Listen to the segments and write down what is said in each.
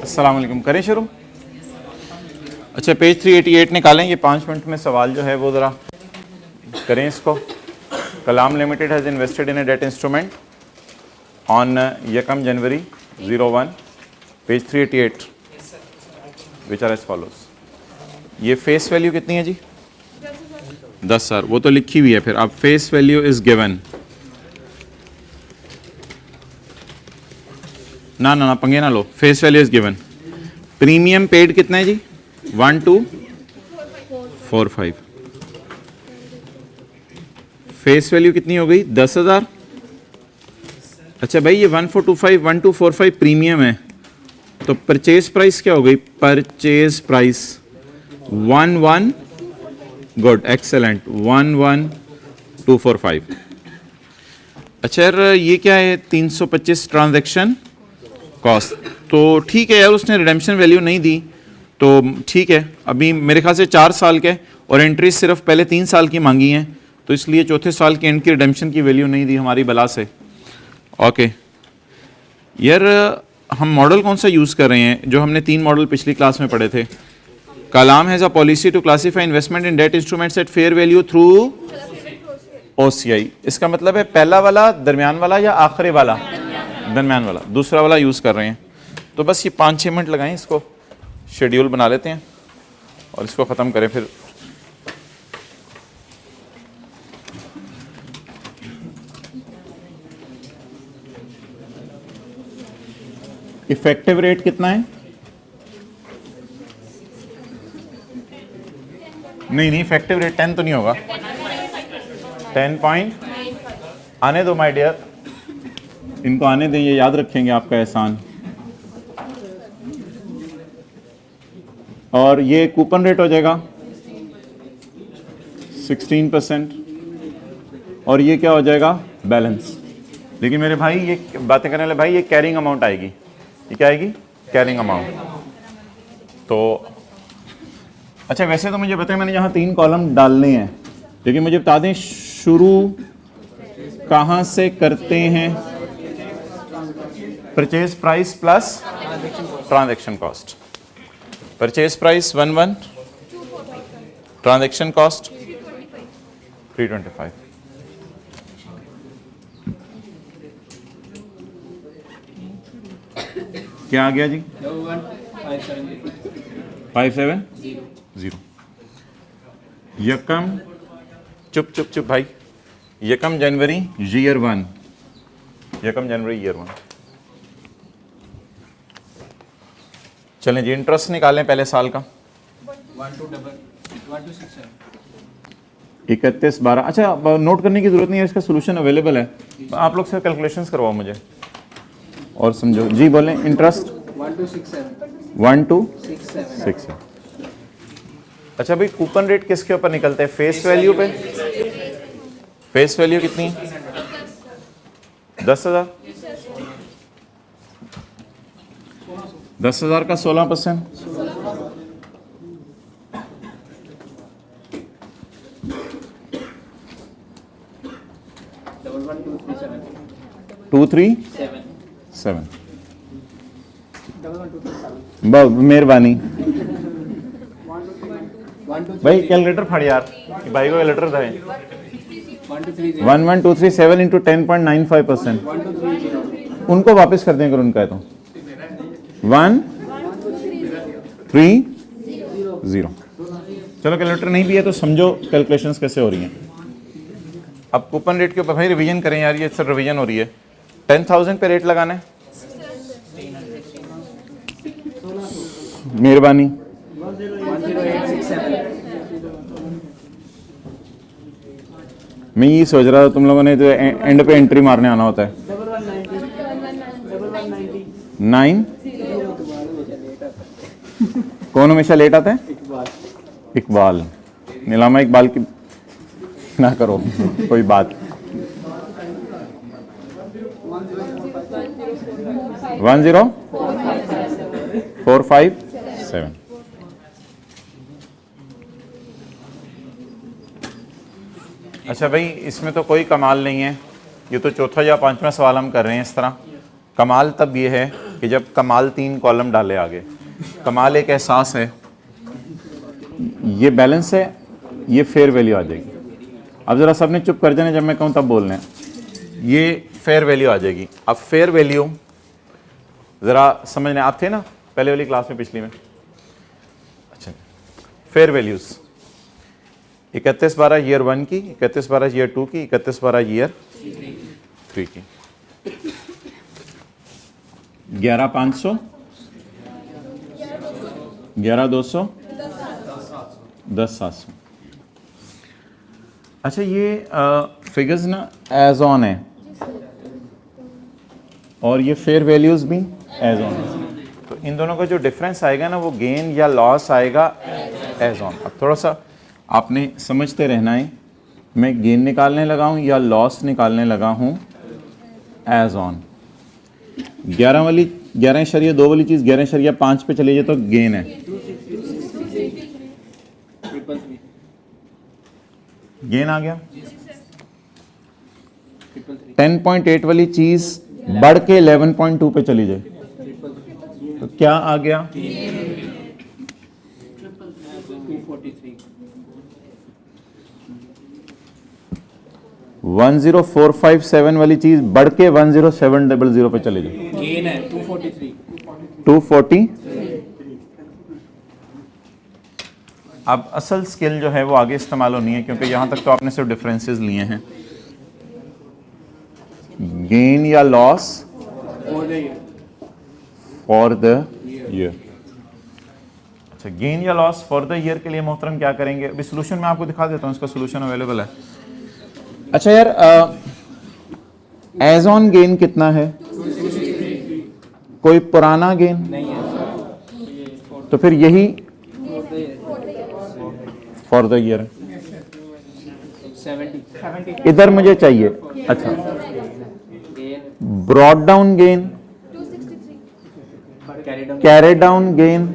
अस्सलाम वालेकुम। करें शुरू। अच्छा, पेज 388 निकालें। ये 5 मिनट में सवाल जो है वो ज़रा करें इसको। Kalam limited has invested in a debt instrument on 1 January 01, page 388, which are as follows. ये फेस वैल्यू कितनी है जी? 10,000। वो तो लिखी हुई है। फिर अब फेस वैल्यू इज गिवन। ना पंगे ना लो। Face value is given. Premium paid कितना है जी? 1245। फेस वैल्यू कितनी हो गई? 10,000। अच्छा भाई, ये 1425 1245 प्रीमियम है, तो परचेज प्राइस क्या हो गई? Purchase price 11, good, excellent, 11245। अच्छा यार, ये क्या है? 325 ट्रांजैक्शन कॉस्ट। तो ठीक है यार, उसने रिडेम्पशन वैल्यू नहीं दी तो ठीक है। अभी मेरे ख्याल से 4 साल के और एंट्रीज सिर्फ पहले 3 साल की मांगी हैं, तो इसलिए चौथे साल के एंड की रिडेम्पशन की वैल्यू नहीं दी हमारी बला से। ओके यार, हम मॉडल कौन सा यूज़ कर रहे हैं? जो हमने 3 मॉडल पिछली क्लास में पढ़े थे। Kalam has a policy to classify investment in debt instruments at fair value through OCI। इसका मतलब है पहला वाला, दरमियान वाला या आखिरी वाला? दरमियान वाला। दूसरा वाला यूज़ कर रहे हैं। तो बस ये 5-6 मिनट लगाएं, इसको शेड्यूल बना लेते हैं और इसको ख़त्म करें फिर। इफेक्टिव रेट कितना है? नहीं, इफेक्टिव रेट 10 तो नहीं होगा। 10 पॉइंट आने दो माय डियर, इनको आने दें, ये याद रखेंगे आपका एहसान। और ये कूपन रेट हो जाएगा 16%, और ये क्या हो जाएगा? बैलेंस। लेकिन मेरे भाई, ये बातें करने वाले भाई, ये कैरिंग अमाउंट आएगी। ये क्या आएगी? Carrying amount. तो अच्छा, वैसे तो मुझे बताएं, मैंने यहाँ 3 कॉलम डालने हैं, लेकिन मुझे बता दें शुरू कहाँ से करते हैं? Purchase price plus transaction cost. Purchase price 11, transaction cost 325। क्या आ गया जी? 570। यकम, चुप भाई, 1 जनवरी ईयर 1, 1 जनवरी ईयर 1। चलें जी, इंटरेस्ट निकालें पहले साल का। 31/12। अच्छा, नोट करने की जरूरत नहीं है, इसका सोल्यूशन अवेलेबल है। आप लोग से कैलकुलेशंस करवाओ मुझे और समझो जी। बोलें इंटरेस्ट 1267। अच्छा भाई, कूपन रेट किसके ऊपर निकलते हैं? फेस वैल्यू पे। फेस वैल्यू कितनी? 10,000। 10,000 का 16%। 237। मेहरबानी भाई, कैलकुलेटर फाड़ यार, भाई को कैलकुलेटर था। 11237 इंटू 10.95%। उनको वापस कर दें अगर उनका है तो। 130। चलो, कैलकुलेटर नहीं भी है तो समझो कैलकुलेशंस कैसे हो रही हैं। अब कूपन रेट के ऊपर भाई रिवीजन करें यार, ये सर रिवीजन हो रही है। 10,000 पे रेट लगाना है, मेहरबानी। मैं ये सोच रहा था तुम लोगों ने तो एंड पे एंट्री मारने आना होता है। 9। कौन हमेशा लेट आता है? इकबाल। नीलामा इकबाल की ना करो कोई बात। 10457। अच्छा भाई, इसमें तो कोई कमाल नहीं है, ये तो चौथा या 5वां सवाल हम कर रहे हैं इस तरह। कमाल तब ये है कि जब कमाल 3 कॉलम डाले आगे, कमाल एक एहसास है, ये बैलेंस है, ये फेयर वैल्यू आ जाएगी। अब ज़रा सबने चुप कर जाना, जब मैं कहूँ तब बोलना है। ये फेयर वैल्यू आ जाएगी। अब फेयर वैल्यू ज़रा समझने, आप थे ना पहले वाली क्लास में, पिछली में? अच्छा, फेयर वैल्यूज़ 31/12 ईयर 1 की, 31/12 ईयर 2 की, 31/12 ईयर 3 की। 11,500, 11,200, 10,700। अच्छा, ये फिगर्स ना एज ऑन है और ये फेयर वैल्यूज भी एज ऑन है, तो इन दोनों का जो डिफरेंस आएगा ना वो गेन या लॉस आएगा एज ऑन। अब थोड़ा सा आपने समझते रहना है, मैं गेन निकालने लगा हूँ या लॉस निकालने लगा हूँ एज ऑन। 11.2 वाली चीज़ 11.5 पे चली जाए तो गेन है, गेन आ गया। 10.8 वाली चीज़ बढ़ के 11.2 पे चली जाए तो क्या आ गया? 10457 वाली चीज बढ़ के 10700 पे चले जाए, गेन है 240। अब असल स्किल जो है वो आगे इस्तेमाल होनी है, क्योंकि यहां तक तो आपने सिर्फ डिफरेंसेस लिए हैं। गेन या लॉस फॉर द ईयर। अच्छा, गेन या लॉस फॉर द ईयर के लिए मोहतरम क्या करेंगे? अभी सोल्यूशन मैं आपको दिखा देता हूं, इसका सोल्यूशन अवेलेबल है। अच्छा यार, एज ऑन गेन कितना है? कोई पुराना गेन नहीं है, तो फिर यही फॉर द ईयर। इधर मुझे चाहिए। अच्छा, brought down gain, carry down gain,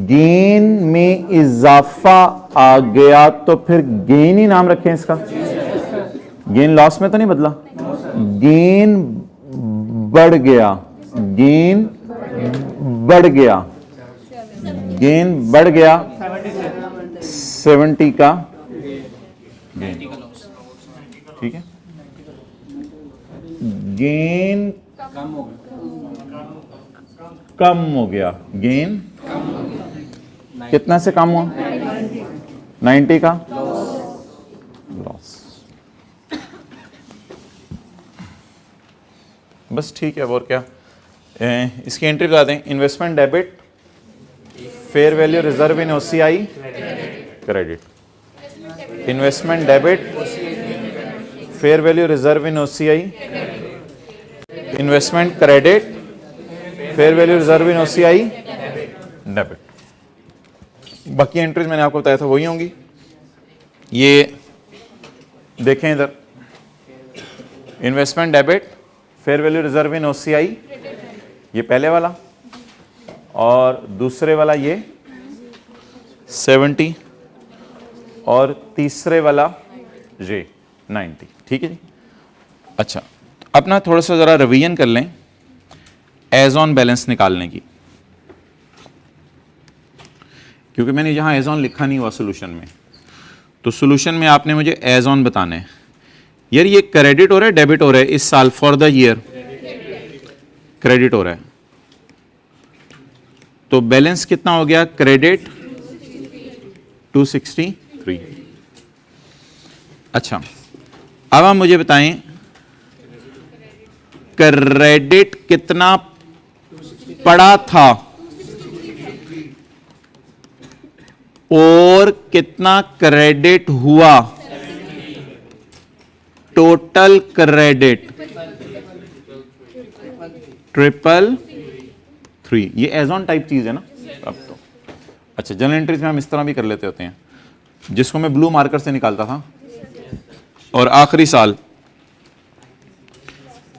gain में इजाफा आ गया तो फिर गेन ही नाम रखें इसका। गेन लॉस में तो नहीं बदला, गेन बढ़ गया, गेन बढ़ गया, गेन बढ़ गया 70 का गेन, ठीक है। गेन कम हो गया, गेन कितना से कम हुआ? 90 का लॉस। बस ठीक है, और क्या इसकी एंट्री बता दें। Investment debit, fair value reserve in OCI credit. Investment debit, fair value reserve in OCI, investment credit, fair value reserve in OCI debit. बाकी एंट्रीज मैंने आपको बताया था वही होंगी। ये देखें इधर, investment debit, fair value reserve in OCI, ये पहले वाला, और दूसरे वाला ये 70, और तीसरे वाला ये 90, ठीक है जी। अच्छा, अपना थोड़ा सा ज़रा रिवीजन कर लें एज ऑन बैलेंस निकालने की, क्योंकि मैंने यहाँ एज ऑन लिखा नहीं हुआ सोल्यूशन में, तो सोल्यूशन में आपने मुझे एज ऑन बताना है। यार ये क्रेडिट हो रहा है डेबिट हो रहा है इस साल? फॉर द ईयर क्रेडिट हो रहा है, तो बैलेंस कितना हो गया? क्रेडिट 263। अच्छा, अब आप मुझे बताएं क्रेडिट कितना पड़ा था और कितना क्रेडिट हुआ? Total credit 333। ये एज ऑन टाइप चीज है ना अब तो। अच्छा, जनरल एंट्रीज में हम इस तरह भी कर लेते होते हैं, जिसको मैं ब्लू मार्कर से निकालता था। और आखिरी साल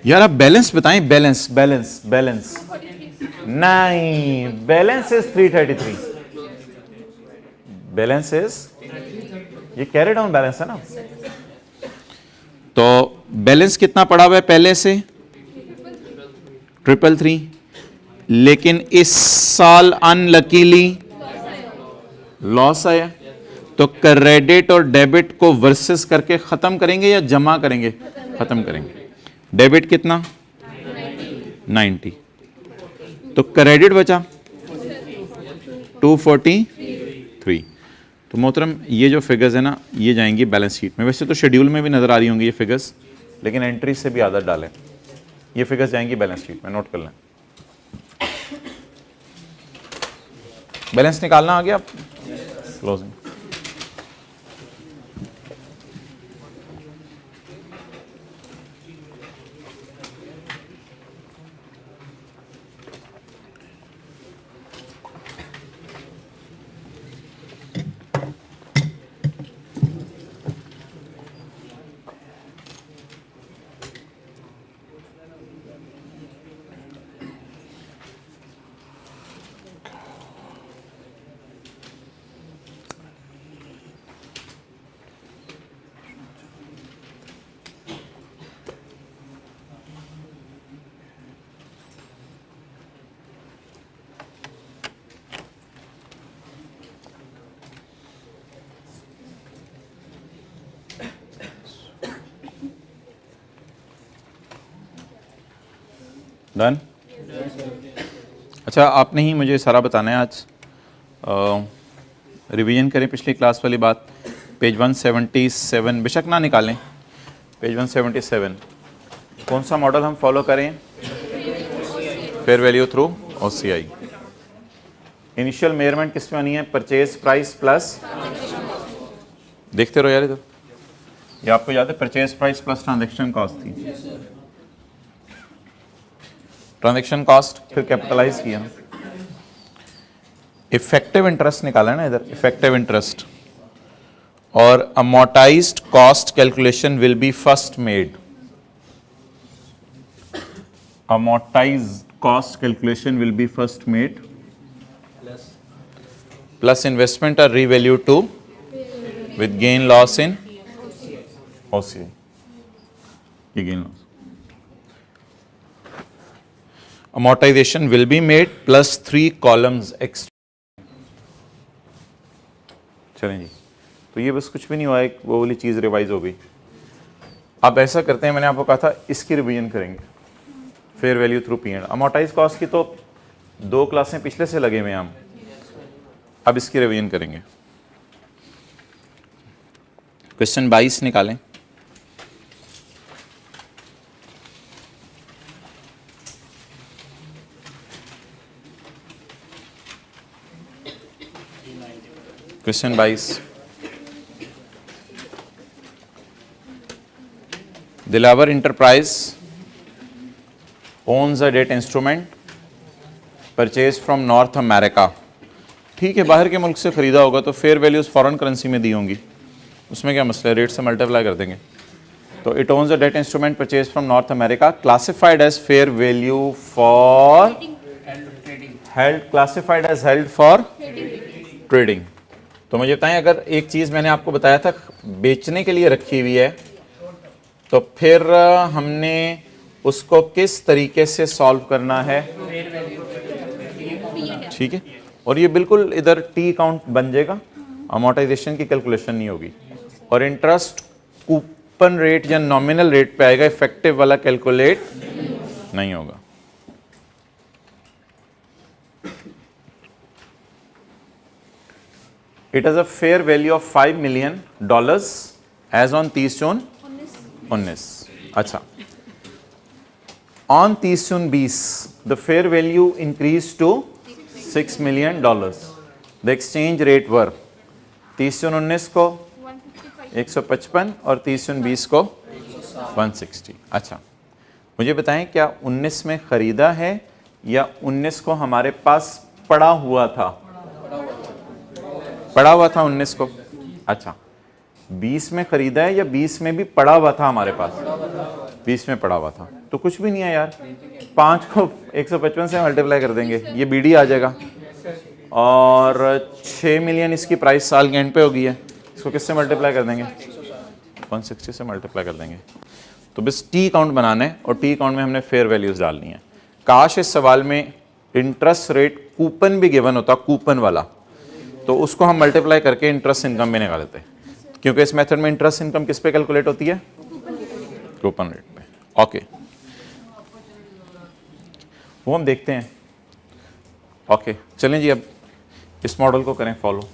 यार आप बैलेंस बताएं, बैलेंस बैलेंस बैलेंस नहीं, बैलेंस इज 333। बैलेंस इज, ये कैरी डाउन बैलेंस है ना, तो बैलेंस कितना पड़ा हुआ है पहले से? 333, लेकिन इस साल अनलकीली लॉस आया, तो क्रेडिट और डेबिट को वर्सेस करके खत्म करेंगे या जमा करेंगे? खत्म करेंगे। डेबिट कितना? 90, तो क्रेडिट बचा 243। तो मोहतरम ये जो फिगर्स है ना, ये जाएंगी बैलेंस शीट में। वैसे तो शेड्यूल में भी नजर आ रही होंगी ये फिगर्स, लेकिन एंट्री से भी आदत डालें, ये फिगर्स जाएंगी बैलेंस शीट में, नोट कर लें। बैलेंस निकालना आ गया आप? क्लोजिंग। डन? अच्छा, आपने ही मुझे सारा बताना है आज। रिवीजन करें पिछली क्लास वाली बात। पेज 177 बेशक ना निकालें, पेज 177 कौन सा मॉडल हम फॉलो करें? Fair value through OCI। Initial measurement किस में आनी है? परचेज प्राइस प्लस, देखते रहो यार इधर, ये आपको याद है purchase price plus transaction cost थी। ट्रांजैक्शन कॉस्ट फिर कैपिटलाइज किया। इफेक्टिव इंटरेस्ट निकाला है ना इधर, इफेक्टिव इंटरेस्ट, और amortised cost calculation will be first made. Amortised cost calculation will be first made, plus investment are revalued to with gain loss in OCI। ये gain loss amortization will be made plus 3 columns extra। चलें जी, तो ये बस कुछ भी नहीं हुआ, एक वो वाली चीज़ रिवाइज हो गई। अब ऐसा करते हैं, मैंने आपको कहा था इसकी रिवीजन करेंगे, fair value through P&L। Amortise cost की तो 2 क्लासें पिछले से लगे हुए हैं हम, अब इसकी रिवीजन करेंगे। क्वेश्चन 22 निकालें। Question 22, Dilawar enterprise ons a debt instrument purchase from North America. ठीक है, बाहर के मुल्क से खरीदा होगा तो फेयर वैल्यूज फॉरेन करेंसी में दी होंगी, उसमें क्या मसला है, रेट से मल्टीप्लाई कर देंगे। तो it owns a debt instrument purchase from North America classified as fair value for held, classified as held for trading. तो मुझे बताएं, अगर एक चीज़ मैंने आपको बताया था बेचने के लिए रखी हुई है, तो फिर हमने उसको किस तरीके से सॉल्व करना है? ठीक है, और ये बिल्कुल इधर टी अकाउंट बन जाएगा, अमोर्टाइजेशन की कैलकुलेशन नहीं होगी, और इंटरेस्ट कूपन रेट या नॉमिनल रेट पे आएगा, इफेक्टिव वाला कैलकुलेट नहीं होगा। It has a fair value of $5 million as on 30 जून 19। अच्छा, on 30 जून 20 the fair value increased to $6 million। The exchange rate were 30 जून 19 को 155 और 30 जून 20 को 160। अच्छा, मुझे बताएं, क्या 19 में खरीदा है या 19 को हमारे पास पड़ा हुआ था? पड़ा हुआ था 19 को। अच्छा, 20 में खरीदा है या 20 में भी पड़ा हुआ था हमारे पास? 20 में पड़ा हुआ था, तो कुछ भी नहीं है यार, 5 को 155 से मल्टीप्लाई कर देंगे, ये BD आ जाएगा, और 6 मिलियन इसकी प्राइस साल के एंड पे होगी है, इसको किससे मल्टीप्लाई कर देंगे? 160 से मल्टीप्लाई कर देंगे। तो बस टी अकाउंट बनाना है, और टी अकाउंट में हमने फेयर वैल्यूज डालनी है। काश इस सवाल में इंटरेस्ट रेट कूपन भी गिवन होता, कूपन वाला, तो उसको हम मल्टीप्लाई करके इंटरेस्ट इनकम में निकाल देते, क्योंकि इस मेथड में इंटरेस्ट इनकम किस पे कैलकुलेट होती है? कूपन रेट पे। ओके, वो हम देखते हैं। ओके चलें जी, अब इस मॉडल को करें फॉलो।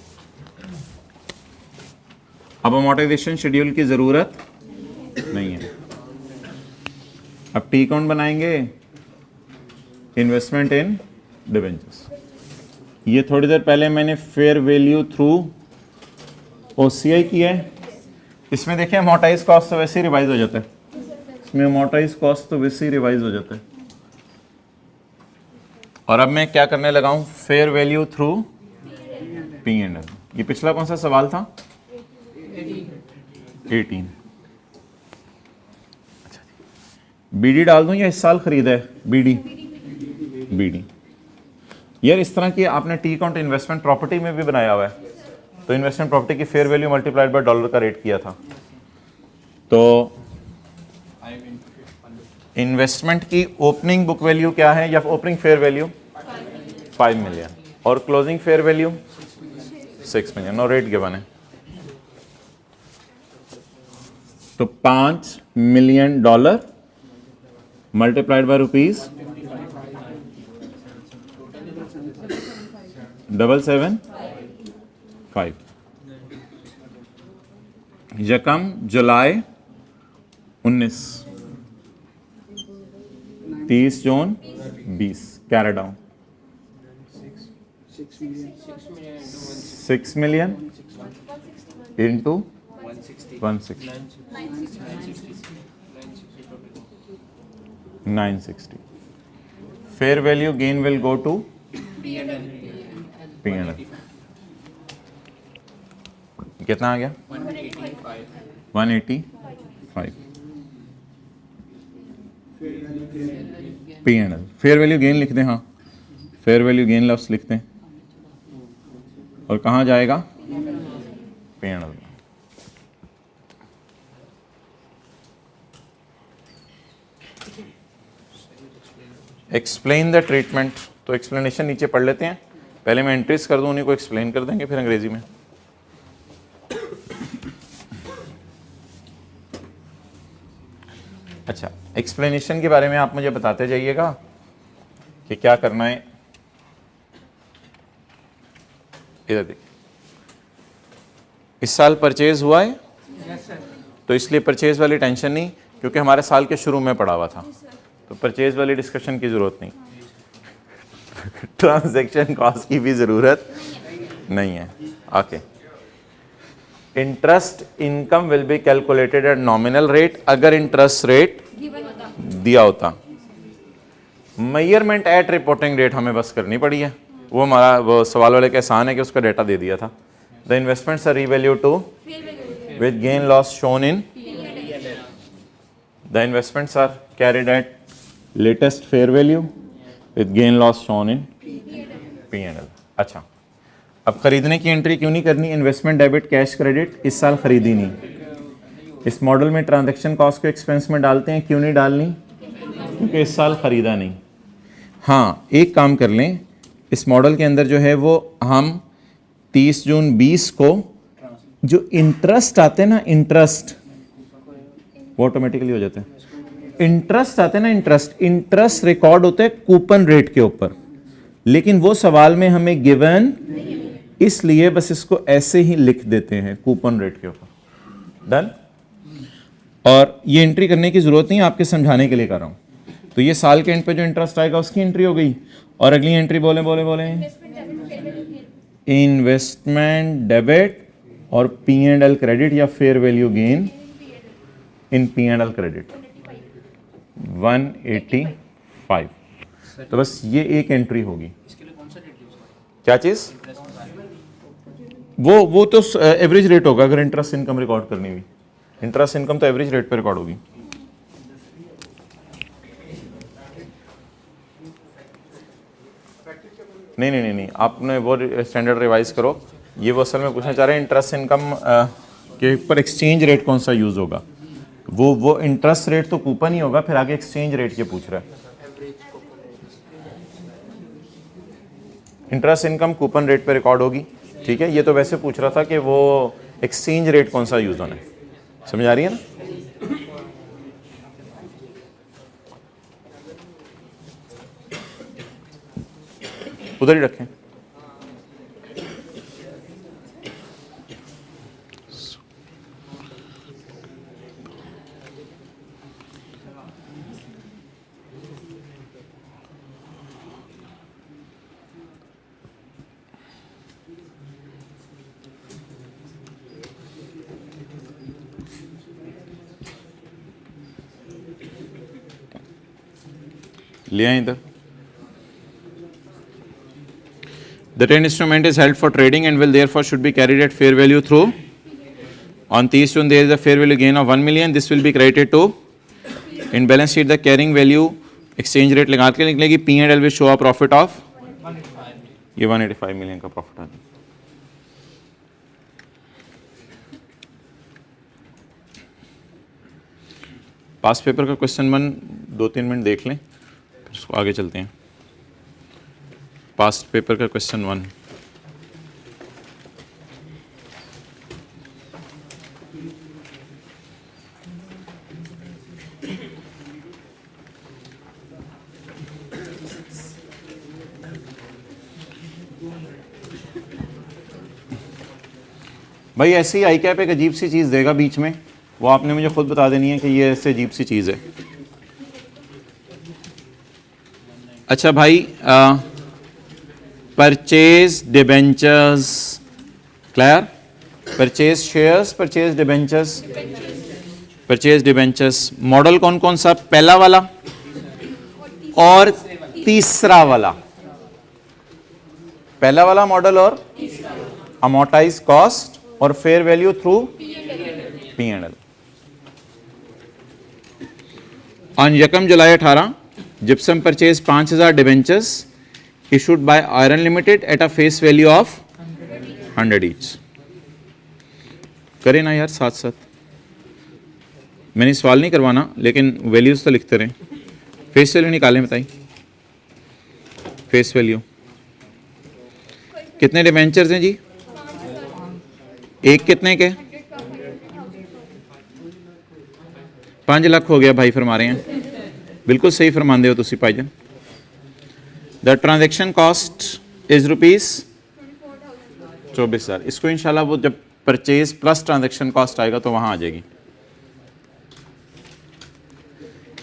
अब अमोर्टाइजेशन शेड्यूल की ज़रूरत नहीं है। अब टी अकाउंट बनाएंगे, इन्वेस्टमेंट इन डिबेंचर्स। ये थोड़ी देर पहले मैंने फेयर वैल्यू थ्रू ओसीआई किया है। इसमें देखिए अमोर्टाइज कॉस्ट तो वैसे ही रिवाइज हो जाता है, इसमें अमोर्टाइज कॉस्ट तो वैसे ही रिवाइज हो जाता है। और अब मैं क्या करने लगा हूं? Fair value through P and L. ये पिछला कौन सा सवाल था? 18। अच्छा, बीडी डाल दूं या इस साल खरीदा है? बीडी। यार इस तरह की आपने टी अकाउंट इन्वेस्टमेंट प्रॉपर्टी में भी बनाया हुआ है, तो इन्वेस्टमेंट प्रॉपर्टी की fair value multiplied by dollar का रेट किया था। तो इन्वेस्टमेंट की ओपनिंग बुक वैल्यू क्या है, या ओपनिंग फेयर वैल्यू 5 मिलियन, और क्लोजिंग फेयर वैल्यू 6 मिलियन, और रेट गिवन है। तो $5 मिलियन मल्टीप्लाइड बाय रुपीज 775। यकम जुलाई 19, 30 जून 20, carry down 6 million into 160, 960। Fair value gain will go to P&L। कितना आ गया? 185। P&L। फेयर वैल्यू गेन लिख दें, हाँ फेयर वैल्यू गेन लफ्स लिखते हैं, और कहाँ जाएगा? P&L। Explain the treatment. तो एक्सप्लेनेशन नीचे पढ़ लेते हैं, पहले मैं एंट्रीज कर दूं, उन्हीं को एक्सप्लेन कर देंगे फिर अंग्रेजी में। अच्छा, एक्सप्लेनेशन के बारे में आप मुझे बताते जाइएगा कि क्या करना है। इधर देखिए, इस साल परचेज हुआ है, तो इसलिए परचेज वाली टेंशन नहीं, क्योंकि हमारे साल के शुरू में पड़ा हुआ था, तो परचेज वाली डिस्कशन की जरूरत नहीं। ट्रांजैक्शन कॉस्ट की भी जरूरत नहीं है। Okay, interest income will be calculated at nominal rate, अगर इंटरेस्ट रेट दिया होता। मेजरमेंट एट रिपोर्टिंग डेट हमें बस करनी पड़ी है, वो हमारा वो सवाल वाले का एहसान है कि उसका डेटा दे दिया था। The investments are revalued to with gain loss shown in the investments are carried at latest fair value with gain loss shown in P&L। अच्छा, अब खरीदने की एंट्री क्यों नहीं करनी? इन्वेस्टमेंट डेबिट कैश क्रेडिट इस साल खरीदी नहीं। इस मॉडल में ट्रांजैक्शन कॉस्ट को एक्सपेंस में डालते हैं, क्यों नहीं डालनी? क्योंकि इस साल खरीदा नहीं। हाँ, एक काम कर लें, इस मॉडल के अंदर जो है वो हम 30 जून 20 को जो इंटरेस्ट आते हैं ना, इंटरेस्ट वो ऑटोमेटिकली हो जाते हैं। इंटरेस्ट आते हैं ना, इंटरेस्ट रिकॉर्ड होते हैं कूपन रेट के ऊपर, लेकिन वो सवाल में हमें गिवन, इसलिए बस इसको ऐसे ही लिख देते हैं कूपन रेट के ऊपर। डन। और ये एंट्री करने की जरूरत नहीं, आपके समझाने के लिए कर रहा हूं। तो ये साल के एंड पे जो इंटरेस्ट आएगा उसकी एंट्री हो गई, और अगली एंट्री बोले इन्वेस्टमेंट डेबिट और P&L क्रेडिट या fair value gain in P&L credit 185। तो बस ये एक एंट्री होगी। क्या चीज? वो तो एवरेज रेट होगा, अगर इंटरेस्ट इनकम रिकॉर्ड करनी हुई। इंटरेस्ट इनकम तो एवरेज रेट पे रिकॉर्ड होगी। नहीं, आपने वो स्टैंडर्ड रिवाइज करो। ये वो असल में पूछना चाह रहे हैं इंटरेस्ट इनकम के ऊपर एक्सचेंज रेट कौन सा यूज होगा। वो इंटरेस्ट रेट तो कूपन ही होगा, फिर आगे एक्सचेंज रेट के पूछ रहा है। इंटरेस्ट इनकम कूपन रेट पे रिकॉर्ड होगी, ठीक है। ये तो वैसे पूछ रहा था कि वो एक्सचेंज रेट कौन सा यूज होना है, समझ आ रही है ना। उधर ही रखें। ले आए इधर। The ten instrument is held for trading and will therefore should be carried at fair value through. On 30 June there is a fair value gain of 1 million. This will be credited to in balance sheet the carrying value exchange rate लगा के निकलेगी. P&L will show a profit of ये 185 million का profit आ जाएगा. पास paper का question 1 2-3 minute देख लें, फिर उसको आगे चलते हैं. पास्ट पेपर का क्वेश्चन 1. भाई ऐसे ही आई कैप एक अजीब सी चीज़ देगा बीच में, वो आपने मुझे खुद बता देनी है कि ये ऐसे अजीब सी चीज़ है. अच्छा भाई, purchase debentures clear, purchase shares, purchase debentures, purchase debentures. Model कौन कौन सा? पहला वाला और तीसरा वाला. पहला वाला मॉडल और अमोर्टाइज कॉस्ट और fair value through P&L. On यकम जुलाई 18 gypsum purchase 5000 debentures issued by Iron Limited at a face value of 100 each. करें ना यार साथ साथ, मैंने सवाल नहीं करवाना लेकिन वैल्यूज तो लिखते रहें. फेस वैल्यू निकालें, बताइए फेस वैल्यू. कितने डिबेंचर्स हैं जी? एक कितने के? 5 लाख हो गया भाई, फरमा रहे हैं. बिल्कुल सही फरमाते हो तुसी भाईजान. The transaction cost is rupees 24,000. इसको इंशाल्लाह वो जब परचेज प्लस ट्रांजेक्शन कॉस्ट आएगा तो वहाँ आ जाएगी.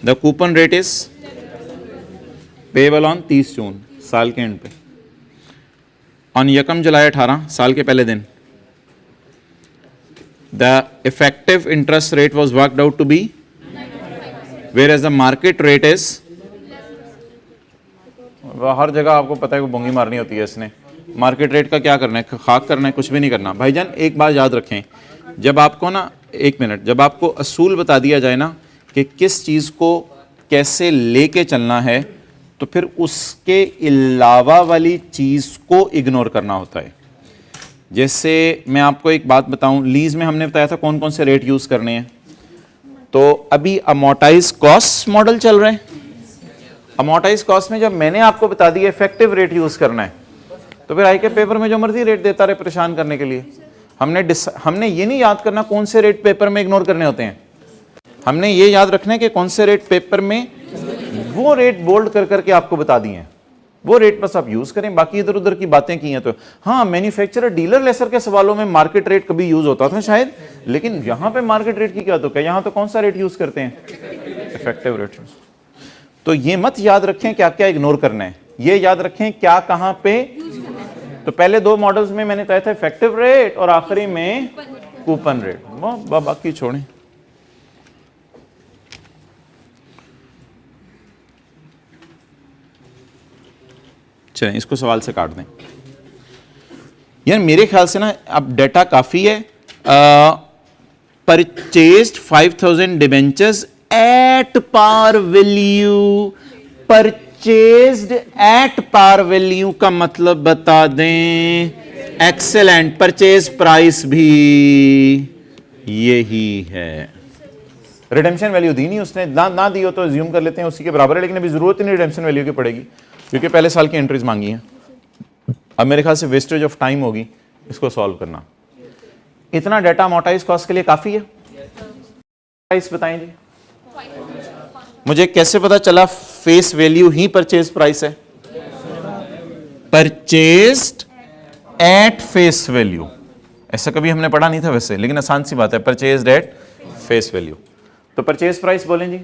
The coupon rate is payable on 30 जून, साल के एंड पे. ऑन यकम जुलाई 18, साल के पहले दिन, the effective interest rate was worked out to be where as the market rate is. हर जगह आपको पता है वो बोंगी मारनी होती है इसने. मार्केट रेट का क्या करना है? खाक करना है, कुछ भी नहीं करना. भाईजान एक बात याद रखें, जब आपको ना, एक मिनट, जब आपको असूल बता दिया जाए ना कि किस चीज़ को कैसे लेके चलना है, तो फिर उसके अलावा वाली चीज़ को इग्नोर करना होता है. जैसे मैं आपको एक बात बताऊं, लीज में हमने बताया था कौन कौन से रेट यूज़ करने हैं. तो अभी अमोर्टाइज कॉस्ट मॉडल चल रहे हैं. अमोर्टाइज कॉस्ट में जब मैंने आपको बता दिया इफेक्टिव रेट यूज करना है, तो फिर आई के पेपर में जो मर्जी रेट देता रहे परेशान करने के लिए. हमने ये नहीं याद करना कौन से रेट पेपर में इग्नोर करने होते हैं. हमने ये याद रखना है कि कौन से रेट पेपर में, वो रेट बोल्ड कर करके आपको बता दिए हैं, वो रेट बस आप यूज करें. बाकी इधर उधर की बातें की हैं तो हाँ, मैन्युफैक्चरर डीलर लेसर के सवालों में मार्केट रेट कभी यूज होता था शायद, लेकिन यहां पे मार्केट रेट की क्या तो क्या, यहां तो कौन सा रेट यूज करते हैं? Effective rate. तो ये मत याद रखें क्या क्या इग्नोर करना है, ये याद रखें क्या कहां पे. तो पहले 2 मॉडल्स में मैंने कहा था इफेक्टिव रेट और आखिरी में कूपन रेट. बाकी छोड़ें. चलें इसको सवाल से काट दें. यार मेरे ख्याल से ना अब डाटा काफी है. Purchased 5000 debentures at par value. Purchased at par value का मतलब बता दें. एक्सेलेंट. परचेज प्राइस भी यही है. रिडेम्पशन वैल्यू दी नहीं उसने, ना दी हो तो अज्यूम कर लेते हैं उसी के बराबर है, लेकिन अभी जरूरत ही नहीं रिडेम्पशन वैल्यू की पड़ेगी क्योंकि पहले साल की एंट्रीज मांगी हैं. अब मेरे ख्याल से वेस्टेज ऑफ टाइम होगी इसको सॉल्व करना। इतना डाटा अमोर्टाइज कॉस्ट के लिए काफी है? प्राइस बताएं जी मुझे, कैसे पता चला फेस वैल्यू ही परचेज प्राइस है? परचेज्ड एट फेस वैल्यू, ऐसा कभी हमने पढ़ा नहीं था वैसे, लेकिन आसान सी बात है, परचेज्ड एट फेस वैल्यू। तो परचेज प्राइस बोलें जी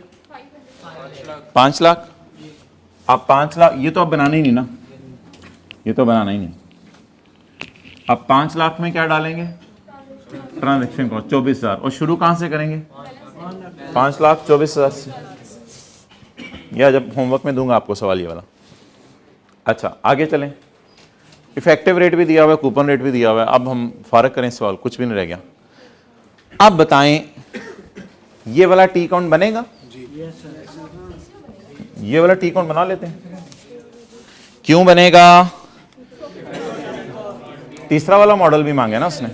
5 लाख। आप 5 लाख, ये तो आप बनाना ही नहीं ना, ये तो बनाना ही नहीं। अब 5 लाख में क्या डालेंगे? ट्रांजैक्शन कॉस्ट 24,000, और शुरू कहां से करेंगे? 5,24,000 से, या जब होमवर्क में दूंगा आपको सवाल ये वाला। अच्छा आगे चलें, इफेक्टिव रेट भी दिया हुआ है, कूपन रेट भी दिया हुआ है। अब हम फारग करें सवाल, कुछ भी नहीं रह गया। अब बताएं ये वाला टी काउंट बनेगा? ये वाला टी काउंट बना लेते हैं। क्यों बनेगा? तीसरा वाला मॉडल भी मांगे ना उसने।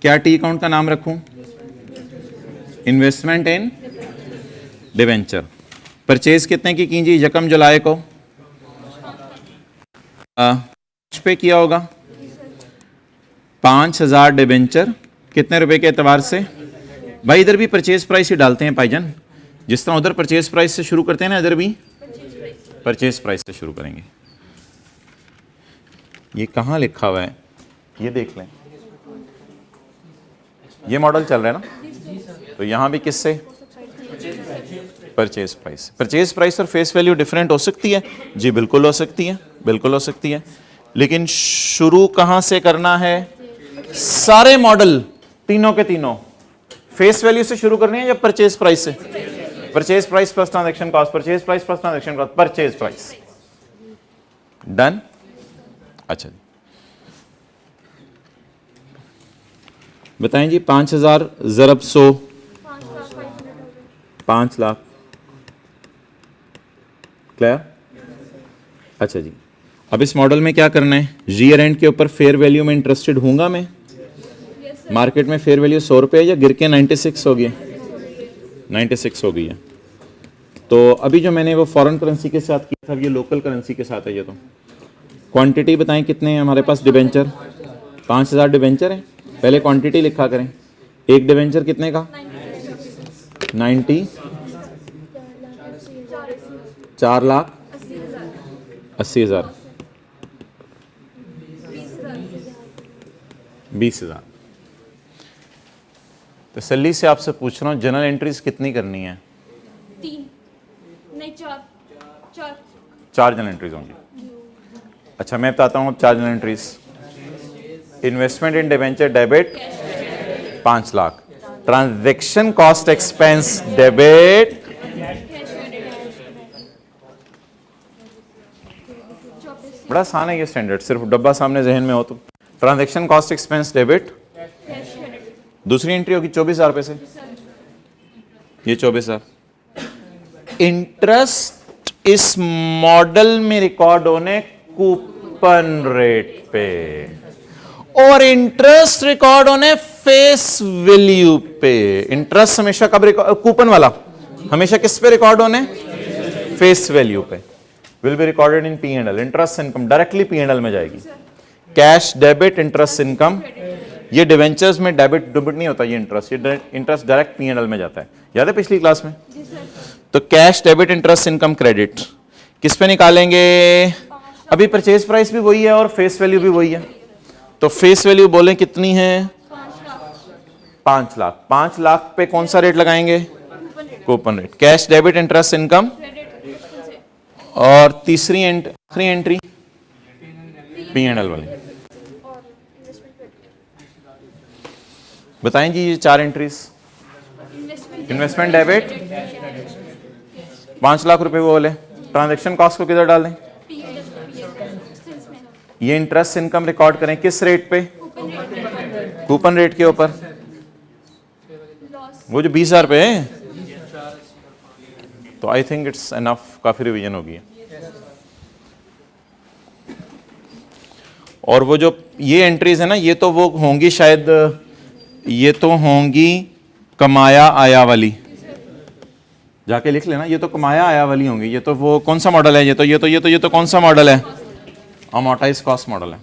क्या टी अकाउंट का नाम रखूं? इन्वेस्टमेंट इन डिवेंचर। परचेज कितने की कीजिए? यकम जुलाई को पे किया होगा 5,000 डिवेंचर। कितने रुपए के एतबार से? भाई इधर भी परचेज प्राइस ही डालते हैं भाईजान, जिस तरह उधर परचेज प्राइस से शुरू करते हैं ना, इधर भी परचेज प्राइस से शुरू करेंगे। ये कहाँ लिखा हुआ है ये देख लें, ये मॉडल चल रहा है ना, तो यहां भी किससे? Purchase price. परचेज प्राइस और फेस वैल्यू डिफरेंट हो सकती है जी, बिल्कुल हो सकती है, बिल्कुल हो सकती है, लेकिन शुरू कहां से करना है? सारे मॉडल तीनों के तीनों फेस वैल्यू से शुरू करनी है या परचेज प्राइस से? Purchase price plus transaction cost, purchase price plus transaction cost, purchase price. Done. अच्छा जी बताएं जी, 5,000 ज़रब 100 5 लाख। क्लियर? अच्छा जी, अब इस मॉडल में क्या करना है? ईयर एंड के ऊपर फेयर वैल्यू में इंटरेस्टेड हूंगा मैं। मार्केट में फेयर वैल्यू 100 रुपये या गिर के 96 हो गई, 96 हो गई है। तो अभी जो मैंने वो फॉरेन करेंसी के साथ किया था, ये लोकल करेंसी के साथ है। ये तो क्वांटिटी बताएं कितने हैं हमारे पास डिबेंचर? 5,000 डिबेंचर है। पहले क्वांटिटी लिखा करें, एक डिबेंचर कितने का? 90, 4,80,000, 20,000। तसल्ली से आपसे पूछ रहा हूँ, जनरल एंट्रीज कितनी करनी है? 4 जनरल एंट्रीज होंगी। अच्छा मैं बताता हूँ 4 general entries. Investment in debenture debit 5 lakh, transaction cost expense debit, बड़ा आसान है ये स्टैंडर्ड, सिर्फ डब्बा सामने जहन में हो तो। ट्रांजैक्शन कॉस्ट एक्सपेंस डेबिट, दूसरी एंट्री होगी 24,000 रुपए से, ये 24,000। इंटरेस्ट इस मॉडल में रिकॉर्ड होने कूपन रेट पे, और इंटरेस्ट रिकॉर्ड होने फेस वैल्यू पे। इंटरेस्ट हमेशा कब रिकॉर्ड? कूपन वाला हमेशा किस पे रिकॉर्ड होने? फेस वैल्यू पे। Will be recorded in P&L। Interest income directly P&L में जाएगी। कैश डेबिट इंटरेस्ट इनकम, ये डिवेंचर्स में डेबिट डेबिट नहीं होता, ये इंटरेस्ट डायरेक्ट P&L में जाता है। याद है पिछली क्लास में? तो cash debit interest income credit किस पे निकालेंगे? अभी परचेज प्राइस भी वही है और फेस वैल्यू भी वही है, तो फेस वैल्यू बोलें कितनी है? 5 लाख। 5 लाख पे कौन सा रेट लगाएंगे? Coupon rate. Cash debit interest income, और तीसरी आखिरी एंट्री P&L वाली। बताएं जी ये 4 एंट्रीज। इन्वेस्टमेंट डेबिट 5 लाख रुपए वो बोले, ट्रांजैक्शन कॉस्ट को किधर डाल दें? ये इंटरेस्ट इनकम रिकॉर्ड करें किस रेट पे? कूपन रेट के ऊपर, वो जो 20,000 रुपए है। तो आई थिंक इट्स एनफ, काफी रिवीजन होगी। और वो जो ये एंट्रीज है ना, ये तो वो होंगी शायद, ये तो होंगी कमाया आया वाली, जाके लिख लेना, ये तो कमाया आया वाली होंगी, ये तो वो कौन सा मॉडल है, ये तो कौन सा मॉडल है, अमोर्टाइज कॉस्ट मॉडल है।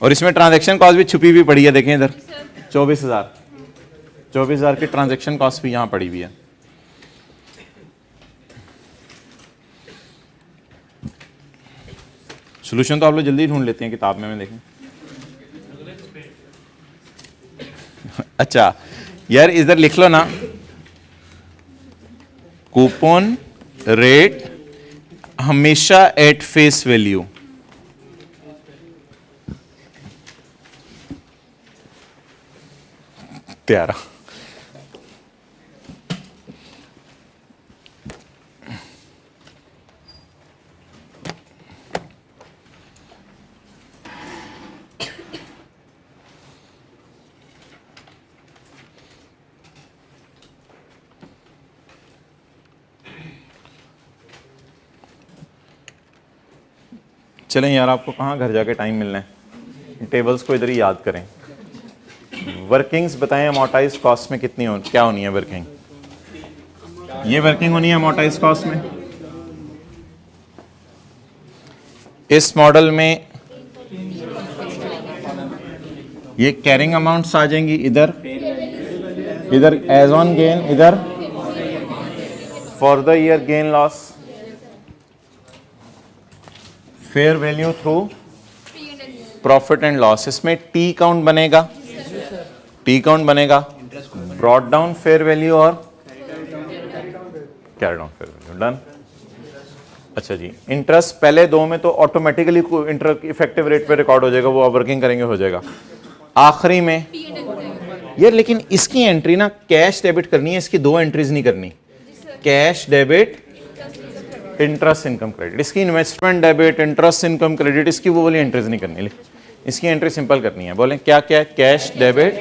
और इसमें ट्रांजैक्शन कॉस्ट भी छुपी हुई पड़ी है, देखें इधर 24,000 की ट्रांजैक्शन कॉस्ट भी यहां पड़ी हुई है। सोल्यूशन तो आप लोग जल्दी ढूंढ लेते हैं किताब में देखें। अच्छा यार इधर लिख लो ना, कूपन रेट हमेशा एट फेस वैल्यू। प्यारा चलें यार, आपको कहाँ घर जाके टाइम मिलना है, टेबल्स को इधर ही याद करें। वर्किंग्स बताएं अमोर्टाइज कॉस्ट में कितनी क्या होनी है वर्किंग, ये वर्किंग होनी है अमोर्टाइज कॉस्ट में। इस मॉडल में ये कैरिंग अमाउंट्स आ जाएंगी इधर एज ऑन गेन, इधर for the year gain loss, fair value through profit and loss. इसमें टी काउंट बनेगा, ब्रॉट डाउन फेयर वैल्यू और carry down fair value. Done. अच्छा जी, इंटरेस्ट पहले दो में तो ऑटोमेटिकली इफेक्टिव रेट पे रिकॉर्ड हो जाएगा, वो वर्किंग करेंगे हो जाएगा। आखिरी में यार लेकिन इसकी एंट्री ना कैश डेबिट करनी है, इसकी दो एंट्रीज नहीं करनी, cash debit interest income credit, इसकी investment debit interest income credit, इसकी वो वाली एंट्रीज नहीं करनी, इसकी एंट्री सिंपल करनी है। बोलें क्या क्या, cash debit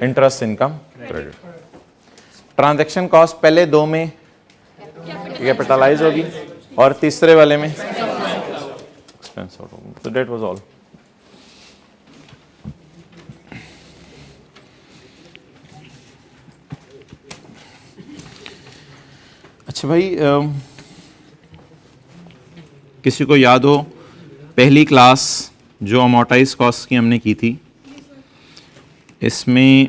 interest income credit. Transaction cost पहले दो में कैपिटलाइज होगी और तीसरे वाले में एक्सपेंस आउट होगी। तो दैट वाज ऑल। अच्छा भाई, किसी को याद हो पहली क्लास जो अमोर्टाइज कॉस्ट की हमने की थी, इसमें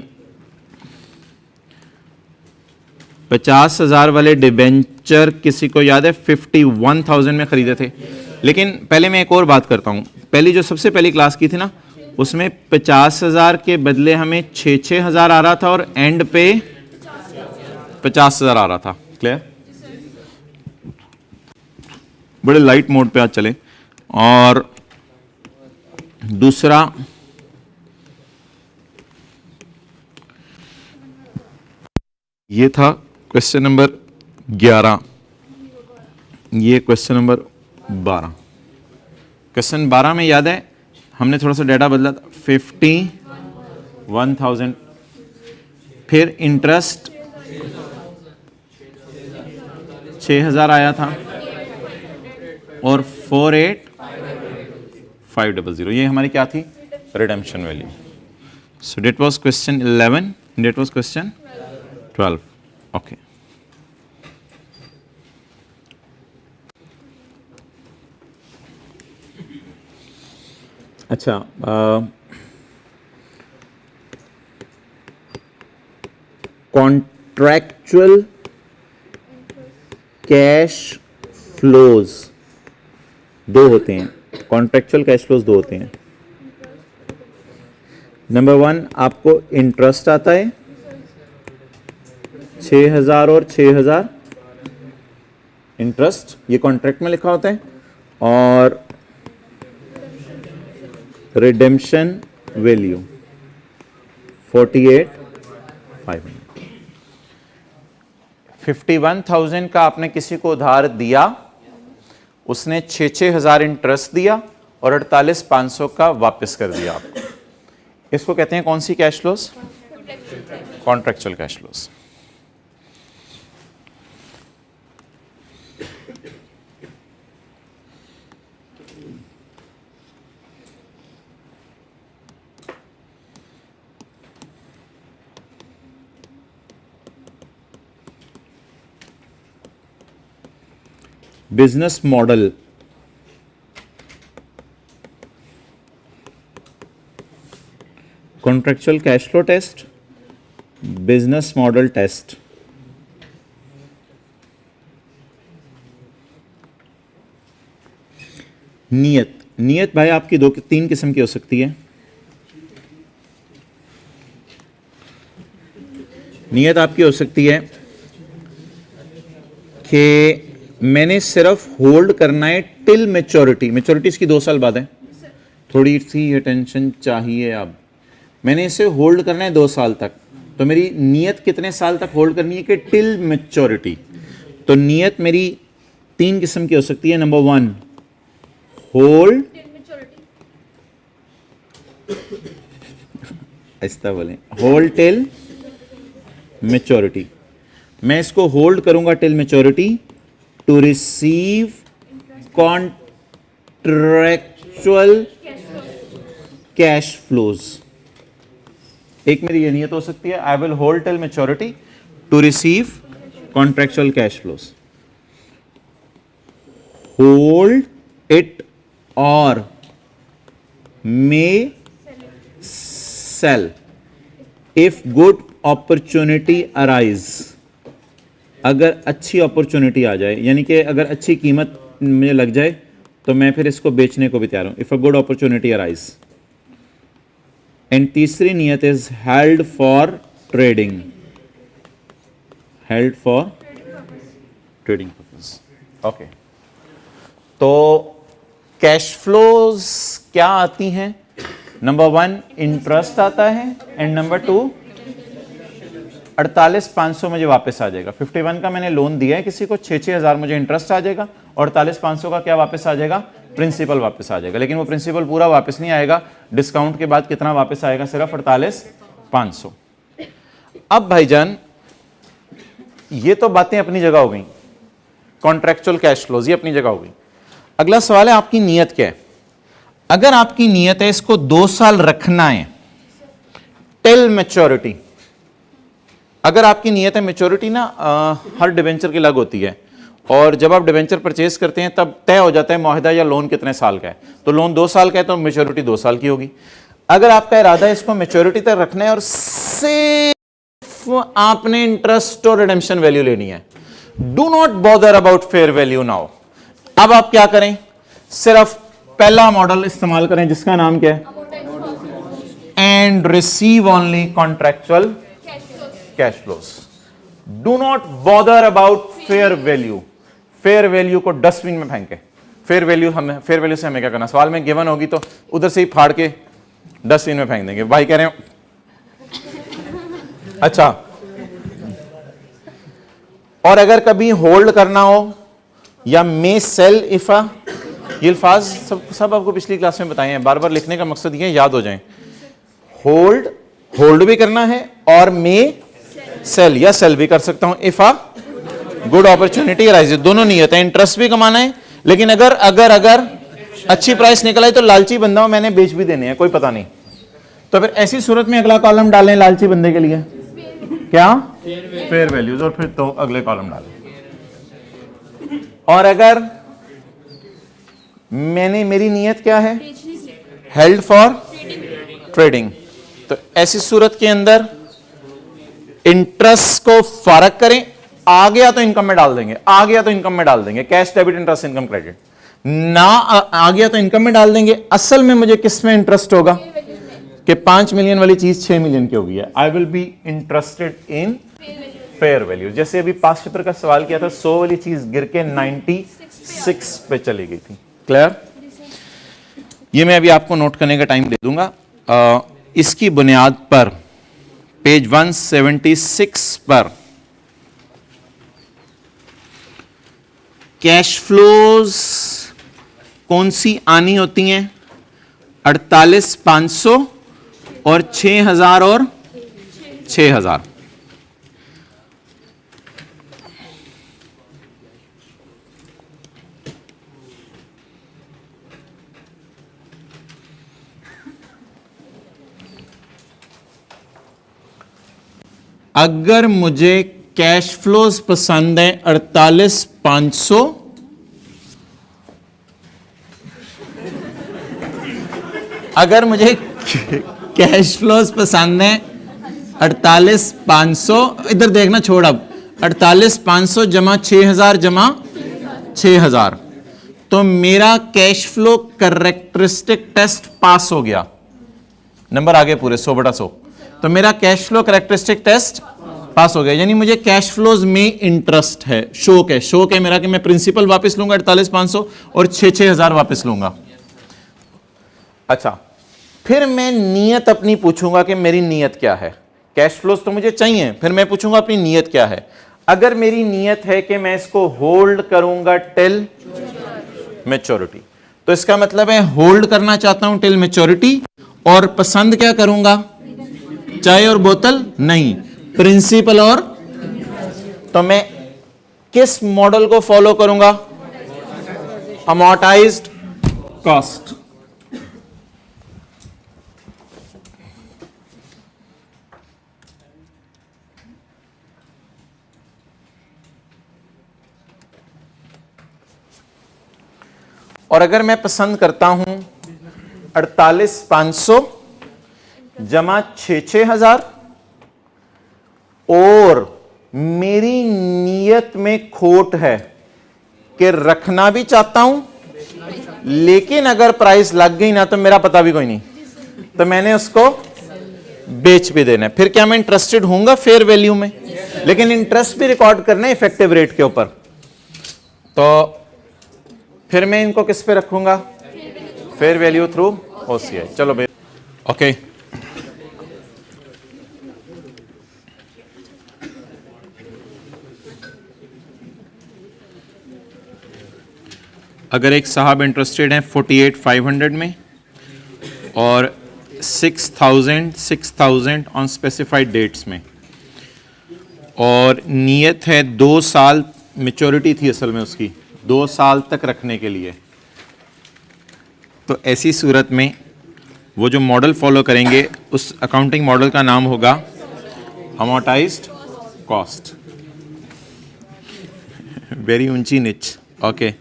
50,000 वाले डिबेंचर किसी को याद है 51,000 में खरीदे थे। लेकिन पहले मैं एक और बात करता हूँ, पहली जो सबसे पहली क्लास की थी ना, उसमें 50,000 के बदले हमें 6,000 आ रहा था और एंड पे 50,000 आ रहा था। क्लियर? बड़े लाइट मोड पे आज चले। और दूसरा ये था क्वेश्चन नंबर 11, ये क्वेश्चन नंबर 12। क्वेश्चन 12 में याद है हमने थोड़ा सा डेटा बदला था, 51,000, फिर इंटरेस्ट 6,000 आया था और 48,500, ये हमारी क्या थी, redemption value. So date was question 11, date was question 12। Okay, अच्छा, कॉन्ट्रैक्चुअल कैश फ्लोज दो होते हैं, कॉन्ट्रैक्चुअल कैश फ्लोज दो होते हैं। नंबर 1 आपको इंटरेस्ट आता है 6,000 और 6,000 इंटरेस्ट, ये कॉन्ट्रैक्ट में लिखा होता है, और रिडेम्पशन वैल्यू 48,500। 51,000 का आपने किसी को उधार दिया, उसने 6,000 इंटरेस्ट दिया और 48,500 का वापस कर दिया आपको। इसको कहते हैं कौन सी cash flows, contractual cash flows. Business model, contractual cash flow test, business model test. नियत, नियत भाई आपकी दो तीन किस्म की हो सकती है। नियत आपकी हो सकती है कि मैंने सिर्फ होल्ड करना है टिल मैच्योरिटी, मैच्योरिटी इसकी 2 साल बाद है, थोड़ी सी अटेंशन चाहिए। अब मैंने इसे होल्ड करना है 2 साल तक, तो मेरी नियत कितने साल तक होल्ड करनी है कि टिल मैच्योरिटी। तो नियत मेरी 3 किस्म की हो सकती है। नंबर 1 होल्ड, ऐसा बोलें, होल्ड टिल मैच्योरिटी। मैं इसको होल्ड करूंगा till maturity to receive contractual cash flows. एक मेरी ये नियत हो सकती है, I will hold till maturity to receive contractual cash flows. Hold it और may sell if good opportunity arise. अगर अच्छी अपॉर्चुनिटी आ जाए, यानी कि अगर अच्छी कीमत मुझे लग जाए तो मैं फिर इसको बेचने को भी तैयार हूं, if a good opportunity arise. And तीसरी नियत is held for trading, held for trading purpose. Okay, तो कैश फ्लोज क्या आती हैं? नंबर 1 इंटरेस्ट आता है, एंड नंबर 2 48,500 मुझे वापस आ जाएगा। 51 का मैंने लोन दिया है किसी को, 6,000 मुझे इंटरेस्ट आ जाएगा, और 48,500 का क्या वापस आ जाएगा? प्रिंसिपल वापस आ जाएगा। लेकिन वो प्रिंसिपल पूरा वापस नहीं आएगा, डिस्काउंट के बाद कितना वापस आएगा? सिर्फ 48,500। अब भाईजान ये तो बातें अपनी जगह हो गई, कॉन्ट्रैक्चुअल कैश फ्लोज ये अपनी जगह हो गई। अगला सवाल है आपकी नीयत क्या है? अगर आपकी नीयत है इसको 2 साल रखना है टिल मैच्योरिटी, अगर आपकी नीयत है, मैच्योरिटी ना हर डिवेंचर की अलग होती है, और जब आप डिवेंचर परचेज करते हैं तब तय हो जाता है मुआहदा या लोन कितने साल का है। तो लोन 2 साल का है तो मैच्योरिटी 2 साल की होगी। अगर आपका इरादा है इसको मैच्योरिटी तक रखना है और सिर्फ आपने इंटरेस्ट और रिडेम्पशन वैल्यू लेनी है, do not bother about fair value now. अब आप क्या करें? सिर्फ पहला मॉडल इस्तेमाल करें जिसका नाम क्या है? And receive only contractual cash flows. Do not bother about fair value. Fair value को डस्टबिन में फेंके। फेयर वैल्यू से हमें क्या करना? सवाल में गिवन होगी तो उधर से ही फाड़ के डस्टबिन में फेंक देंगे। भाई कह रहे हो अच्छा, और अगर कभी होल्ड करना हो या मे सेल इफा, ये अल्फाज सब आपको पिछली क्लास में बताए हैं, बार बार लिखने का मकसद ये याद हो जाए। होल्ड भी करना है और मे सेल, या सेल भी कर सकता हूं if a good opportunity arise. दोनों नियत है, इंटरेस्ट भी कमाना है, लेकिन अगर अगर अगर अच्छी प्राइस निकल आई तो लालची बंदा हूं, मैंने बेच भी देने हैं, कोई पता नहीं। तो फिर ऐसी सूरत में अगला कॉलम डालें लालची बंदे के लिए क्या? फेयर वैल्यूज, और फिर तो अगले कॉलम डालें। और अगर मेरी नियत क्या है? हेल्ड फॉर ट्रेडिंग, तो ऐसी सूरत के अंदर इंटरेस्ट को फर्क करें, आ गया तो इनकम में डाल देंगे, आ गया तो इनकम में डाल देंगे, cash debit interest income credit. ना आ गया तो इनकम में डाल देंगे। असल में मुझे किस में इंटरेस्ट होगा कि 5 मिलियन वाली चीज 6 मिलियन की हो गई है। I will be interested in fair value. जैसे अभी पास्ट पेपर का सवाल किया था, 100 वाली चीज गिर के 96 पे चली गई थी। क्लियर? ये मैं अभी आपको नोट करने का टाइम दे दूंगा। इसकी बुनियाद पर पेज 176 पर कैश फ्लोज कौन सी आनी होती हैं? 48,500 और 6,000 और 6,000। अगर मुझे कैश फ्लोज पसंद है 48,500 अगर मुझे कैश फ्लोज पसंद है 48,500, इधर देखना छोड़, अब 48,500 जमा 6,000 जमा 6,000, तो मेरा cash flow characteristic test pass हो गया। नंबर आ गए पूरे 100/100, तो मेरा cash flow characteristic test pass हो गया। यानी मुझे कैश फ्लोज में इंटरेस्ट है, शौक है मेरा कि मैं प्रिंसिपल वापस लूंगा 48,500 और 6,000 वापस लूंगा। अच्छा, फिर मैं नीयत अपनी पूछूंगा कि मेरी नीयत क्या है। कैश फ्लोज तो मुझे चाहिए, फिर मैं पूछूंगा अपनी नीयत क्या है। अगर मेरी नीयत है कि मैं इसको होल्ड करूंगा टिल मैच्योरिटी, तो इसका मतलब है होल्ड करना चाहता हूं टिल मैच्योरिटी, और पसंद क्या करूंगा, चाय और बोतल नहीं, प्रिंसिपल। और तो मैं किस मॉडल को फॉलो करूंगा, अमोर्टाइज्ड कॉस्ट। और अगर मैं पसंद करता हूं 48,500 जमा 6,000 और मेरी नीयत में खोट है कि रखना भी चाहता हूं, लेकिन अगर प्राइस लग गई ना तो मेरा पता भी कोई नहीं, तो मैंने उसको बेच भी देना है, फिर क्या मैं इंटरेस्टेड होऊंगा फेयर वैल्यू में, लेकिन इंटरेस्ट भी रिकॉर्ड करना है इफेक्टिव रेट के ऊपर। तो फिर मैं इनको किस पे रखूंगा, फेयर वैल्यू थ्रू ओसीआई। चलो भाई, ओके। अगर एक साहब इंटरेस्टेड हैं 48,500 में और 6,000 ऑन स्पेसिफाइड डेट्स में, और नीयत है 2 साल, मैच्योरिटी थी असल में उसकी 2 साल तक रखने के लिए, तो ऐसी सूरत में वो जो मॉडल फॉलो करेंगे उस अकाउंटिंग मॉडल का नाम होगा अमोर्टाइज्ड कॉस्ट। वेरी ऊंची निच, ओके।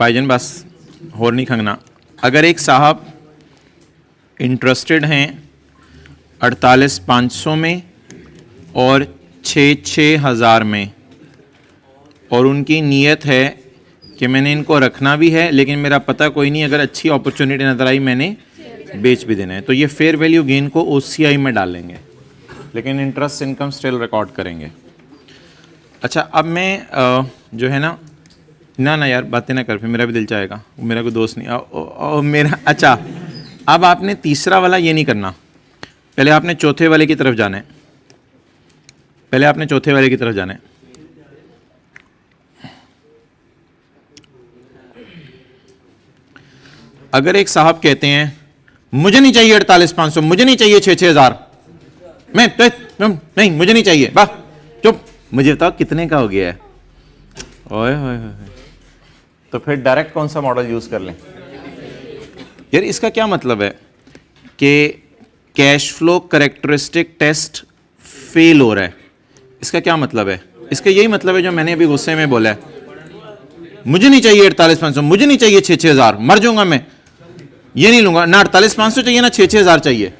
भाईजन बस होर नहीं खंगना। अगर एक साहब इंटरेस्टेड हैं 48,500 में और 6,000 में, और उनकी नीयत है कि मैंने इनको रखना भी है लेकिन मेरा पता कोई नहीं, अगर अच्छी अपॉर्चुनिटी नज़र आई मैंने बेच भी देना है, तो ये फेयर वैल्यू गेन को ओसीआई में डालेंगे, लेकिन इंटरेस्ट इनकम स्टिल रिकॉर्ड करेंगे। अच्छा, अब मैं जो है ना यार बातें ना कर, फिर मेरा भी दिल चाहेगा, मेरा कोई दोस्त नहीं मेरा। अच्छा, अब आपने तीसरा वाला ये नहीं करना, पहले आपने चौथे वाले की तरफ जाना है, पहले आपने चौथे वाले की तरफ जाना है। अगर एक साहब कहते हैं मुझे नहीं चाहिए 48,500, मुझे नहीं चाहिए 6,000, नहीं मुझे नहीं चाहिए, वाह चुप, मुझे बताओ कितने का हो गया है। ओए होए होए, तो फिर डायरेक्ट कौन सा मॉडल यूज कर लें यार? इसका क्या मतलब है कि cash flow characteristic test fail हो रहा है, इसका क्या मतलब है? इसका यही मतलब है जो मैंने अभी गुस्से में बोला है, मुझे नहीं चाहिए 48,500, मुझे नहीं चाहिए 6,000, मर जाऊंगा मैं, ये नहीं लूंगा ना, 48,500 चाहिए ना 6,000 चाहिए।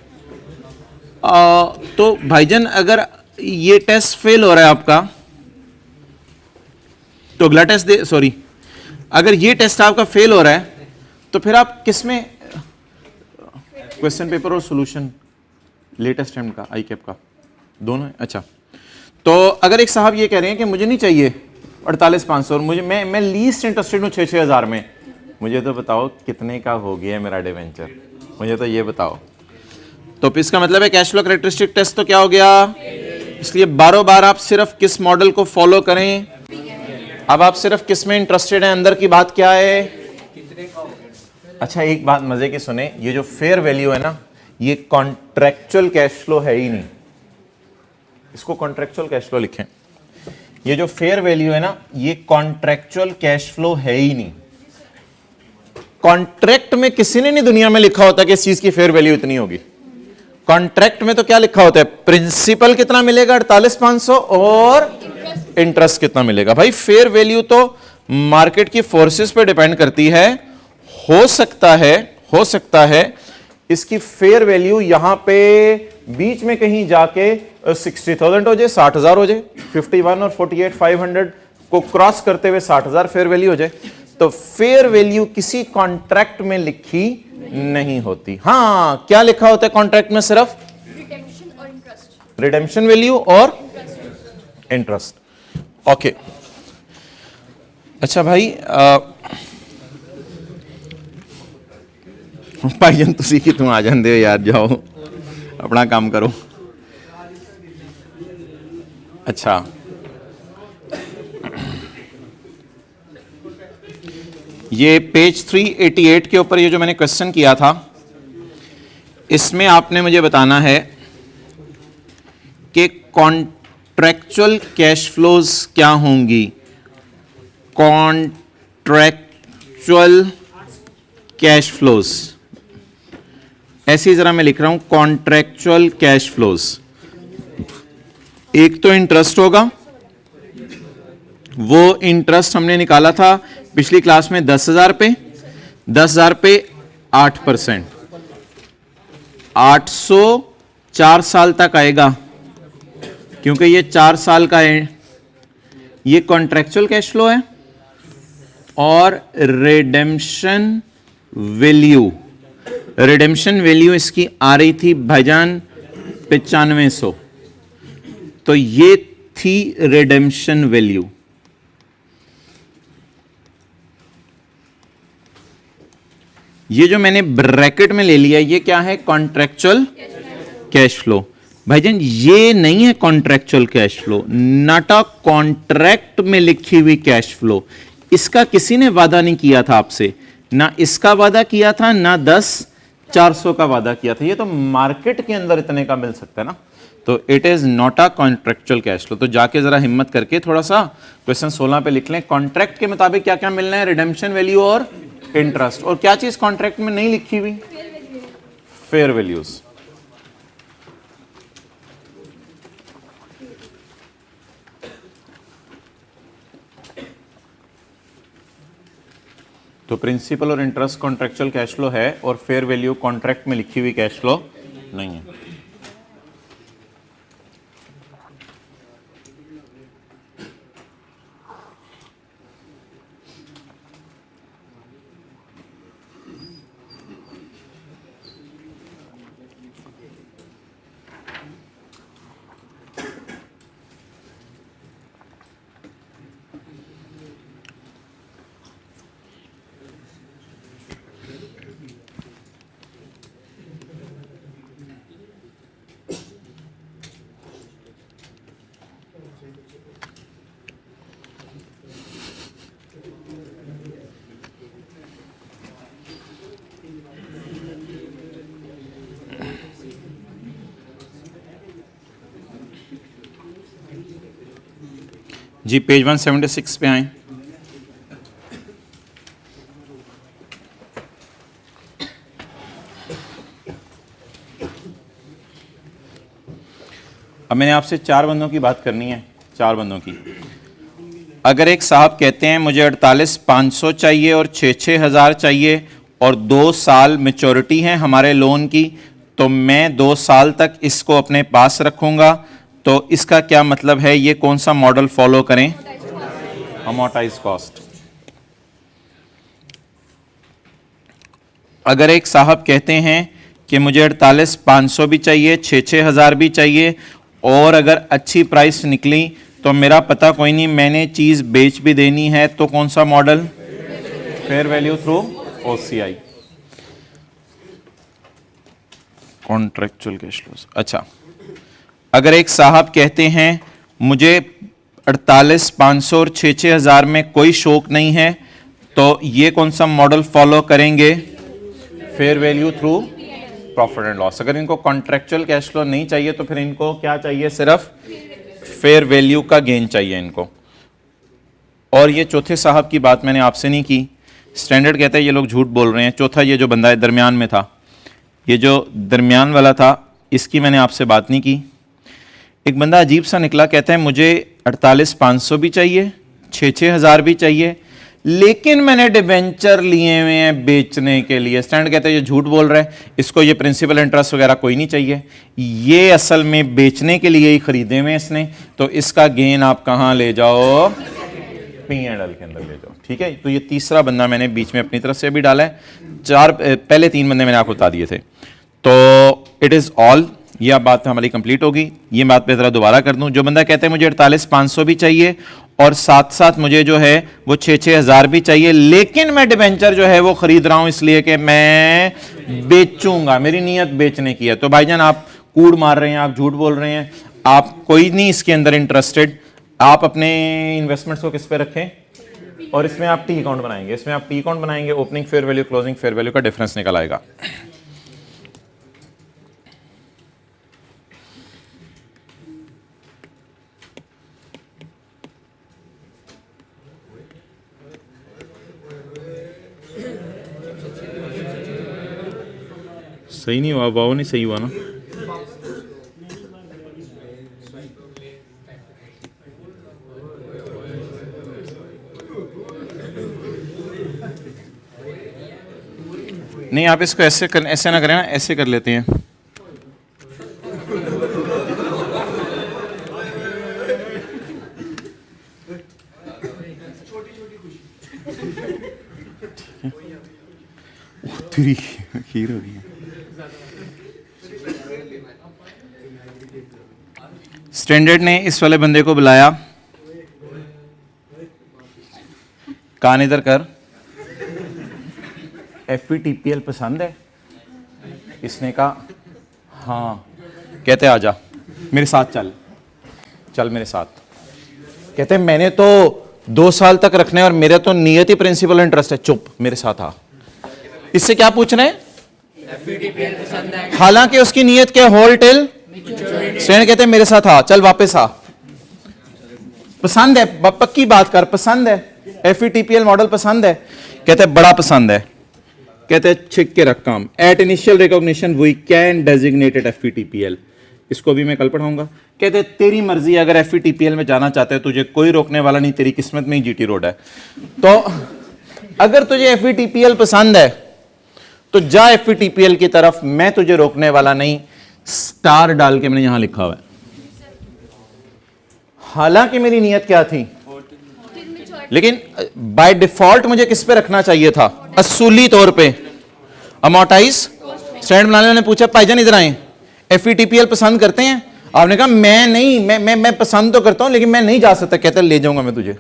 तो भाईजान अगर ये टेस्ट फेल हो रहा है आपका, तो अगला टेस्ट दे, सॉरी, अगर ये टेस्ट आपका फेल हो रहा है तो फिर आप किसमें, क्वेश्चन पेपर और सॉल्यूशन लेटेस्ट टाइम का आई कैप का दोनों है? अच्छा, तो अगर एक साहब ये कह रहे हैं कि मुझे नहीं चाहिए 48,500 और मैं लीस्ट इंटरेस्टेड हूँ 6,000 में, मुझे तो बताओ कितने का हो गया है मेरा डिवेंचर, मुझे तो ये बताओ। तो इसका मतलब है कैश फ्लो कैरेक्टरिस्टिक टेस्ट तो क्या हो गया? इसलिए बारों बार आप सिर्फ किस मॉडल को फॉलो करें, अब आप सिर्फ किस में इंटरेस्टेड हैं, अंदर की बात क्या है। अच्छा, एक बात मजे की सुने, ये जो फेयर वैल्यू है ना, ये कॉन्ट्रेक्चुअल कैश फ्लो है ही नहीं, इसको कॉन्ट्रेक्चुअल कैश फ्लो लिखें। ये जो फेयर वैल्यू है ना, ये कॉन्ट्रेक्चुअल कैश फ्लो है ही नहीं। कॉन्ट्रैक्ट में किसी ने नहीं दुनिया में लिखा होता कि इस चीज की फेयर वैल्यू इतनी होगी। कॉन्ट्रैक्ट में तो क्या लिखा होता है, प्रिंसिपल कितना मिलेगा 48,500 और इंटरेस्ट कितना मिलेगा। भाई फेयर वैल्यू तो मार्केट की फोर्सेस पे डिपेंड करती है। हो सकता है इसकी फेयर वैल्यू यहां पे बीच में कहीं जाके 60,000 हो जाए, 60,000 हो जाए, 51 और 48 500 को क्रॉस करते हुए 60,000 फेयर वैल्यू हो जाए। तो फेयर वैल्यू किसी कॉन्ट्रैक्ट में लिखी नहीं होती। हां, क्या लिखा होता है कॉन्ट्रैक्ट में? सिर्फ रिडेम्पशन और इंटरेस्ट। रिडेम्पशन वैल्यू और इंटरेस्ट। ओके, अच्छा भाई, भाईजान तुसी कि तू आ जाते हो यार, जाओ अपना काम करो। अच्छा, ये पेज 388 के ऊपर ये जो मैंने क्वेश्चन किया था, इसमें आपने मुझे बताना है कि कॉन्ट्रैक्चुअल कैश फ्लोज क्या होंगी। कॉन्ट्रैक्चुअल कैश फ्लोज, ऐसे ही जरा मैं लिख रहा हूं, कॉन्ट्रैक्चुअल कैश फ्लोज। एक तो इंटरेस्ट होगा, वो इंटरेस्ट हमने निकाला था पिछली क्लास में 10,000 पे, 10,000 पे 8%, 800 4 साल तक आएगा, क्योंकि ये 4 साल का है। ये कॉन्ट्रैक्चुअल कैश फ्लो है। और रिडेम्पशन वैल्यू इसकी आ रही थी भाईजान 9500, तो ये थी रिडेम्पशन वैल्यू। ये जो मैंने ब्रैकेट में ले लिया, ये क्या है? Contractual cash flow. भाईजान ये नहीं है contractual cash flow, not a contract में लिखी हुई कैश फ्लो। इसका किसी ने वादा नहीं किया था आपसे, ना इसका वादा किया था, ना 10,400 का वादा किया था। ये तो मार्केट के अंदर इतने का मिल सकता है ना, तो it is not a contractual cash flow. तो जाके जरा हिम्मत करके थोड़ा सा क्वेश्चन 16 पे लिख लें, कॉन्ट्रैक्ट के मुताबिक क्या क्या मिलना है? रिडेम्पशन वैल्यू और इंटरेस्ट। और क्या चीज कॉन्ट्रैक्ट में नहीं लिखी हुई? Fair values. तो प्रिंसिपल और इंटरेस्ट कॉन्ट्रैक्चुअल कैश फ्लो है, और फेयर वैल्यू कॉन्ट्रैक्ट में लिखी हुई कैश फ्लो नहीं है। जी पेज 176 पे आए। अब मैंने आपसे 4 बंदों की बात करनी है, 4 बंदों की। अगर एक साहब कहते हैं मुझे 48,500 चाहिए और 6,600 चाहिए और 2 साल मैच्योरिटी है हमारे लोन की, तो मैं 2 साल तक इसको अपने पास रखूंगा, तो इसका क्या मतलब है? ये कौन सा मॉडल फॉलो करें? Amortise cost. अगर एक साहब कहते हैं कि मुझे 48,500 भी चाहिए, 6,600 भी चाहिए, और अगर अच्छी प्राइस निकली तो मेरा पता कोई नहीं, मैंने चीज बेच भी देनी है, तो कौन सा model? Fair value through OCI, contractual cash flows. अच्छा, अगर एक साहब कहते हैं मुझे 48,500 और 6,600 में कोई शौक नहीं है, तो ये कौन सा मॉडल फॉलो करेंगे? Fair value through profit and loss. अगर इनको कॉन्ट्रैक्चुअल कैश फ्लो नहीं चाहिए तो फिर इनको क्या चाहिए? सिर्फ फेयर वैल्यू का गेन चाहिए इनको। और ये चौथे साहब की बात मैंने आपसे नहीं की, स्टैंडर्ड कहता है ये लोग झूठ बोल रहे हैं। चौथा ये जो बंदा है दरमियान में था, ये जो दरमियान वाला था, इसकी मैंने आपसे बात नहीं की। एक बंदा अजीब सा निकला, कहता है मुझे 48,500 भी चाहिए, 6,600 भी चाहिए, लेकिन मैंने डिबेंचर लिए हुए हैं बेचने के लिए। स्टैंडर्ड कहते हैं ये झूठ बोल रहा है, इसको ये प्रिंसिपल इंटरेस्ट वगैरह कोई नहीं चाहिए, ये असल में बेचने के लिए ही खरीदे हुए हैं इसने, तो इसका गेन आप कहां ले जाओ, P&L के अंदर ले जाओ। ठीक है, तो ये तीसरा बंदा मैंने बीच में अपनी तरफ से भी डाला है। पहले 3 बंदे मैंने आपको बता दिए थे। तो इट इज ऑल, ये अब बात हमारी कंप्लीट होगी। ये बात मैं जरा दोबारा कर दूं, जो बंदा कहते हैं मुझे 48,500 भी चाहिए और साथ साथ मुझे जो है वो 6-6 हज़ार भी चाहिए, लेकिन मैं डिबेंचर जो है वो खरीद रहा हूं इसलिए कि मैं बेचूंगा, मेरी नीयत बेचने की है, तो भाईजान आप कूड़ मार रहे हैं, आप झूठ बोल रहे हैं, आप कोई नहीं इसके अंदर इंटरेस्टेड। आप अपने इन्वेस्टमेंट्स को किस पे रखें और इसमें आप टी अकाउंट बनाएंगे, इसमें आप टी अकाउंट बनाएंगे, opening fair value closing fair value का डिफरेंस निकल आएगा। सही नहीं हुआ, वाव नहीं सही हुआ ना। नहीं, आप इसको ऐसे ना करें ना, ऐसे कर लेते हैं। तेरी खीर हो गई है। स्टैंडर्ड ने इस वाले बंदे को बुलाया, कान इधर कर, FVTPL पसंद है? इसने कहा हाँ। कहते आजा मेरे साथ, चल मेरे साथ। कहते मैंने तो 2 साल तक रखना है और मेरा तो नियत ही प्रिंसिपल इंटरेस्ट है। चुप, मेरे साथ आ। इससे क्या पूछ रहे हैं? हालांकि उसकी नियत क्या, होल्ड टिल। स्टैंडर्ड कहते हैं मेरे साथ आ, चल वापस आ। पसंद है, पक्की बात कर, पसंद है? FVTPL मॉडल पसंद है? कहते बड़ा पसंद है। कहते हैं छिक के रख काम। At initial recognition we can designated FVTPL। इसको भी मैं कल पढ़ाऊंगा। कहते हैं तेरी मर्जी, अगर FVTPL में जाना चाहते हो तुझे कोई रोकने वाला नहीं, तेरी किस्मत में ही GT रोड है। तो अगर तुझे FVTPL पसंद है तो जा FVTPL की तरफ, मैं तुझे रोकने वाला नहीं। स्टार डाल के मैंने यहां लिखा हुआ है। हालांकि मेरी नियत क्या थी, लेकिन बाय डिफॉल्ट मुझे किस पे रखना चाहिए था, असूली तौर पे अमोर्टाइज। स्टैंड बनाने वाले ने पूछा भाईजान इधर आए, FVTPL पसंद करते हैं? आपने कहा मैं नहीं, मैं पसंद तो करता हूं लेकिन मैं नहीं जा सकता। कहते ले जाऊंगा मैं तुझे,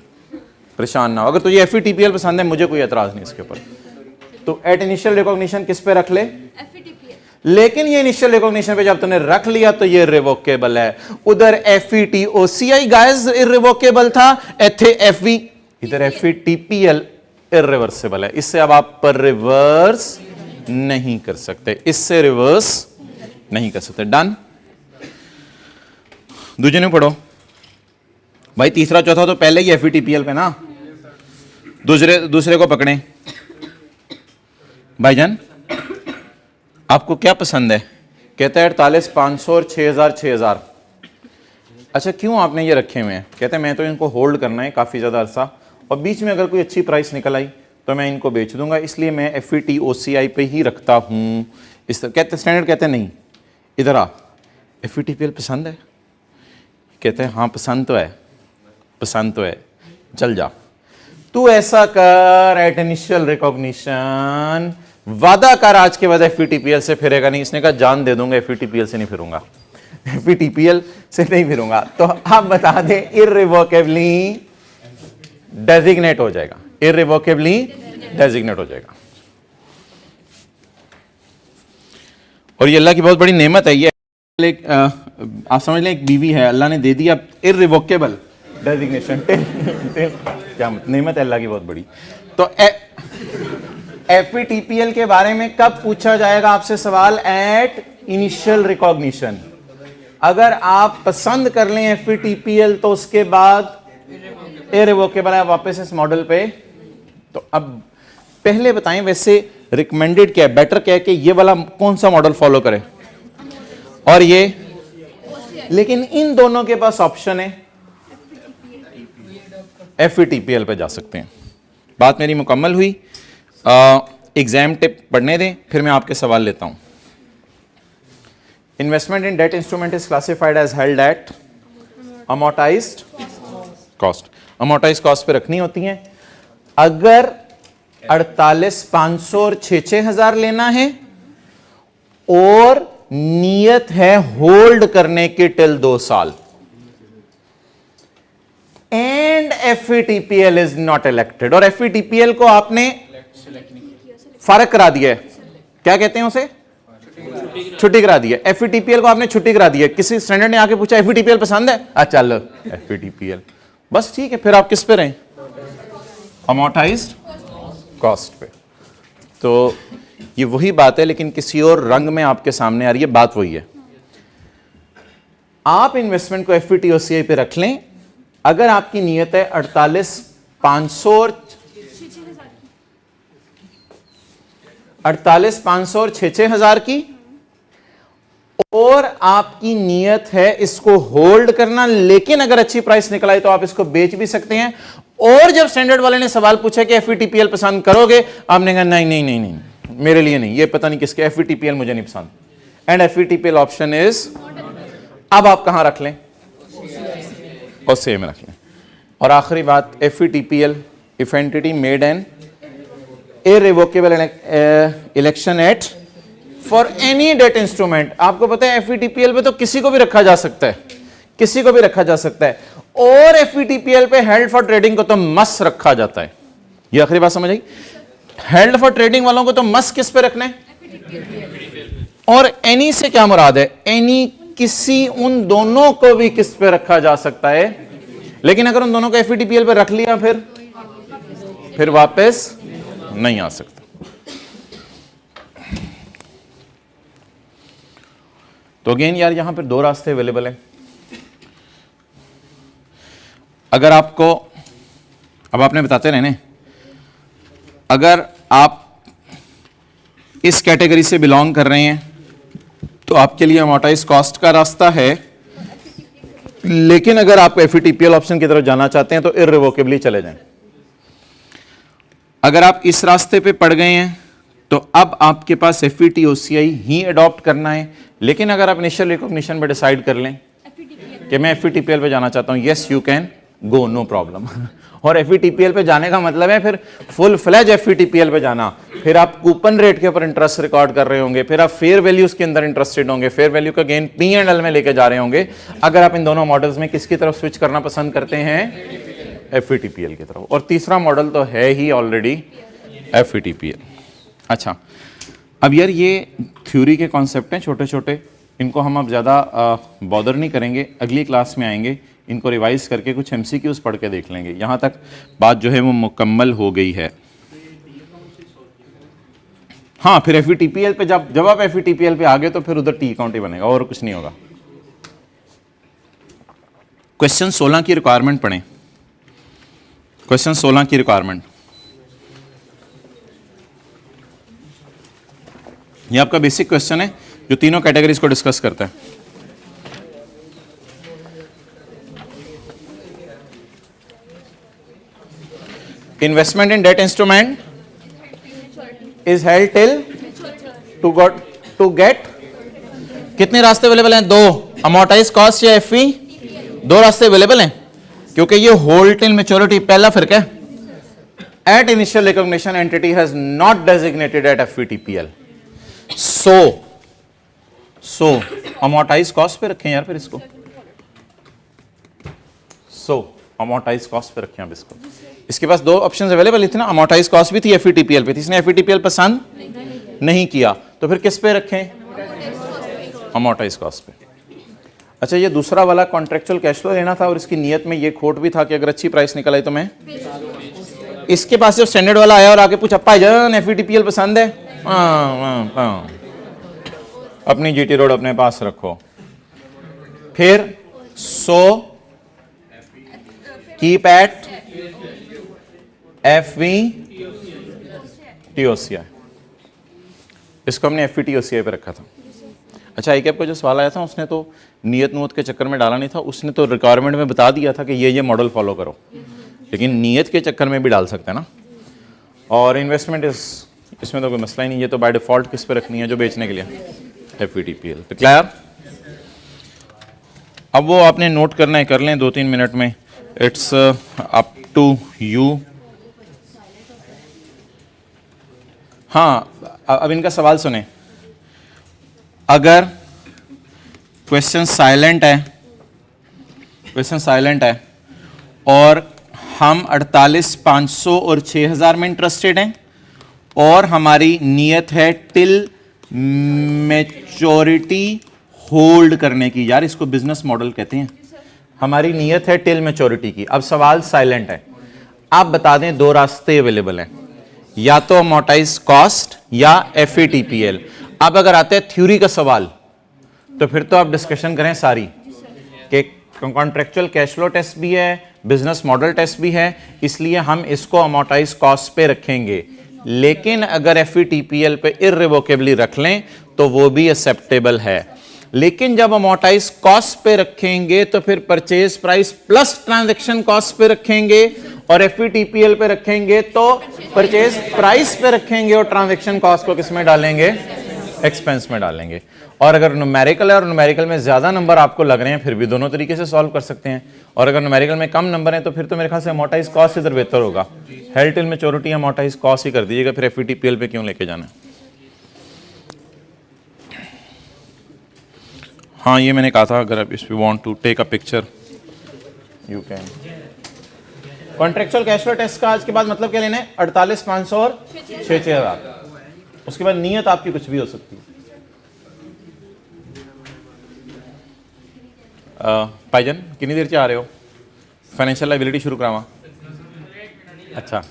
परेशान ना हो। अगर तुझे FVTPL पसंद है मुझे कोई एतराज नहीं इसके ऊपर। तो एट इनिशियल रिकॉग्निशन किस पे रख ले, FVTPL। लेकिन ये इनिशियल रिकॉग्निशन पे जब तुमने रख लिया तो ये रिवोकेबल है। उधर FVTOCI गाइस इररिवोकेबल था, इथे FV, इधर FVTPL इररिवर्सिबल है। इससे अब आप पर रिवर्स नहीं कर सकते, इससे रिवर्स नहीं कर सकते। डन। दूसरे ने पढ़ो भाई, तीसरा चौथा तो पहले ही FVTPL पे ना, दूसरे को पकड़े। भाईजान आपको क्या पसंद है? कहता है 48,500 और 6,000 6,000। अच्छा क्यों आपने ये रखे हुए हैं? कहते हैं मैं तो इनको होल्ड करना है काफ़ी ज़्यादा अरसा, और बीच में अगर कोई अच्छी प्राइस निकल आई तो मैं इनको बेच दूंगा, इसलिए मैं FVTOCI पे ही रखता हूँ। इस तरह कहते, स्टैंडर्ड कहते हैं नहीं, इधर आ, FVTPL पसंद है? कहते हैं हाँ पसंद तो है, पसंद तो है, चल जा। तू ऐसा कर, एट इनिशियल रिकॉग्निशन वादा कर आज के बाद FVTPL से फिरेगा नहीं। इसने कहा जान दे दूंगा, FVTPL से नहीं फिरूंगा, FVTPL से नहीं फिरूंगा। तो आप बता दें इररिवोकेबली डेजिग्नेट हो जाएगा, इररिवोकेबली डेजिग्नेट हो जाएगा। और ये अल्लाह की बहुत बड़ी नेमत है। ये आप समझ लें एक बीवी है, अल्लाह ने दे दिया इररिवोकेबल डेजिग्नेशन। क्या नेमत है अल्लाह की बहुत बड़ी। तो FVTPL के बारे में कब पूछा जाएगा आपसे सवाल? Eight initial recognition. अगर आप पसंद कर लें FVTPL तो उसके बाद इररिवोकेबल है वापस इस मॉडल पे। तो अब पहले बताएं वैसे रिकमेंडेड क्या है, बेटर क्या है कि ये वाला कौन सा मॉडल फॉलो करें और ये, लेकिन इन दोनों के पास ऑप्शन है, FVTPL पे जा सकते हैं। बात मेरी मुकम्मल हुई। एग्जाम टिप पढ़ने दें, फिर मैं आपके सवाल लेता हूं। Investment in debt instrument is classified as held at amortised cost. Amortised cost पे रखनी होती हैं। अगर 48,500 और 6,000 लेना है और नियत है होल्ड करने की टिल 2 साल, and FVTPL is not elected, और FVTPL को आपने फर्क करा दिया है, क्या कहते हैं उसे, छुट्टी करा दी है। FVTPL को आपने छुट्टी करा दी है। किसी स्टूडेंट ने आके पूछा FVTPL पसंद है, अच्छा चलो FVTPL, बस ठीक है, फिर आप किस पे रहें, अमोर्टाइज्ड कॉस्ट पे। तो ये वही बात है, लेकिन किसी और रंग में आपके सामने आ रही है, बात वही है। आप इन्वेस्टमेंट को FVTOCI पे रख लें अगर आपकी नीयत है 48,500 और 6,000 की, और आपकी नीयत है इसको होल्ड करना, लेकिन अगर अच्छी प्राइस निकल आई तो आप इसको बेच भी सकते हैं। और जब स्टैंडर्ड वाले ने सवाल पूछा कि FVTPL पसंद करोगे, आपने कहा नहीं नहीं नहीं नहीं, मेरे लिए नहीं, ये पता नहीं किसके, FVTPL मुझे नहीं पसंद, एंड FVTPL ऑप्शन इज, अब आप कहां रख लें, OCI में रख लें। और आखिरी बात, FVTPL if entity made an irrevocable election at for any debt instrument. आपको पता है FVTPL पे तो किसी को भी रखा जा सकता है, किसी को भी रखा जा सकता है, और FVTPL पे हेल्ड फॉर ट्रेडिंग को तो मस्ट रखा जाता है। ये आखिरी बात समझ आई। हेल्ड फॉर ट्रेडिंग वालों को तो मस्ट किस पे रखना है, और एनी से क्या मुराद है, एनी किसी, उन दोनों को भी किस पे रखा जा सकता है, लेकिन अगर उन दोनों को FVTPL पे रख लिया फिर वापस नहीं आ सकता। तो अगेन यार, यहां पर 2 रास्ते अवेलेबल हैं। अगर आपको, अब आपने बताते रहने, अगर आप इस कैटेगरी से बिलोंग कर रहे हैं तो आपके लिए अमोर्टाइज कॉस्ट का रास्ता है, लेकिन अगर आप FVTPL ऑप्शन की तरफ जाना चाहते हैं तो इर्रिवोकेबली चले जाएं। अगर आप इस रास्ते पे पड़ गए हैं तो अब आपके पास FVTOCI ही अडॉप्ट करना है, लेकिन अगर आप इनिशियल रिकॉग्निशन पे डिसाइड कर लें कि मैं FVTPL पे जाना चाहता हूं, yes you can go, no problem. और FVTPL पे जाने का मतलब है फिर फुल फ्लैज FVTPL पे जाना, फिर आप कूपन रेट के ऊपर इंटरेस्ट रिकॉर्ड कर रहे होंगे, फिर आप फेयर वैल्यूज के अंदर इंटरेस्टेड होंगे, फेयर वैल्यू का गेन P&L में लेके जा रहे होंगे। अगर आप इन दोनों मॉडल्स में किसकी तरफ स्विच करना पसंद करते हैं, FVTPL की तरफ, और तीसरा मॉडल तो है ही ऑलरेडी FVTPL। अच्छा, अब यार ये थ्योरी के कॉन्सेप्ट हैं छोटे छोटे, इनको हम अब ज़्यादा बॉदर नहीं करेंगे, अगली क्लास में आएंगे, इनको रिवाइज करके कुछ MCQs पढ़ के देख लेंगे। यहाँ तक बात जो है वो मुकम्मल हो गई है। हाँ, फिर FVTPL पे जब आप FVTPL पे आ गए तो फिर उधर T अकाउंट ही बनेगा और कुछ नहीं होगा। क्वेश्चन 16 की रिक्वायरमेंट पढ़ें। क्वेश्चन 16 की रिक्वायरमेंट, ये आपका बेसिक क्वेश्चन है जो तीनों कैटेगरीज को डिस्कस करता है। Investment in debt instrument is held till to get, कितने रास्ते अवेलेबल हैं, 2, अमोर्टाइज कॉस्ट या FV, 2 रास्ते अवेलेबल हैं, क्योंकि ये होल्ड टिल मैच्योरिटी पहला फर्क है। At initial recognition entity has not designated at FVTPL, so amortise cost पे रखें यार फिर इसको, अमोर्टाइज कॉस्ट पे रखें आप इसको। इसके पास 2 ऑप्शंस अवेलेबल थे ना, अमोर्टाइज कॉस्ट भी थी FVTPL पे थी, इसने FVTPL पसंद नहीं किया, तो फिर किस पे रखें, अमोर्टाइज कॉस्ट पे। अच्छा, ये दूसरा वाला कॉन्ट्रेक्चुअल कैश फ्लो लेना था और इसकी नीयत में ये खोट भी था कि अगर अच्छी प्राइस निकल आई तो मैं, इसके पास जब स्टैंडर्ड वाला आया और आके पूछा भाईजान FVTPL पसंद है, हाँ, अपनी GT रोड अपने पास रखो, फिर कीप एट FVTOCI, इसको हमने FVTOCI पे रखा था। अच्छा, ICAP को जो सवाल आया था उसने तो नियत नूत के चक्कर में डाला नहीं था, उसने तो रिक्वायरमेंट में बता दिया था कि ये मॉडल फॉलो करो, लेकिन नियत के चक्कर में भी डाल सकते हैं ना। और इन्वेस्टमेंट इसमें तो कोई मसला ही नहीं, ये तो बाय डिफॉल्ट किस पे रखनी है, जो बेचने के लिए, FVTPL पे। क्लियर? अब वो आपने नोट करना है, कर लें 2-3 मिनट में, इट्स अप टू यू। हाँ, अब इनका सवाल सुने। अगर क्वेश्चन साइलेंट है और हम 48,500 और 6,000 में इंटरेस्टेड हैं और हमारी नीयत है टिल मैच्योरिटी होल्ड करने की, यार इसको बिजनेस मॉडल कहते हैं, हमारी नीयत है टिल मैच्योरिटी की। अब सवाल साइलेंट है, आप बता दें 2 रास्ते अवेलेबल हैं, या तो अमोर्टाइज कॉस्ट या FVTPL। अब अगर आते हैं थ्योरी का सवाल, तो फिर तो आप डिस्कशन करें सारी कि कॉन्ट्रेक्चुअल कैश फ्लो टेस्ट भी है, बिजनेस मॉडल टेस्ट भी है, इसलिए हम इसको अमोर्टाइज कॉस्ट पे रखेंगे। लेकिन अगर FVTPL पे इररिवोकेबली रख लें तो वो भी एक्सेप्टेबल है। लेकिन जब अमोर्टाइज कॉस्ट पे रखेंगे तो फिर purchase price plus transaction cost पे रखेंगे, और FVTPL पे रखेंगे तो परचेज प्राइस पे रखेंगे और ट्रांजैक्शन कॉस्ट को किस में डालेंगे, एक्सपेंस में डालेंगे। और अगर न्यूमेरिकल है और न्यूमेरिकल में ज्यादा नंबर आपको लग रहे हैं, फिर भी दोनों तरीके से सॉल्व कर सकते हैं। और अगर न्यूमेरिकल में कम नंबर है तो फिर तो मेरे ख्याल से अमोर्टाइज कॉस्ट इधर बेहतर होगा, held till maturity amortise cost ही कर दीजिएगा, फिर FVTPL पे क्यों लेके जाना। हाँ, ये मैंने कहा था, अगर आप if you want to take a picture you can. Contractual cash flow test का आज के बाद मतलब क्या लेना है, 48,500 और 6,000। उसके बाद नीयत आपकी कुछ भी हो सकती है। भाईजान कितनी देर से आ रहे हो, फाइनेंशियल लायबिलिटी शुरू करावा? अच्छा,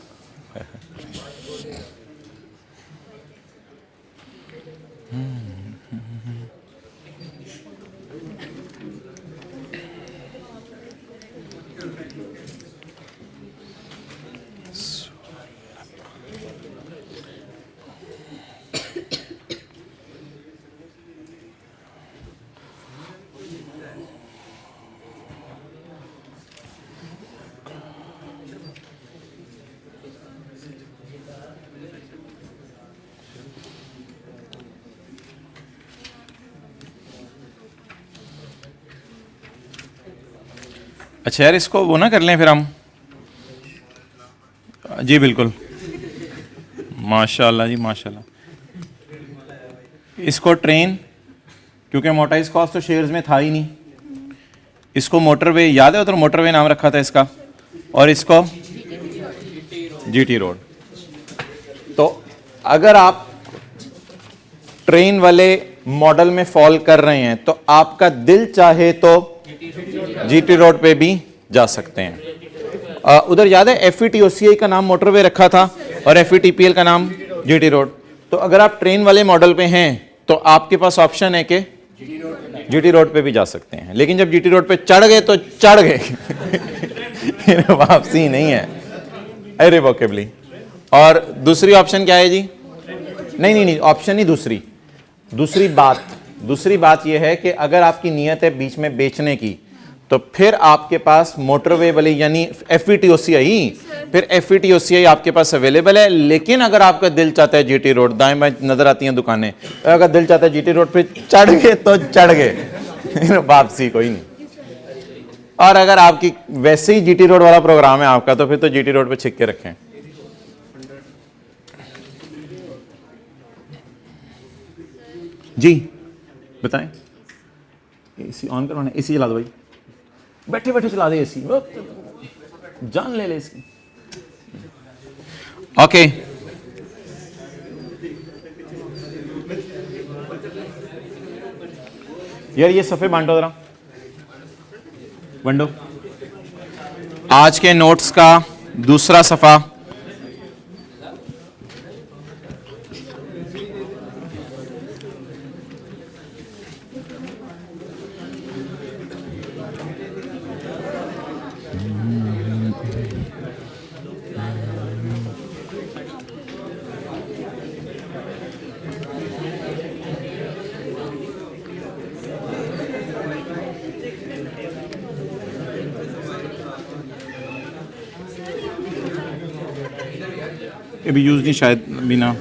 अच्छा यार, इसको वो ना कर लें फिर हम। जी बिल्कुल, माशाल्लाह जी माशाल्लाह। इसको ट्रेन, क्योंकि अमोर्टाइज कॉस्ट तो शेयर्स में था ही नहीं, इसको मोटरवे, याद है उधर मोटरवे नाम रखा था इसका, और इसको GT रोड। तो अगर आप ट्रेन वाले मॉडल में फॉल कर रहे हैं तो आपका दिल चाहे तो GT रोड पे भी जा सकते हैं। उधर याद है FVTOCI का नाम मोटरवे रखा था और FVTPL का नाम GT रोड। तो अगर आप ट्रेन वाले मॉडल पे हैं तो आपके पास ऑप्शन है कि GT रोड पे भी जा सकते हैं, लेकिन जब GT रोड पे चढ़ गए तो चढ़ गए वापसी नहीं है, इररिवोकेबली। और दूसरी ऑप्शन क्या है जी? नहीं, ऑप्शन नहीं, दूसरी बात यह है कि अगर आपकी नीयत है बीच में बेचने की, तो फिर आपके पास मोटरवे वाली यानी FVTOCI, फिर FVTOCI आपके पास अवेलेबल है। लेकिन अगर आपका दिल चाहता है GT रोड, दाएं बाएं नजर आती हैं दुकानें, तो अगर दिल चाहता है GT रोड पे चढ़ गए तो चढ़ गए वापसी कोई नहीं। और अगर आपकी वैसे ही GT रोड वाला प्रोग्राम है आपका, तो फिर तो GT रोड पे छिक के रखें। जी बताएं, एसी ऑन करवाना, एसी चला दो भाई, बैठे बैठे चला दे एसी, जान ले ले इसकी। ओके, यार ये सफ़े बांटो जरा, बंडो। आज के नोट्स का दूसरा सफ़ा, ये भी यूज़ नहीं शायद बिना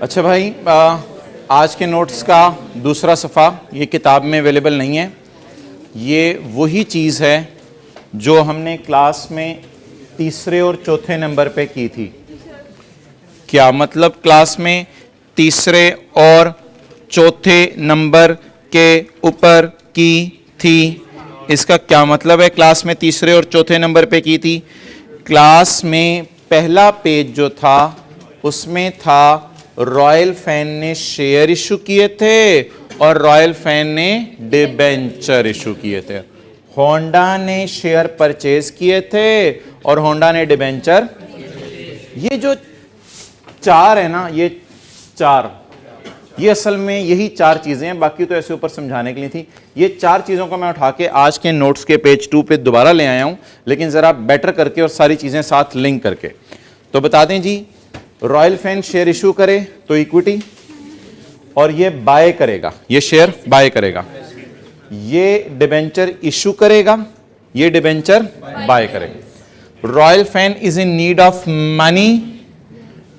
अच्छा भाई, आज के नोट्स का दूसरा सफ़ा ये किताब में अवेलेबल नहीं है। ये वही चीज़ है जो हमने क्लास में तीसरे और चौथे नंबर पे की थी। क्या मतलब क्लास में तीसरे और चौथे नंबर के ऊपर की थी? इसका क्या मतलब है? क्लास में तीसरे और चौथे नंबर पे की थी। क्लास में पहला पेज जो था उसमें था रॉयल फैन ने शेयर इशू किए थे और रॉयल फैन ने डिबेंचर इशू किए थे। होंडा ने शेयर परचेज किए थे और होंडा ने डिबेंचर। ये जो चार है ना, ये चार, ये असल में यही चार चीजें हैं, बाकी तो ऐसे ऊपर समझाने के लिए थी। ये चार चीजों को मैं उठा के आज के नोट्स के पेज 2 पे दोबारा ले आया हूं, लेकिन जरा बेटर करके और सारी चीजें साथ लिंक करके। तो बता दें जी, रॉयल फैन शेयर इशू करे तो इक्विटी, और ये बाय करेगा, ये शेयर बाय करेगा। ये डिबेंचर इशू करेगा, ये डिबेंचर बाय करेगा। Royal fan is in need of money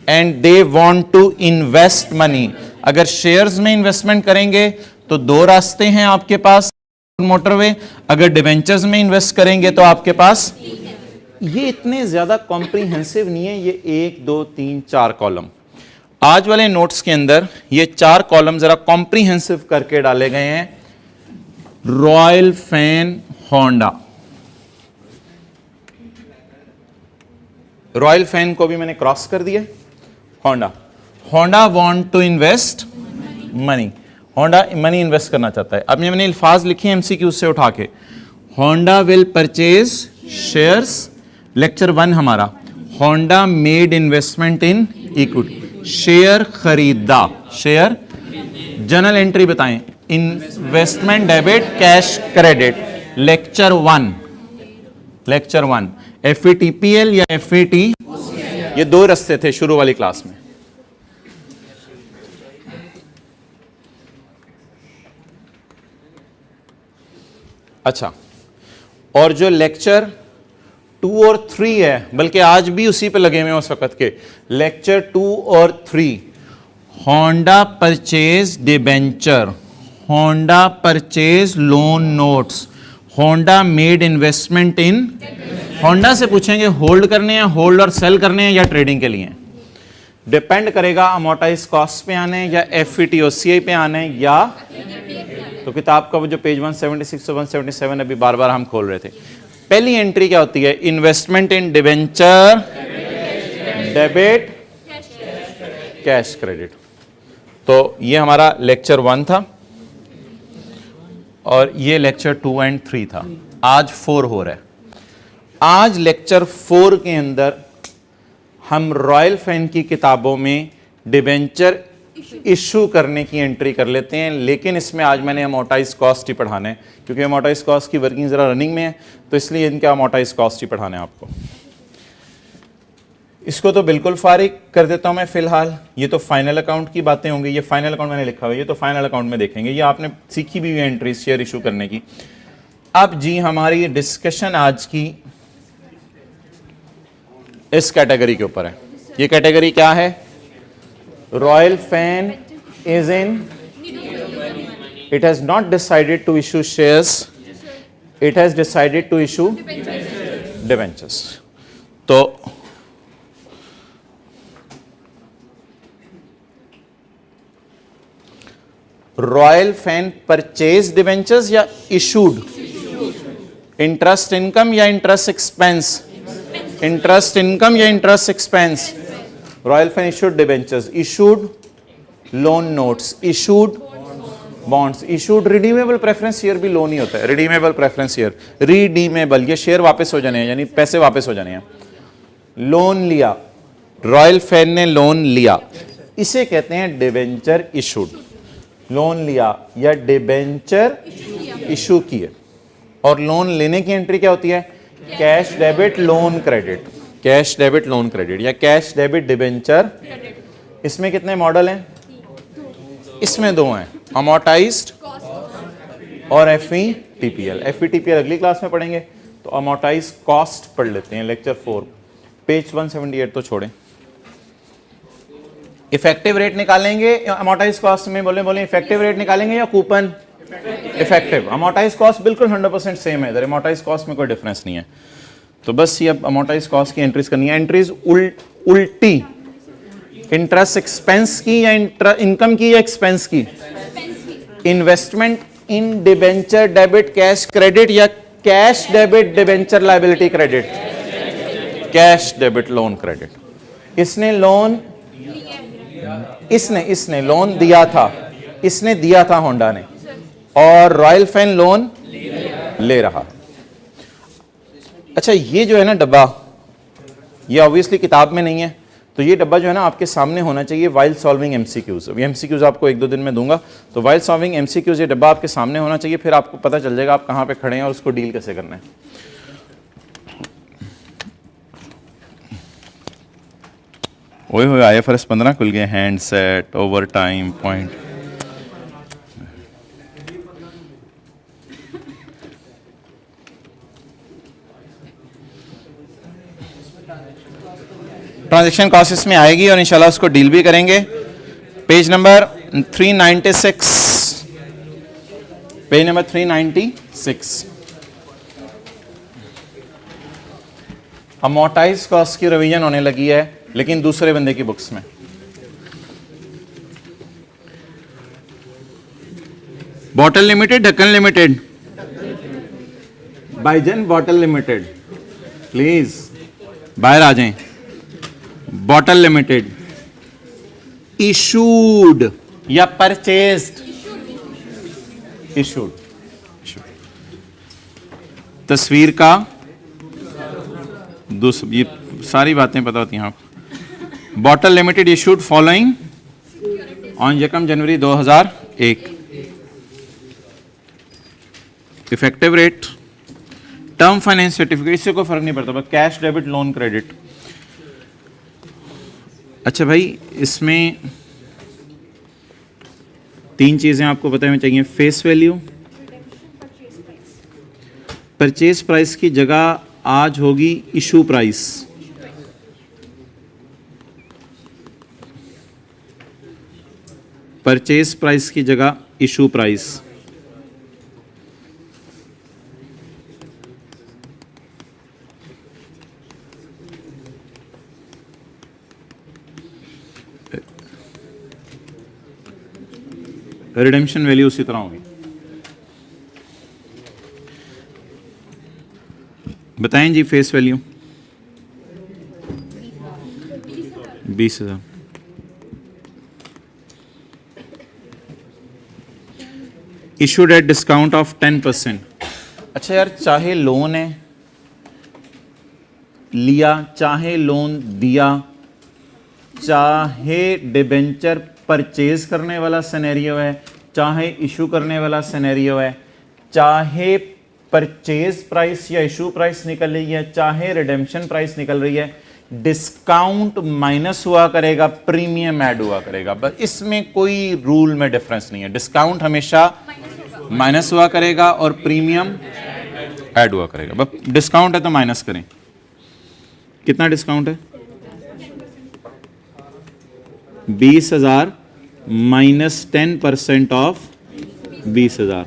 and they want to invest money. अगर शेयर्स में इन्वेस्टमेंट करेंगे तो दो रास्ते हैं आपके पास, मोटरवे। अगर डिबेंचर्स में इन्वेस्ट करेंगे तो आपके पास, ये इतने ज्यादा कॉम्प्रिहेंसिव नहीं है, ये 1 2 3 4 कॉलम। आज वाले नोट्स के अंदर ये 4 कॉलम जरा कॉम्प्रिहेंसिव करके डाले गए हैं। Royal fan Honda, royal fan को भी मैंने क्रॉस कर दिया। Honda, Honda want to invest money, Honda money invest करना चाहता है। अब मैंने अल्फाज लिखे एमसीक्यू से उठा के। Honda will purchase shares, lecture 1 हमारा। Honda made investment in equity, share खरीदा, शेयर। जनरल एंट्री बताएं, investment debit cash credit. Lecture 1, lecture 1 FATPL या FAT, ये दो रास्ते थे शुरू वाली क्लास में। अच्छा, और जो लेक्चर 2 और 3 है, बल्कि आज भी उसी पे लगे हुए हैं उस वक्त के, लेक्चर 2 और 3, Honda purchase debenture, Honda purchase loan notes, Honda made investment इन। होंडा से पूछेंगे होल्ड करने हैं, होल्ड और सेल करने हैं या ट्रेडिंग के लिए। डिपेंड करेगा अमोर्टाइज कॉस्ट पे आने या FVTOCI पे आने या, तो किताब का वो जो पेज 176 और 177 अभी बार बार हम खोल रहे थे। पहली एंट्री क्या होती है? Investment in debenture debit cash credit. तो ये हमारा लेक्चर 1 था और ये लेक्चर 2 एंड 3 था। आज 4 हो रहा है। आज लेक्चर 4 के अंदर हम रॉयल फैन की किताबों में डिबेंचर इशू करने की एंट्री कर लेते हैं, लेकिन इसमें आज मैंने अमोर्टाइज कॉस्ट ही पढ़ाना है, क्योंकि अमोर्टाइज कॉस्ट की वर्किंग जरा रनिंग में है, तो इसलिए इनका अमोर्टाइज कॉस्ट ही पढ़ाना है आपको। इसको तो बिल्कुल फारिग कर देता हूं मैं फिलहाल। ये तो फाइनल अकाउंट की बातें होंगी, ये फाइनल अकाउंट मैंने लिखा हुआ है, ये तो फाइनल अकाउंट में देखेंगे। ये आपने सीखी भी हुई एंट्री शेयर इशू करने की। अब जी हमारी डिस्कशन आज की इस कैटेगरी के ऊपर है। ये कैटेगरी क्या है? Royal fan is in, it has not decided to issue shares, it has decided to issue debentures. तो रॉयल फैन परचेज डिबेंचर्स या इशूड? इंटरेस्ट इनकम या इंटरेस्ट एक्सपेंस? इंटरेस्ट इनकम या interest expense? Royal fan issued debentures, issued loan notes, issued bonds issued, redeemable preference share भी loan ही होता है, redeemable preference share, redeemable, ये share वापस हो जाने हैं, यानी पैसे वापस हो जाने हैं। लोन लिया, रॉयल फैन ने लोन लिया, इसे कहते हैं डिबेंचर इशूड। लोन लिया या डिबेंचर इशू किए। और लोन लेने की एंट्री क्या होती है? Cash debit loan credit, cash debit loan credit या कैश डेबिट डिबेंचर। इसमें कितने मॉडल हैं? इसमें दो हैं, अमोर्टाइज्ड और FVTPL। FVTPL अगली क्लास में पढ़ेंगे, तो अमोर्टाइज्ड कॉस्ट पढ़ लेते हैं, लेक्चर 4 पेज 178 तो छोड़ें। इफेक्टिव रेट निकालेंगे अमोर्टाइज्ड कॉस्ट में, बोले इफेक्टिव रेट निकालेंगे या कूपन? इफेक्टिव। अमोर्टाइज्ड कॉस्ट बिल्कुल 100% सेम है इधर, अमोर्टाइज्ड कॉस्ट में कोई डिफरेंस नहीं है। तो बस ये अब अमोर्टाइज्ड कॉस्ट की एंट्रीज करनी है। एंट्रीज उल्टी इंटरेस्ट एक्सपेंस की या इनकम की या एक्सपेंस की? Investment in debenture debit cash credit या cash debit debenture liability credit? Cash debit loan credit. इसने लोन, इसने लोन दिया था, इसने दिया था होंडा ने, और रॉयल फैन लोन ले रहा। अच्छा, ये जो है ना डब्बा, ये ऑब्वियसली किताब में नहीं है, तो ये डब्बा जो है ना आपके सामने होना चाहिए वाइल सॉल्विंग एमसीक्यूज। ये एमसीक्यूज आपको 1-2 दिन में दूंगा, तो वाइल सॉल्विंग एमसीक्यूज ये डब्बा आपके सामने होना चाहिए, फिर आपको पता चल जाएगा आप कहाँ पे खड़े हैं और उसको डील कैसे करना है। ओए होए, IFRS 15 खुल गए, handset, over time, point. Transaction cost इसमें आएगी और इंशाल्लाह उसको डील भी करेंगे। Page number 396, page number 396। Amortised cost की रिवीजन होने लगी है, लेकिन दूसरे बंदे की बुक्स में। बॉटल लिमिटेड, ढक्कन लिमिटेड? भाईजान बॉटल लिमिटेड, प्लीज बाहर आ जाएं। बॉटल लिमिटेड इशूड या परचेज्ड? इशूड। तस्वीर का ये सारी बातें पता होती हैं आपको। Bottle limited issued following on 1 January 2001। Effective rate, term finance certificate, इससे कोई फर्क नहीं पड़ता, बस कैश डेबिट लोन क्रेडिट। अच्छा भाई, इसमें 3 चीजें आपको पता होनी चाहिए। फेस वैल्यू, परचेज प्राइस की जगह आज होगी इशू प्राइस। परचेज प्राइस की जगह इशू प्राइस। रिडेम्पशन वैल्यू उसी तरह होगी। बताएं जी, face value 20,000। Issued at discount of 10%। अच्छा यार, चाहे लोन है लिया, चाहे लोन दिया, चाहे डिबेंचर परचेज करने वाला सिनेरियो है, चाहे इशू करने वाला सिनेरियो है, चाहे परचेज प्राइस या इशू प्राइस निकल रही है, चाहे रिडेम्पशन प्राइस निकल रही है, डिस्काउंट माइनस हुआ करेगा, प्रीमियम ऐड हुआ करेगा। बस इसमें कोई रूल में डिफरेंस नहीं है। डिस्काउंट हमेशा माइनस हुआ करेगा और प्रीमियम ऐड हुआ करेगा। बस डिस्काउंट है तो माइनस करें। कितना डिस्काउंट है? 20,000 माइनस 10% ऑफ 20,000।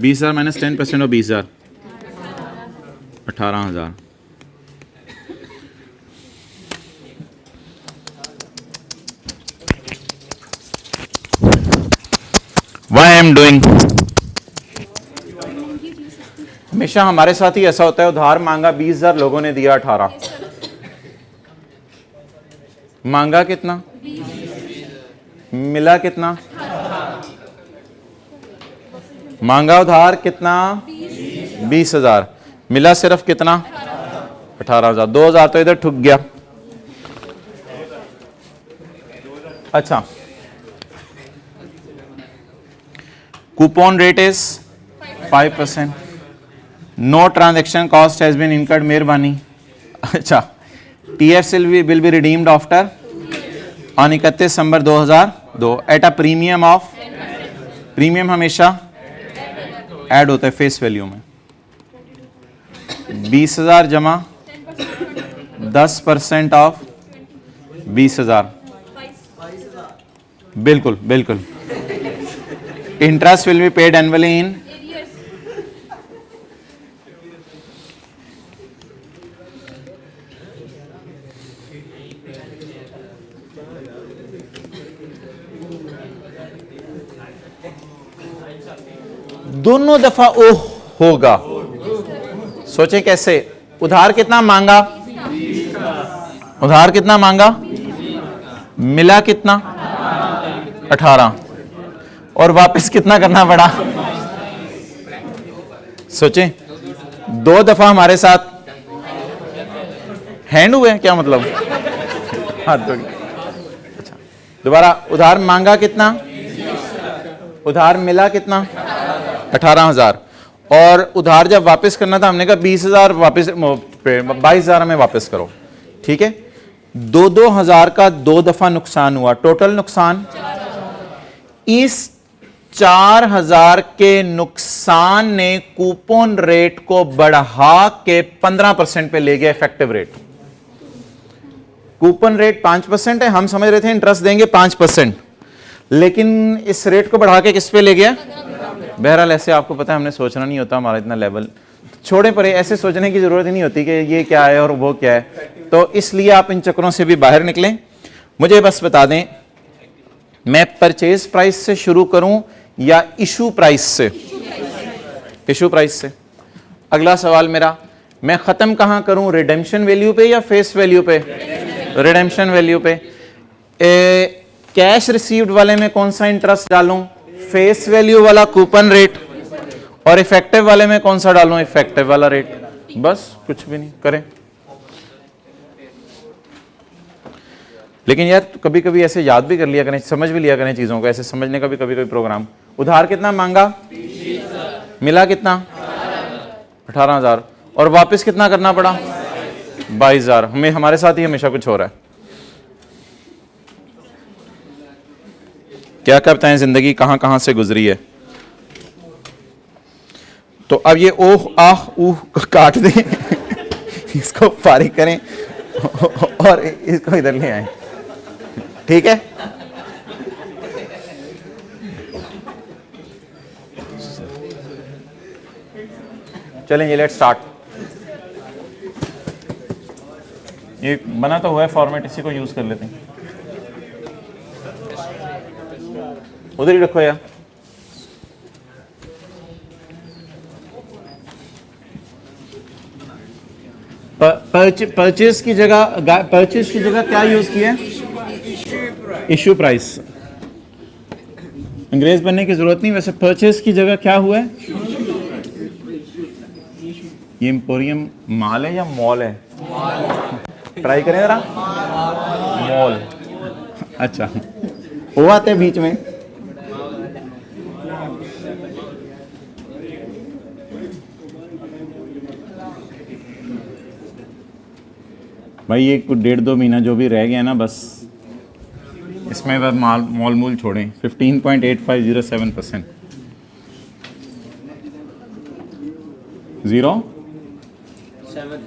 20,000 माइनस 10% और 20,000 18,000। Why I am doing? हमेशा हमारे साथ ही ऐसा होता है, उधार मांगा 20,000, लोगों ने दिया 18। मांगा कितना, मिला कितना, मांगा उधार कितना 20,000, मिला सिर्फ कितना 18,000, 2,000 तो इधर ठुक गया। अच्छा, coupon rate is 5%, no transaction cost has been incurred, मेहरबानी। अच्छा, TFs will be redeemed after on 31 दिसंबर 2002 at a premium of, premium हमेशा ऐड होता है फेस वैल्यू में। 20,000 जमा 10% ऑफ 20,000, बिल्कुल बिल्कुल। Interest will be paid annually in, दोनों दफा ओह होगा। सोचे कैसे, उधार कितना मांगा, उधार कितना मांगा, मिला कितना 18, और वापस कितना करना पड़ा। सोचे दो दफा हमारे साथ हैंड हुए, क्या मतलब, हाथ जोड़। अच्छा, दोबारा उधार मांगा कितना, उधार मिला कितना 18,000, और उधार जब वापस करना था हमने कहा 20,000 वापस, 22,000 में वापस करो। ठीक है, 2,000 का 2 दफा नुकसान हुआ, टोटल नुकसान। इस 4,000 के नुकसान ने कूपन रेट को बढ़ा के 15% पे ले गया, इफेक्टिव रेट। कूपन रेट 5% है, हम समझ रहे थे इंटरेस्ट देंगे 5%, लेकिन इस रेट को बढ़ा के किस पे ले गया। बहरहाल ऐसे आपको पता है हमने सोचना नहीं होता, हमारा इतना लेवल छोड़े परे, ऐसे सोचने की जरूरत ही नहीं होती कि ये क्या है और वो क्या है, तो इसलिए आप इन चक्रों से भी बाहर निकलें। मुझे बस बता दें, मैं परचेज प्राइस से शुरू करूं या इशू प्राइस से, इशू प्राइस से। अगला सवाल मेरा, मैं खत्म कहां करूं, रिडेम्पशन वैल्यू पे या फेस वैल्यू पे, रिडेम्पशन वैल्यू पे। कैश रिसीव्ड वाले में कौन सा इंटरेस्ट डालूं, फेस वैल्यू वाला कूपन रेट, और इफेक्टिव वाले में कौन सा डालूं, इफेक्टिव वाला रेट। बस कुछ भी नहीं करें। लेकिन यार कभी कभी ऐसे याद भी कर लिया करें, समझ भी लिया करें चीजों को, ऐसे समझने का भी कभी कभी प्रोग्राम। उधार कितना मांगा, मिला कितना 18,000, और वापस कितना करना पड़ा 22,000। हमें हमारे साथ ही हमेशा कुछ हो रहा है। क्या करते हैं, जिंदगी कहां कहां से गुजरी है। तो अब ये ओह आह ऊह काट दें इसको फारिग करें और इसको इधर ले आए। ठीक है, चलेंगे, लेट्स स्टार्ट। ये बना तो हुआ है फॉर्मेट, इसी को यूज कर लेते हैं। उधर ही रखो यार। परचेज की जगह क्या यूज किया है, इशू प्राइस। अंग्रेज बनने की जरूरत नहीं, वैसे परचेज की जगह क्या हुआ है। ये एम्पोरियम माल है या मॉल है, ट्राई करें जरा, मॉल। अच्छा, वो आते हैं बीच में। भाई ये कुछ 1.5-2 महीना जो भी रह गया ना, बस इसमें बस मॉल मूल छोड़ें। 15.8507%, 0 7।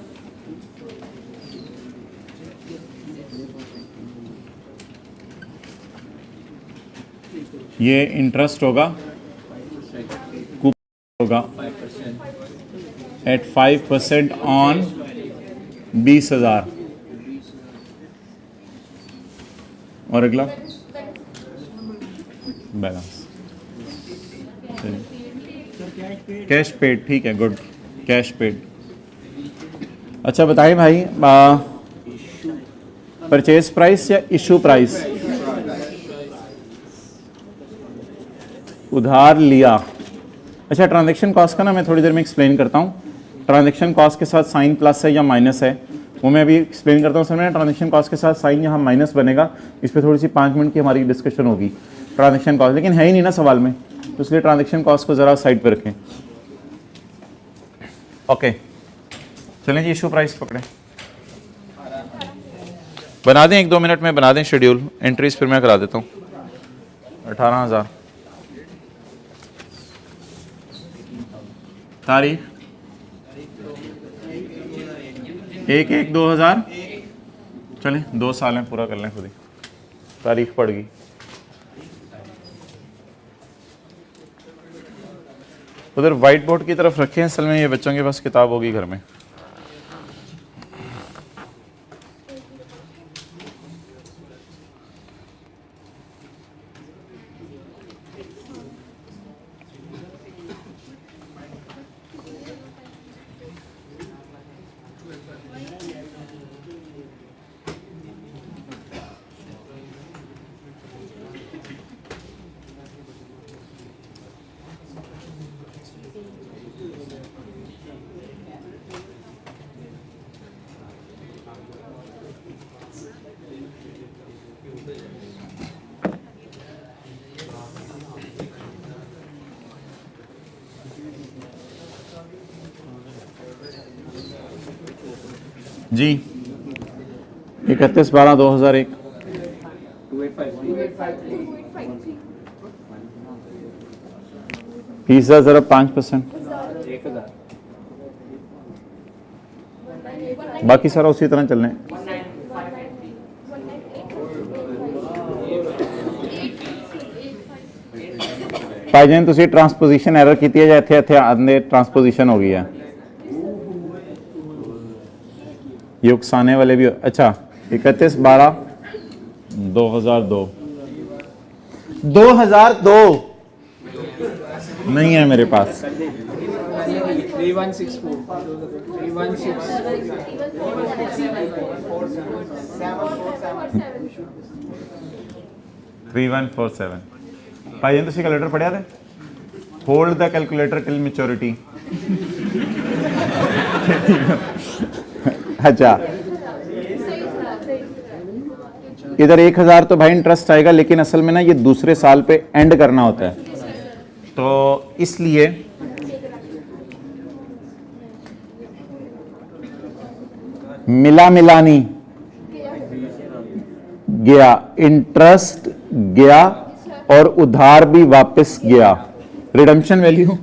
ये इंटरेस्ट होगा, कूपन होगा एट 5% ऑन 20,000, और अगला बैलेंस कैश पेड। ठीक है, गुड, कैश पेड। अच्छा बताइए भाई, परचेज प्राइस या इशू प्राइस? उधार लिया। अच्छा, ट्रांजैक्शन कॉस्ट का ना मैं थोड़ी देर में एक्सप्लेन करता हूँ। ट्रांजैक्शन कॉस्ट के साथ साइन प्लस है या माइनस है वो मैं अभी एक्सप्लेन करता हूँ। समझ, ट्रांजैक्शन कॉस्ट के साथ साइन यहाँ माइनस बनेगा, इस पर थोड़ी सी 5 मिनट की हमारी डिस्कशन होगी ट्रांजैक्शन कॉस्ट, लेकिन है ही नहीं ना सवाल में, तो इसलिए ट्रांजैक्शन कॉस्ट को ज़रा साइड पर रखें। ओके, चलें जी, इशू प्राइस पकड़ें, बना दें 1-2 मिनट में बना दें शेड्यूल, एंट्रीज फिर मैं करा देता हूँ। 18,000 तारीख 1/1/2000, चलें 2 साल में पूरा कर लें खुद ही, तारीख पड़ गई। उधर वाइट बोर्ड की तरफ रखें, असल में ये बच्चों के पास किताब होगी घर में। जी 31/12/2001, 20,000 ज़रा 5%, बाकी सारा उसी तरह चलना है। भाईजान तुसी ट्रांसपोजिशन एरर की है, इत्थे इत्थे आंदे ट्रांसपोजिशन हो गई है, ये उकसाने वाले भी। अच्छा 31/12/2002, 2002 नहीं है मेरे पास। 3147 भाई तुसी कैलकुलेटर पढ़िया थे? Hold the calculator till maturity. अच्छा इधर 1,000 तो भाई इंटरेस्ट आएगा, लेकिन असल में ना ये दूसरे साल पे एंड करना होता है, तो इसलिए मिला मिलानी गया, इंटरेस्ट गया और उधार भी वापस गया। Redemption value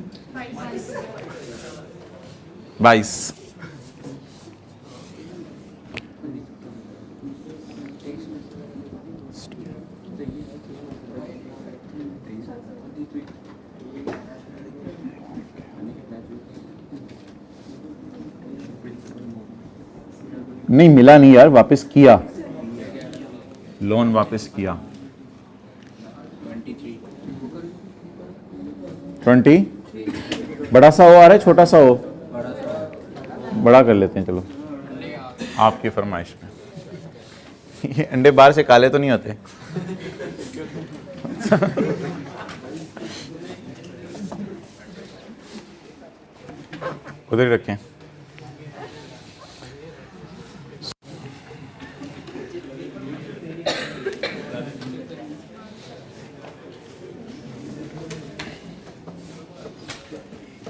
22। नहीं मिला नहीं यार, वापस किया, लोन वापस किया। 20 बड़ा सा हो आ रहा है, छोटा सा हो? बड़ा कर लेते हैं चलो, आपकी फरमाइश में। ये अंडे बाहर से काले तो नहीं होते? उधर ही रखें।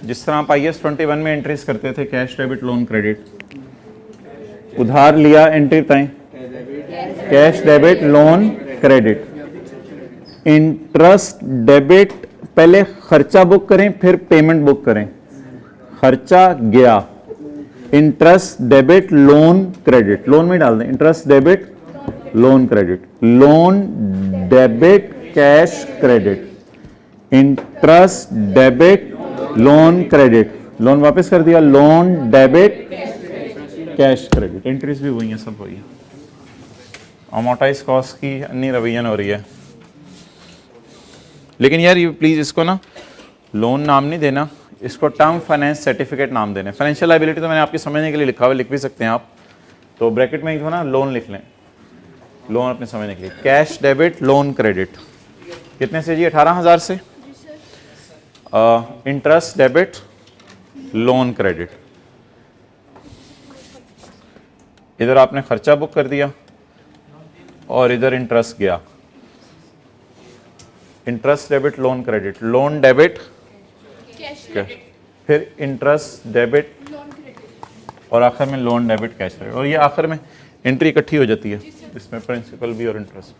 जिस तरह आप IAS 21 में एंट्रीज करते थे, कैश डेबिट लोन क्रेडिट, उधार लिया एंट्री बताएं, cash debit loan credit, interest debit, पहले खर्चा बुक करें फिर पेमेंट बुक करें, खर्चा गया, interest debit loan credit, loan में डाल दें, interest debit loan credit, loan debit cash credit, interest debit loan credit, loan वापस कर दिया, loan debit cash credit, entries भी हुई हैं, सब हुई है। अमोर्टाइज कॉस्ट की अन्य रवियन हो रही है, लेकिन यार ये प्लीज इसको ना लोन नाम नहीं देना, इसको टर्म फाइनेंस सर्टिफिकेट नाम देना। फाइनेंशियल लायबिलिटी तो मैंने आपके समझने के लिए लिखा हुआ, लिख भी सकते हैं आप, तो ब्रैकेट में एक ना लोन लिख लें, लोन अपने समझने के लिए, कैश डेबिट लोन क्रेडिट कितने से जी? 18,000 से। इंटरेस्ट डेबिट लोन क्रेडिट, इधर आपने खर्चा बुक कर दिया और इधर इंटरेस्ट गया। Interest debit loan credit, loan debit Cash cash, credit. फिर इंटरेस्ट डेबिट Loan credit. और आखिर में लोन डेबिट कैश क्रेडिट, और ये आखिर में एंट्री इकट्ठी हो जाती है, इसमें प्रिंसिपल भी और इंटरेस्ट।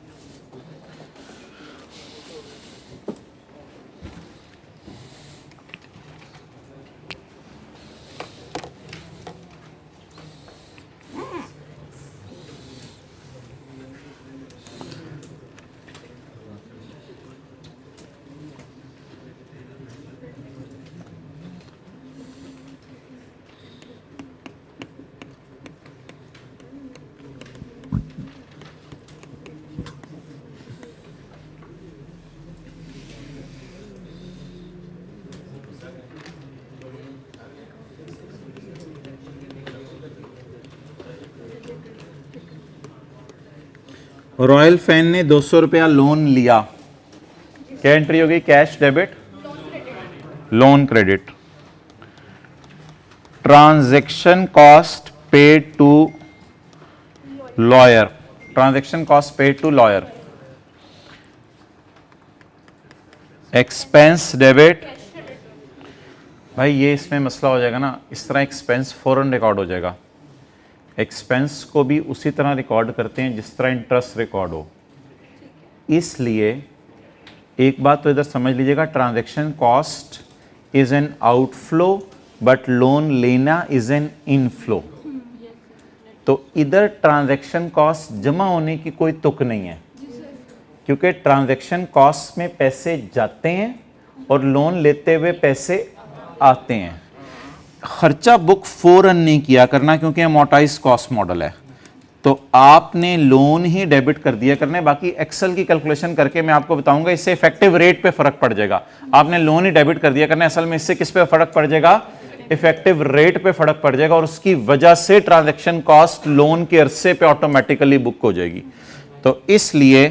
रॉयल फैन ने 200 रुपया लोन लिया, क्या एंट्री होगी? Cash debit loan credit. Transaction cost paid to lawyer, transaction cost paid to lawyer. Expense debit, भाई ये इसमें मसला हो जाएगा ना, इस तरह एक्सपेंस फौरन रिकॉर्ड हो जाएगा। एक्सपेंस को भी उसी तरह रिकॉर्ड करते हैं जिस तरह इंटरेस्ट रिकॉर्ड हो, इसलिए एक बात तो इधर समझ लीजिएगा, transaction cost is an outflow but loan लेना इज एन इनफ्लो। तो इधर ट्रांजैक्शन कॉस्ट जमा होने की कोई तुक नहीं है, क्योंकि ट्रांजैक्शन कॉस्ट में पैसे जाते हैं और लोन लेते हुए पैसे आते हैं। खर्चा बुक फौरन नहीं किया करना क्योंकि अमोर्टाइज कॉस्ट मॉडल है, तो आपने लोन ही डेबिट कर दिया करना है। बाकी एक्सेल की कैलकुलेशन करके मैं आपको बताऊंगा, इससे इफेक्टिव रेट पे फर्क पड़ जाएगा। आपने लोन ही डेबिट कर दिया करना है, असल में इससे किस पे फर्क पड़ जाएगा? इफेक्टिव रेट पे फर्क पड़ जाएगा, और उसकी वजह से ट्रांजैक्शन कॉस्ट लोन के अरसे पे ऑटोमेटिकली बुक हो जाएगी। तो इसलिए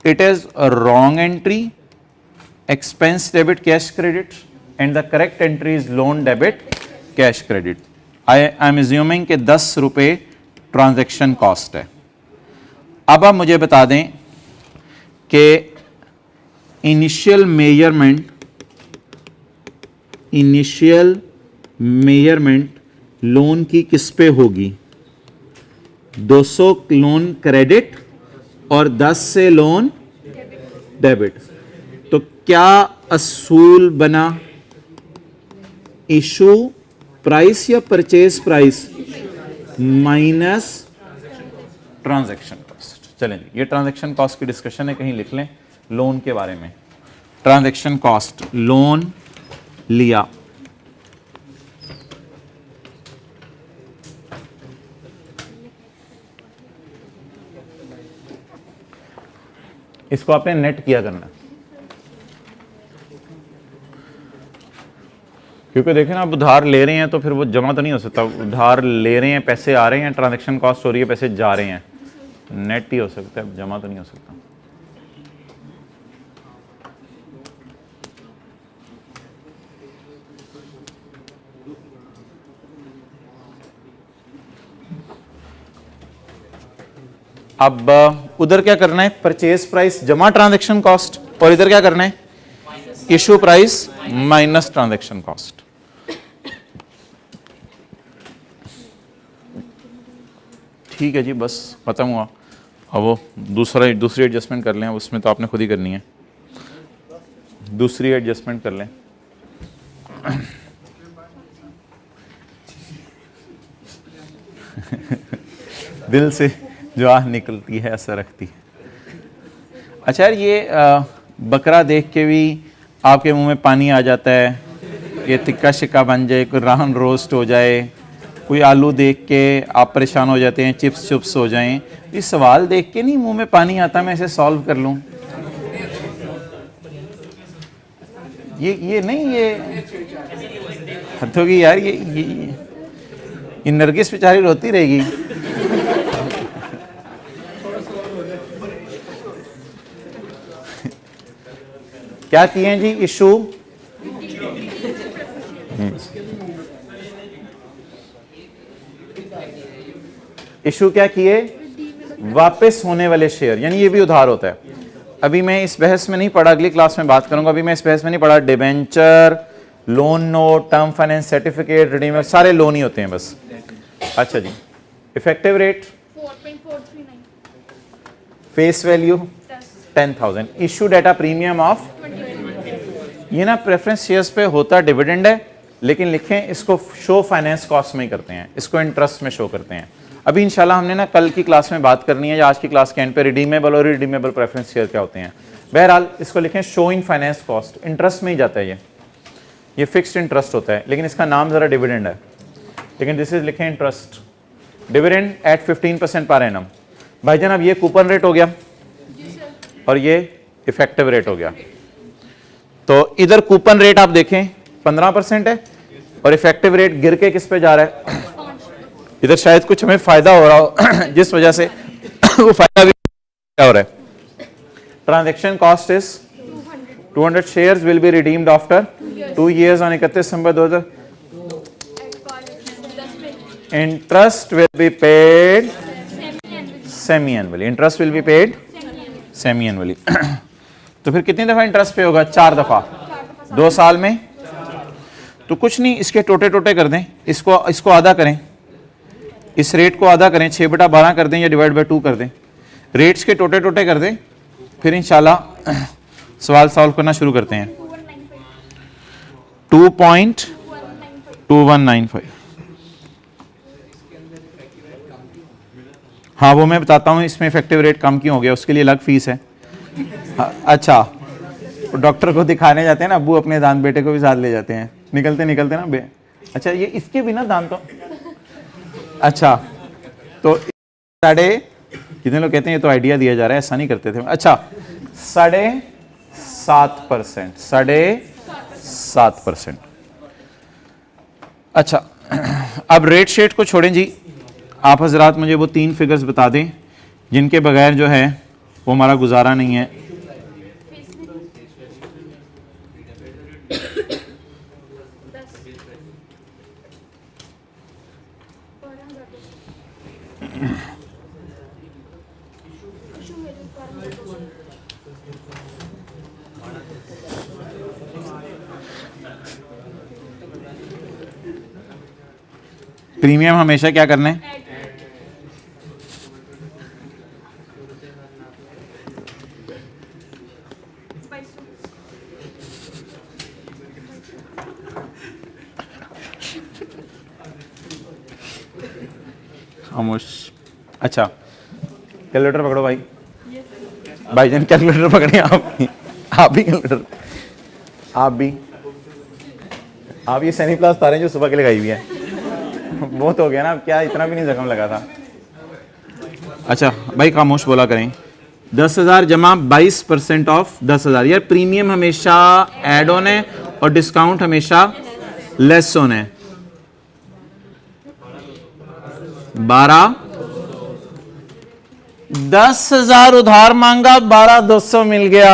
it is a wrong entry, expense debit cash credit, and the correct entry is loan debit cash credit. I am assuming कि 10 रुपए ट्रांजैक्शन कॉस्ट है। अब आप मुझे बता दें कि इनिशियल मेजरमेंट लोन की किस पे होगी? 200 लोन क्रेडिट और 10 से लोन डेबिट। तो क्या असूल बना? इशू प्राइस या purchase price minus transaction cost. चलें जी, ये ट्रांजैक्शन कॉस्ट की डिस्कशन है, कहीं लिख लें लोन के बारे में। ट्रांजैक्शन कॉस्ट, लोन लिया, इसको आपने नेट किया करना, क्योंकि देखें ना, आप उधार ले रहे हैं तो फिर वो जमा तो नहीं हो सकता। उधार ले रहे हैं, पैसे आ रहे हैं, ट्रांजैक्शन कॉस्ट हो रही है, पैसे जा रहे हैं, नेट ही हो सकता है, जमा तो नहीं हो सकता। अब उधर क्या करना है? परचेज प्राइस जमा ट्रांजैक्शन कॉस्ट, और इधर क्या करना है? Issue price minus transaction cost. ठीक है जी, बस खत्म हुआ। अब वो दूसरी एडजस्टमेंट कर लें, उसमें तो आपने खुद ही करनी है, दूसरी एडजस्टमेंट कर लें। दिल से जो आह निकलती है असर रखती है। अच्छा यार, ये बकरा देख के भी आपके मुंह में पानी आ जाता है, ये तिक्का शिक्का बन जाए, कोई राहन रोस्ट हो जाए, कोई आलू देख के आप परेशान हो जाते हैं, चिप्स चुप्स हो जाएं, ये सवाल देख के नहीं मुंह में पानी आता, मैं इसे सॉल्व कर लूं। ये नहीं, ये हद होगी यार, ये नरगिस बेचारी रोती रहेगी। क्या किए हैं जी? इशू इशू क्या किए? वापस होने वाले शेयर, यानी ये भी उधार होता है। अभी मैं इस बहस में नहीं पढ़ा, अगली क्लास में बात करूंगा, अभी मैं इस बहस में नहीं पढ़ा। Debenture, loan note, term finance certificate, redeemer, सारे लोन ही होते हैं बस। अच्छा जी, effective rate 4.439 face value 10,000, issue data premium off, ये ना प्रेफरेंस शेयर्स पे होता डिविडेंड है, लेकिन लिखें इसको शो फाइनेंस कॉस्ट में ही करते हैं, इसको इंटरेस्ट में शो करते हैं। अभी इंशाल्लाह हमने ना कल की क्लास में बात करनी है या आज की क्लास के एंड पे रिडीमेबल और रिडीमेबल प्रेफरेंस शेयर क्या होते हैं। बहरहाल इसको लिखें show in finance cost, interest में ही जाता है ये फिक्स्ड इंटरेस्ट होता है, लेकिन इसका नाम जरा डिविडेंड है, लेकिन दिस इज लिखें interest, dividend at 15% per annum. भाईजान अब ये कूपन रेट हो गया और ये इफेक्टिव रेट हो गया। तो इधर कूपन रेट आप देखें 15% है और इफेक्टिव रेट गिर के किस पे जा रहा है? इधर शायद कुछ हमें फायदा हो रहा हो जिस वजह से वो फायदा भी क्या हो रहा है। Transaction cost is 200 shares will be redeemed after 2 years on 31 December 2000। Interest will be paid semi annually, interest will be paid semi annually. तो फिर कितनी दफा इंटरेस्ट पे होगा? 4 दफा 2 साल में। तो कुछ नहीं, इसके टोटे टोटे कर दें, इसको आधा करें, इस रेट को आधा करें, 6/12 कर दें या डिवाइड बाय 2 कर दें, रेट्स के टोटे टोटे कर दें, फिर इंशाल्लाह सवाल सॉल्व करना शुरू करते हैं। 2.2195, हाँ वो मैं बताता हूँ इसमें इफेक्टिव रेट कम क्यों हो गया, उसके लिए अलग फीस है। अच्छा, डॉक्टर को दिखाने जाते हैं ना अब्बू, अपने दांत बेटे को भी साथ ले जाते हैं, निकलते निकलते ना बे। अच्छा ये इसके भी ना दांत तो, अच्छा तो कितने लोग कहते हैं ये तो आइडिया दिया जा रहा है, ऐसा नहीं करते थे। अच्छा 7.5%, 7.5%। अच्छा अब रेट शेट को छोड़ें जी, आप हजरात मुझे वो 3 फिगर्स बता दें जिनके बगैर जो है वो हमारा गुजारा नहीं है। प्रीमियम हमेशा क्या करना है? खामोश। अच्छा कैलकुलेटर पकड़ो भाई, भाईजान कैलकुलेटर पकड़े आप भी कैलकुलेटर, आप ये सैनी प्लास तारे जो सुबह के लगाई हुई है, बहुत हो गया ना, अब क्या इतना भी नहीं जख्म लगा था। अच्छा भाई खामोश बोला करें। 10,000 जमा 22% ऑफ 10,000, यार प्रीमियम हमेशा एड ऑन है और डिस्काउंट हमेशा लेस ऑन है। 12, 10,000 उधार मांगा, 12,200 मिल गया।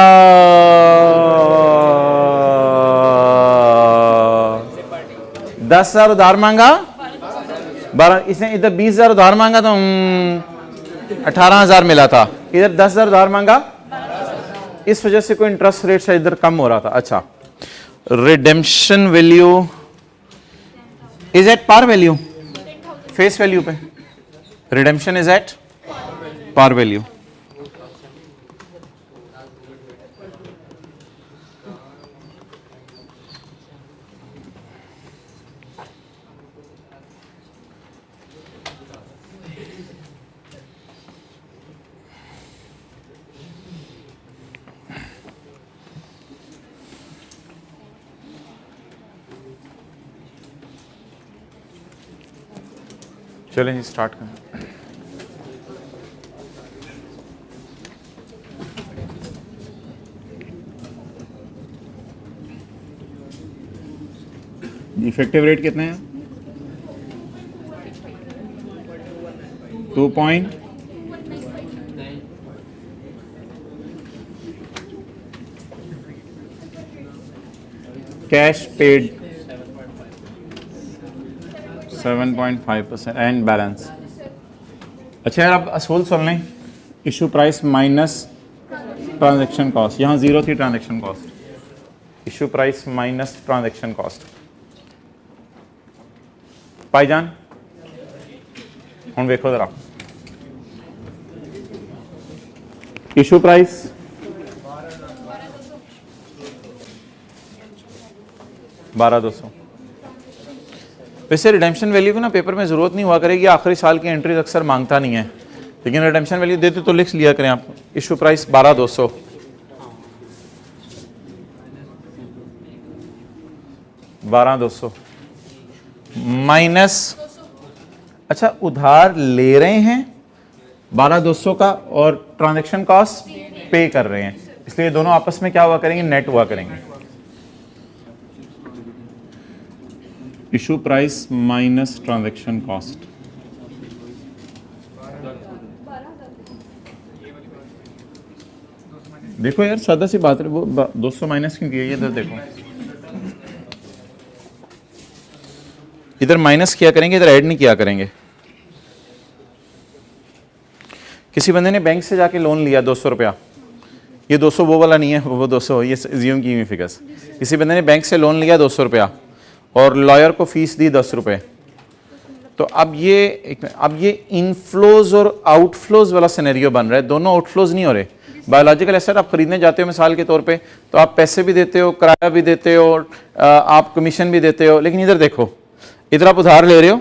10,000 उधार मांगा, 12, इसने इधर 20,000 उधार मांगा तो 18,000 मिला था, इधर 10,000 उधार मांगा, इस वजह से कोई इंटरेस्ट रेट से इधर कम हो रहा था। अच्छा redemption value is at par value, face value पे redemption is at par value. चलें जी स्टार्ट करें। इफेक्टिव रेट कितने हैं? 2 point, cash paid 7.5% and balance. अच्छा यार, आप असूल सुन लें, issue price minus transaction cost, यहाँ जीरो थी transaction cost, issue price minus transaction cost. भाईजान हुण वेखो जरा, इशू प्राइस 12,200। वैसे रिडेम्पशन वैल्यू की ना पेपर में ज़रूरत नहीं हुआ करेगी, आखिरी साल की एंट्रीज अक्सर मांगता नहीं है, लेकिन रिडेम्पशन वैल्यू देते तो लिख लिया करें आप। इशू प्राइस 12,200, 12,200 माइनस, अच्छा उधार ले रहे हैं 12,200 का और ट्रांजैक्शन कॉस्ट पे कर रहे हैं, इसलिए दोनों आपस में क्या हुआ करेंगे, नेट हुआ करेंगे। Issue price minus transaction cost, देखो यार सादा सी बात है, वो 200 माइनस क्यों किया, ये इधर देखो, इधर माइनस किया करेंगे, इधर ऐड नहीं किया करेंगे। किसी बंदे ने बैंक से जाके लोन लिया 200 रुपया, ये 200 वो वाला नहीं है, वो 200 ये एज्यूम की हुई फिगर्स। किसी बंदे ने बैंक से लोन लिया 200 रुपया और लॉयर को फीस दी 10 रुपये, तो अब ये इनफ्लोज और आउटफ्लोज वाला सिनेरियो बन रहा है, दोनों आउटफ्लोज नहीं हो रहे। बायोलॉजिकल एसेट आप खरीदने जाते हो मिसाल के तौर पे, तो आप पैसे भी देते हो, किराया भी देते हो, आप कमीशन भी देते हो, लेकिन इधर देखो, इधर आप उधार ले रहे हो,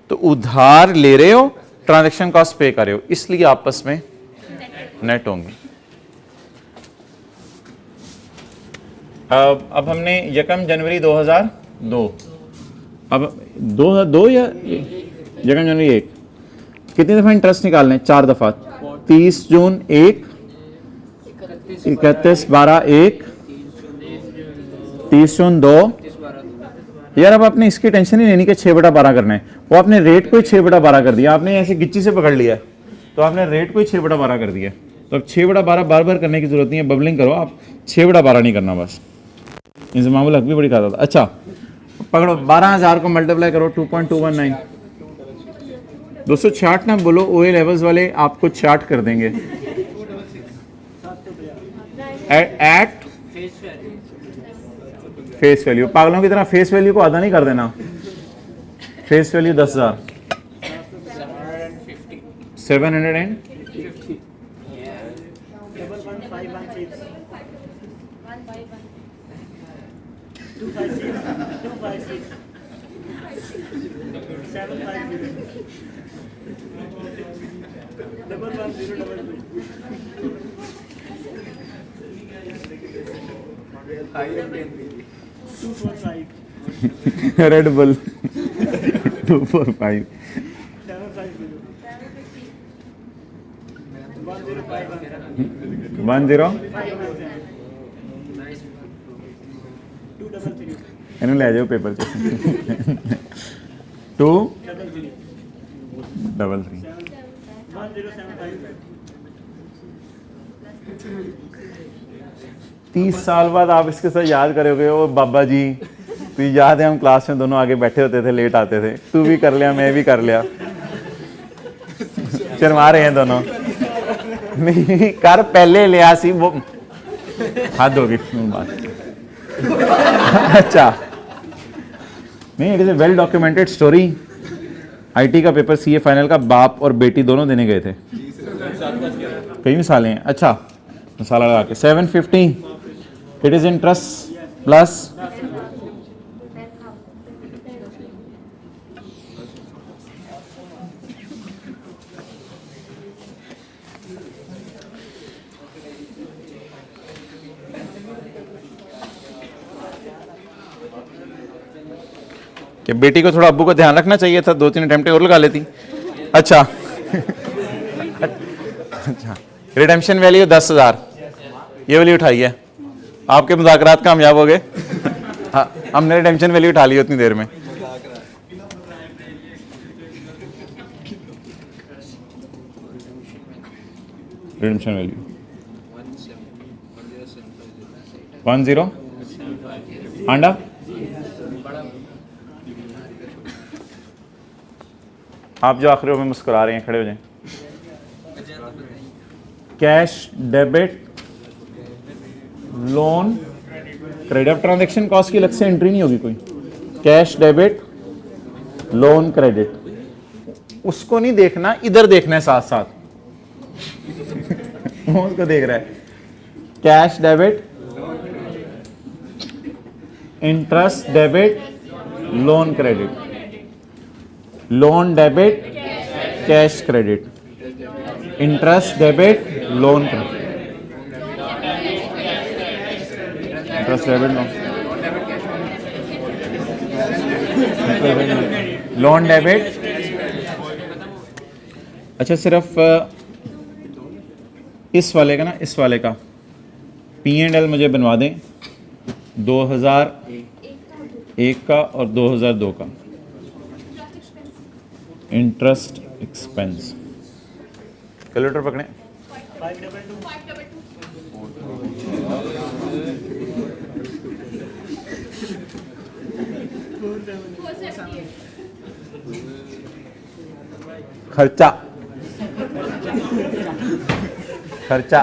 तो उधार ले रहे हो, ट्रांजैक्शन कॉस्ट पे कर रहे हो, इसलिए आपस में नेट होंगे। अब हमने 1 जनवरी 2002, अब 2 या 1 जनवरी 1 कितनी दफ़ा इंटरेस्ट निकालने, 4 दफ़ा, 30 जून 1, 31/12/1, 30 जून 2। यार अब आपने इसकी टेंशन ही लेनी कि 6/12 करना है, वो आपने रेट को ही 6/12 कर दिया, आपने ऐसे गिच्ची से पकड़ लिया, तो आपने रेट को ही 6/12 कर दिया। तो अब 6/12 बार बार करने की जरूरत नहीं है, बबलिंग करो आप, 6/12 नहीं करना बस। इंजमामुल हक भी बड़ी खाता था। अच्छा पकड़ो, 12,000 को मल्टीप्लाई करो 2.219, 266 ना बोलो, ओए लेवल्स वाले आपको चार्ट कर देंगे। एट फेस वैल्यू, पागलों की तरह फेस वैल्यू को आधा नहीं कर देना, फेस वैल्यू 10,000, 750, रेड बुल 245, 10 ਇਹਨੂੰ ਲੈ ਜਾਓ ਪੇਪਰ 'ਚ 233 30 साल बाद आप इसके साथ याद करोगे, ओ बाबा जी तुझे याद है हम क्लास में दोनों आगे बैठे होते थे, लेट आते थे, तू भी कर लिया मैं भी कर लिया, शर्मा रहे हैं दोनों। नहीं कर पहले लिया सी, वो हद होगी बात। अच्छा नहीं, it is a well documented story. IT का पेपर सीए फाइनल का बाप और बेटी दोनों देने गए थे, कई मिसालें हैं। अच्छा मसाला लगा के 750, इट इज इंटरेस्ट प्लस कि बेटी को थोड़ा अब्बू को ध्यान रखना चाहिए था, 2-3 अटेम्प्टें और लगा लेती। अच्छा अच्छा रिडेम्पशन वैल्यू 10,000, ये वाली उठाई है, आपके मुज़ाकरात कामयाब हो गए। हाँ हमने रिडेम्पशन वैल्यू उठा ली उतनी देर में। रिडेम्पशन वैल्यू 10 आंडा आप जो आखिरी में मुस्कुरा रहे हैं खड़े हो जाएं। Cash debit loan credit. अब ट्रांजैक्शन कॉस्ट की अलग से एंट्री नहीं होगी कोई। कैश डेबिट लोन क्रेडिट, उसको नहीं देखना, इधर देखना है साथ साथ। वो उसको देख रहा है। Cash debit interest debit loan credit, loan debit cash credit, interest debit loan credit, interest debit loan debit. अच्छा सिर्फ इस वाले का ना, इस वाले का P&L मुझे बनवा दें 2001 का और 2002 का इंटरेस्ट एक्सपेंस। कैलकुलेटर पकड़ें। 522 खर्चा खर्चा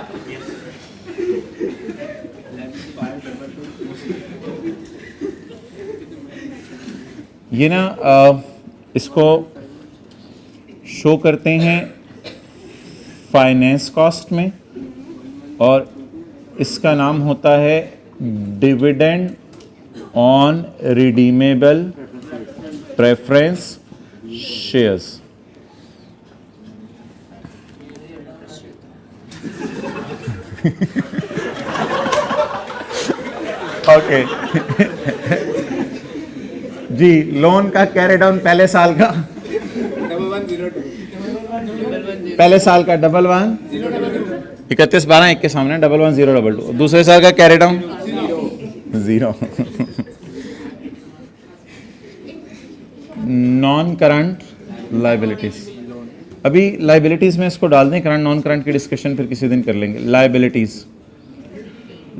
ये ना इसको शो करते हैं फाइनेंस कॉस्ट में, और इसका नाम होता है dividend on redeemable preference shares. Okay जी, लोन का कैरी डाउन पहले साल का, पहले साल का 11/31/12 के सामने 11/022, दूसरे साल का carry down 0। Non current liabilities, अभी लाइबिलिटीज में इसको डाल दें, करंट नॉन करंट की डिस्कशन फिर किसी दिन कर लेंगे। लाइबिलिटीज,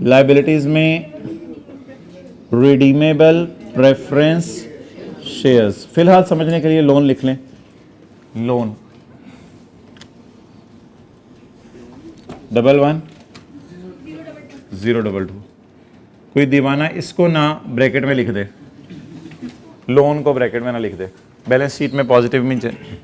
लाइबिलिटीज में रिडीमेबल प्रेफरेंस शेयर्स, फिलहाल समझने के लिए लोन लिख लें। लोन 11/022। कोई दीवाना इसको ना ब्रैकेट में लिख दे, लोन को ब्रैकेट में ना लिख दे, बैलेंस शीट में पॉजिटिव मीन चाहिए।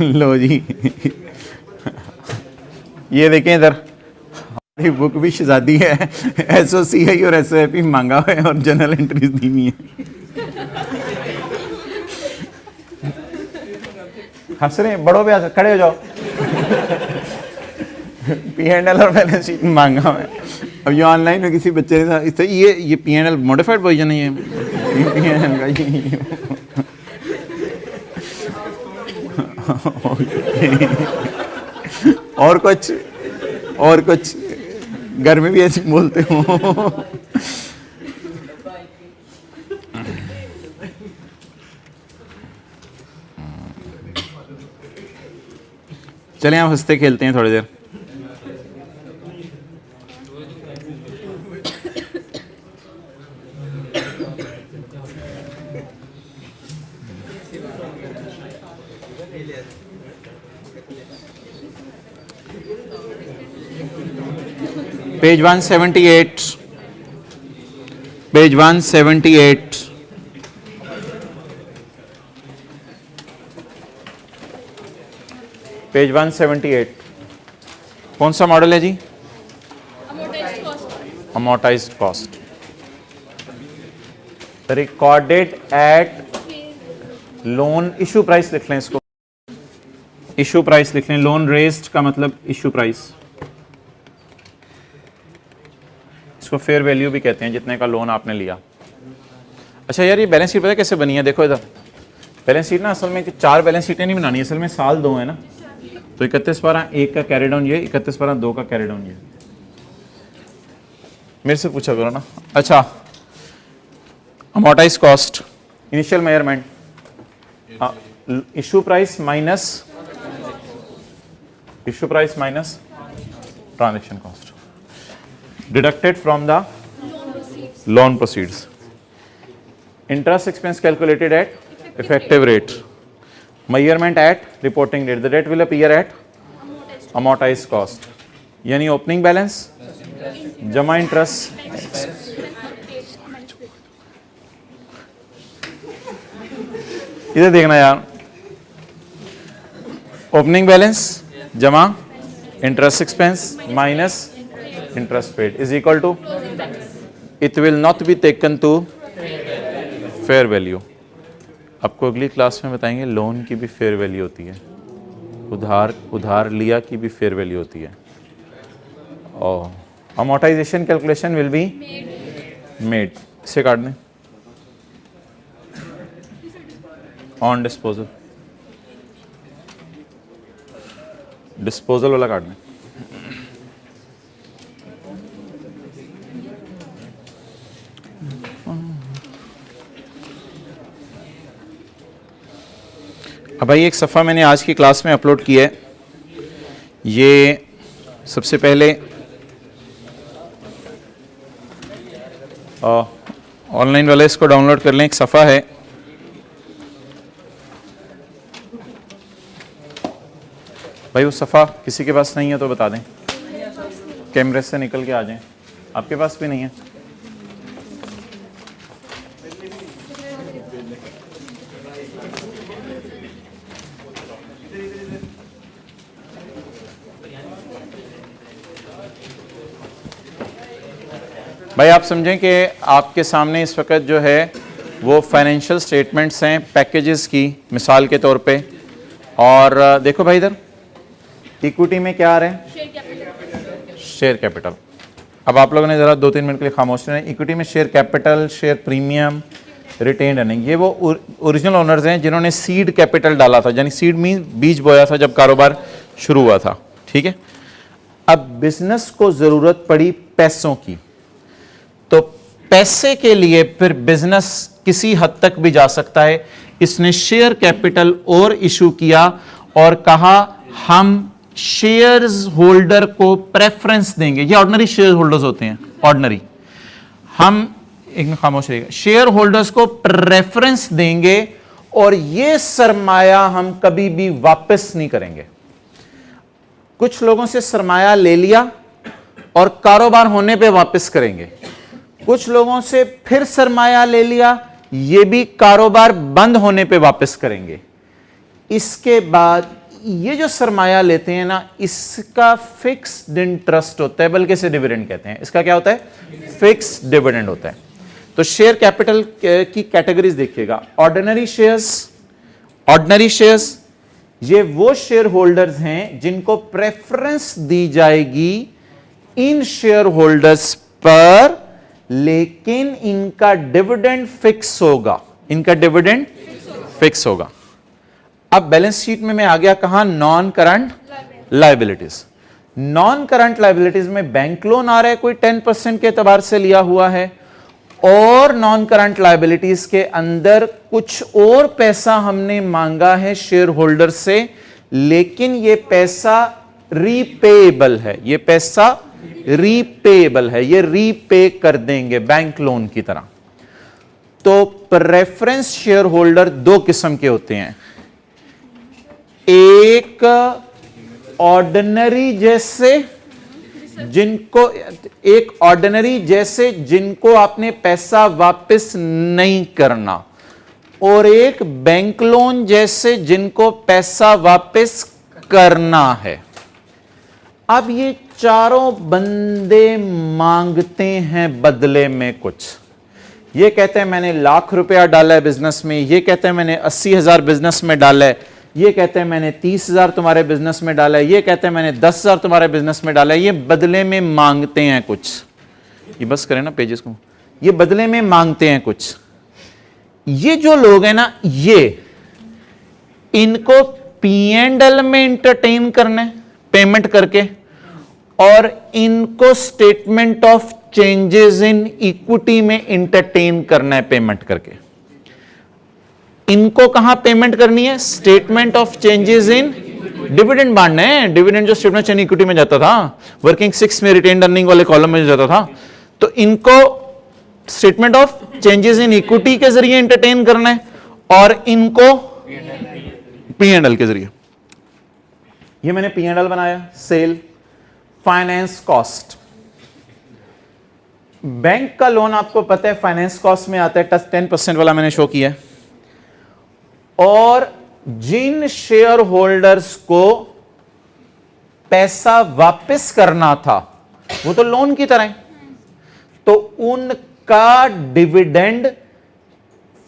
लो जी, ये देखें इधर, हमारी बुक भी शहजादी है, SOCI और SOAP मांगा हुआ है और जनरल एंट्रीज दी हुई है। हंस रहे हैं, बड़ों पे हंस, खड़े हो जाओ। P&L और बैलेंस शीट मांगा हुआ है। अब ये ऑनलाइन में किसी बच्चे ने इस तरह ये P&L मॉडिफाइड वर्जन है, ये P&L का ये। और कुछ घर में भी ऐसे बोलते हो। चलें आप हंसते खेलते हैं थोड़ी देर। पेज 178, पेज 178, पेज 178, कौन सा मॉडल है जी? Amortised cost. Recorded at loan issue price लिख लें इसको, इशू प्राइस लिख लें। लोन रेज्ड का मतलब इशू प्राइस, इसको फेयर वैल्यू भी कहते हैं, जितने का लोन आपने लिया। अच्छा यार, ये बैलेंस शीट पता है कैसे बनी है? देखो इधर बैलेंस शीट ना, असल में 4 बैलेंस शीटें नहीं बनानी, असल में साल 2 है ना, तो 31/12 1 का कैरी डाउन ये, 31/12 2 का कैरी डाउन ये। मेरे से पूछा करो ना। अच्छा, amortise cost, initial measurement, issue price minus transaction cost deducted from the loan proceeds. Interest expense calculated at effective rate. Measurement at reporting date. The debt will appear at amortized cost. यानी opening balance जमा interest, इधर देखना यार, opening balance जमा interest expense minus interest paid is equal to, it will not be taken to fair value. आपको अगली class में बताएंगे लोन की भी फेयर वैल्यू होती है, उधार लिया की भी फेयर वैल्यू होती है। और amortisation calculation will be made, इसे काट दें, ऑन डिस्पोजल वाला काट दें। अब भाई एक सफ़ा मैंने आज की क्लास में अपलोड किया है, ये सबसे पहले ऑनलाइन वाले इसको डाउनलोड कर लें। एक सफ़ा है, भाई वो सफ़ा किसी के पास नहीं है तो बता दें, कैमरे से निकल के आ जाएं। आपके पास भी नहीं है? भाई आप समझें कि आपके सामने इस वक्त जो है वो फाइनेंशियल स्टेटमेंट्स हैं पैकेजेस की, मिसाल के तौर पे। और देखो भाई इधर इक्विटी में क्या आ रहा है? Share capital. अब आप लोगों ने ज़रा 2-3 मिनट के लिए खामोश रहना। इक्विटी में share capital, share premium, retain earning, ये वो ओरिजिनल ओनर्स हैं जिन्होंने सीड कैपिटल डाला था, यानी सीड मीन बीज बोया था जब कारोबार शुरू हुआ था। ठीक है, अब बिजनेस को ज़रूरत पड़ी पैसों की, तो पैसे के लिए फिर बिजनेस किसी हद तक भी जा सकता है। इसने शेयर कैपिटल और इशू किया और कहा हम शेयर्स होल्डर को प्रेफरेंस देंगे। ये ऑर्डिनरी शेयर होल्डर्स होते हैं, ऑर्डिनरी। हम एक मिनट खामोश रहिएगा, शेयर होल्डर्स को प्रेफरेंस देंगे और ये सरमाया हम कभी भी वापस नहीं करेंगे। कुछ लोगों से सरमाया ले लिया और कारोबार होने पे वापस करेंगे, कुछ लोगों से फिर सरमाया ले लिया, ये भी कारोबार बंद होने पे वापस करेंगे। इसके बाद ये जो सरमाया लेते हैं ना, इसका फिक्स्ड इंटरेस्ट होता है, बल्कि इसे डिविडेंड कहते हैं। इसका क्या होता है? फिक्स्ड डिविडेंड होता है। तो शेयर कैपिटल की कैटेगरीज देखिएगा। ऑर्डिनरी शेयर्स ये वो शेयर होल्डर्स हैं जिनको प्रेफरेंस दी जाएगी इन शेयर होल्डर्स पर, लेकिन इनका डिविडेंड फिक्स होगा, अब बैलेंस शीट में मैं आ गया कहां? Non current liabilities. Non current liabilities में बैंक लोन आ रहा है, कोई 10% के एतबार से लिया हुआ है, और नॉन करंट लायबिलिटीज के अंदर कुछ और पैसा हमने मांगा है शेयर होल्डर से, लेकिन यह पैसा रीपेएबल है, ये रीपे कर देंगे बैंक लोन की तरह। तो प्रेफरेंस शेयर होल्डर दो किस्म के होते हैं, एक ऑर्डिनरी जैसे जिनको आपने पैसा वापस नहीं करना, और एक बैंक लोन जैसे जिनको पैसा वापस करना है। अब ये चारों बंदे मांगते हैं बदले में कुछ। ये कहते हैं मैंने ₹1,00,000 डाला है बिजनेस में, ये कहते हैं मैंने 80,000 बिजनेस में डाला है, ये कहते हैं मैंने 30,000 तुम्हारे बिजनेस में डाला है, ये कहते हैं मैंने 10,000 तुम्हारे बिजनेस में डाला है। ये बदले में मांगते हैं कुछ। ये बस करें ना पेजेस को, ये बदले में मांगते हैं कुछ। ये जो लोग हैं ना, ये इनको P&L में एंटरटेन करना है पेमेंट करके, और इनको statement of changes in equity में इंटरटेन करना है पेमेंट करके। इनको कहां पेमेंट करनी है? Statement of changes in dividend बांटने हैं। डिविडेंड जो स्टेटमेंट ऑफ इक्विटी में जाता था, वर्किंग 6 में रिटेन्ड अर्निंग वाले कॉलम में जाता था, तो इनको statement of changes in equity के जरिए एंटरटेन करना है और इनको P&L के जरिए। ये मैंने P&L बनाया, सेल, फाइनेंस कॉस्ट। बैंक का लोन आपको पता है फाइनेंस कॉस्ट में आता है, 10% वाला मैंने शो किया है। और जिन शेयर होल्डर्स को पैसा वापस करना था वो तो लोन की तरह है, तो उनका डिविडेंड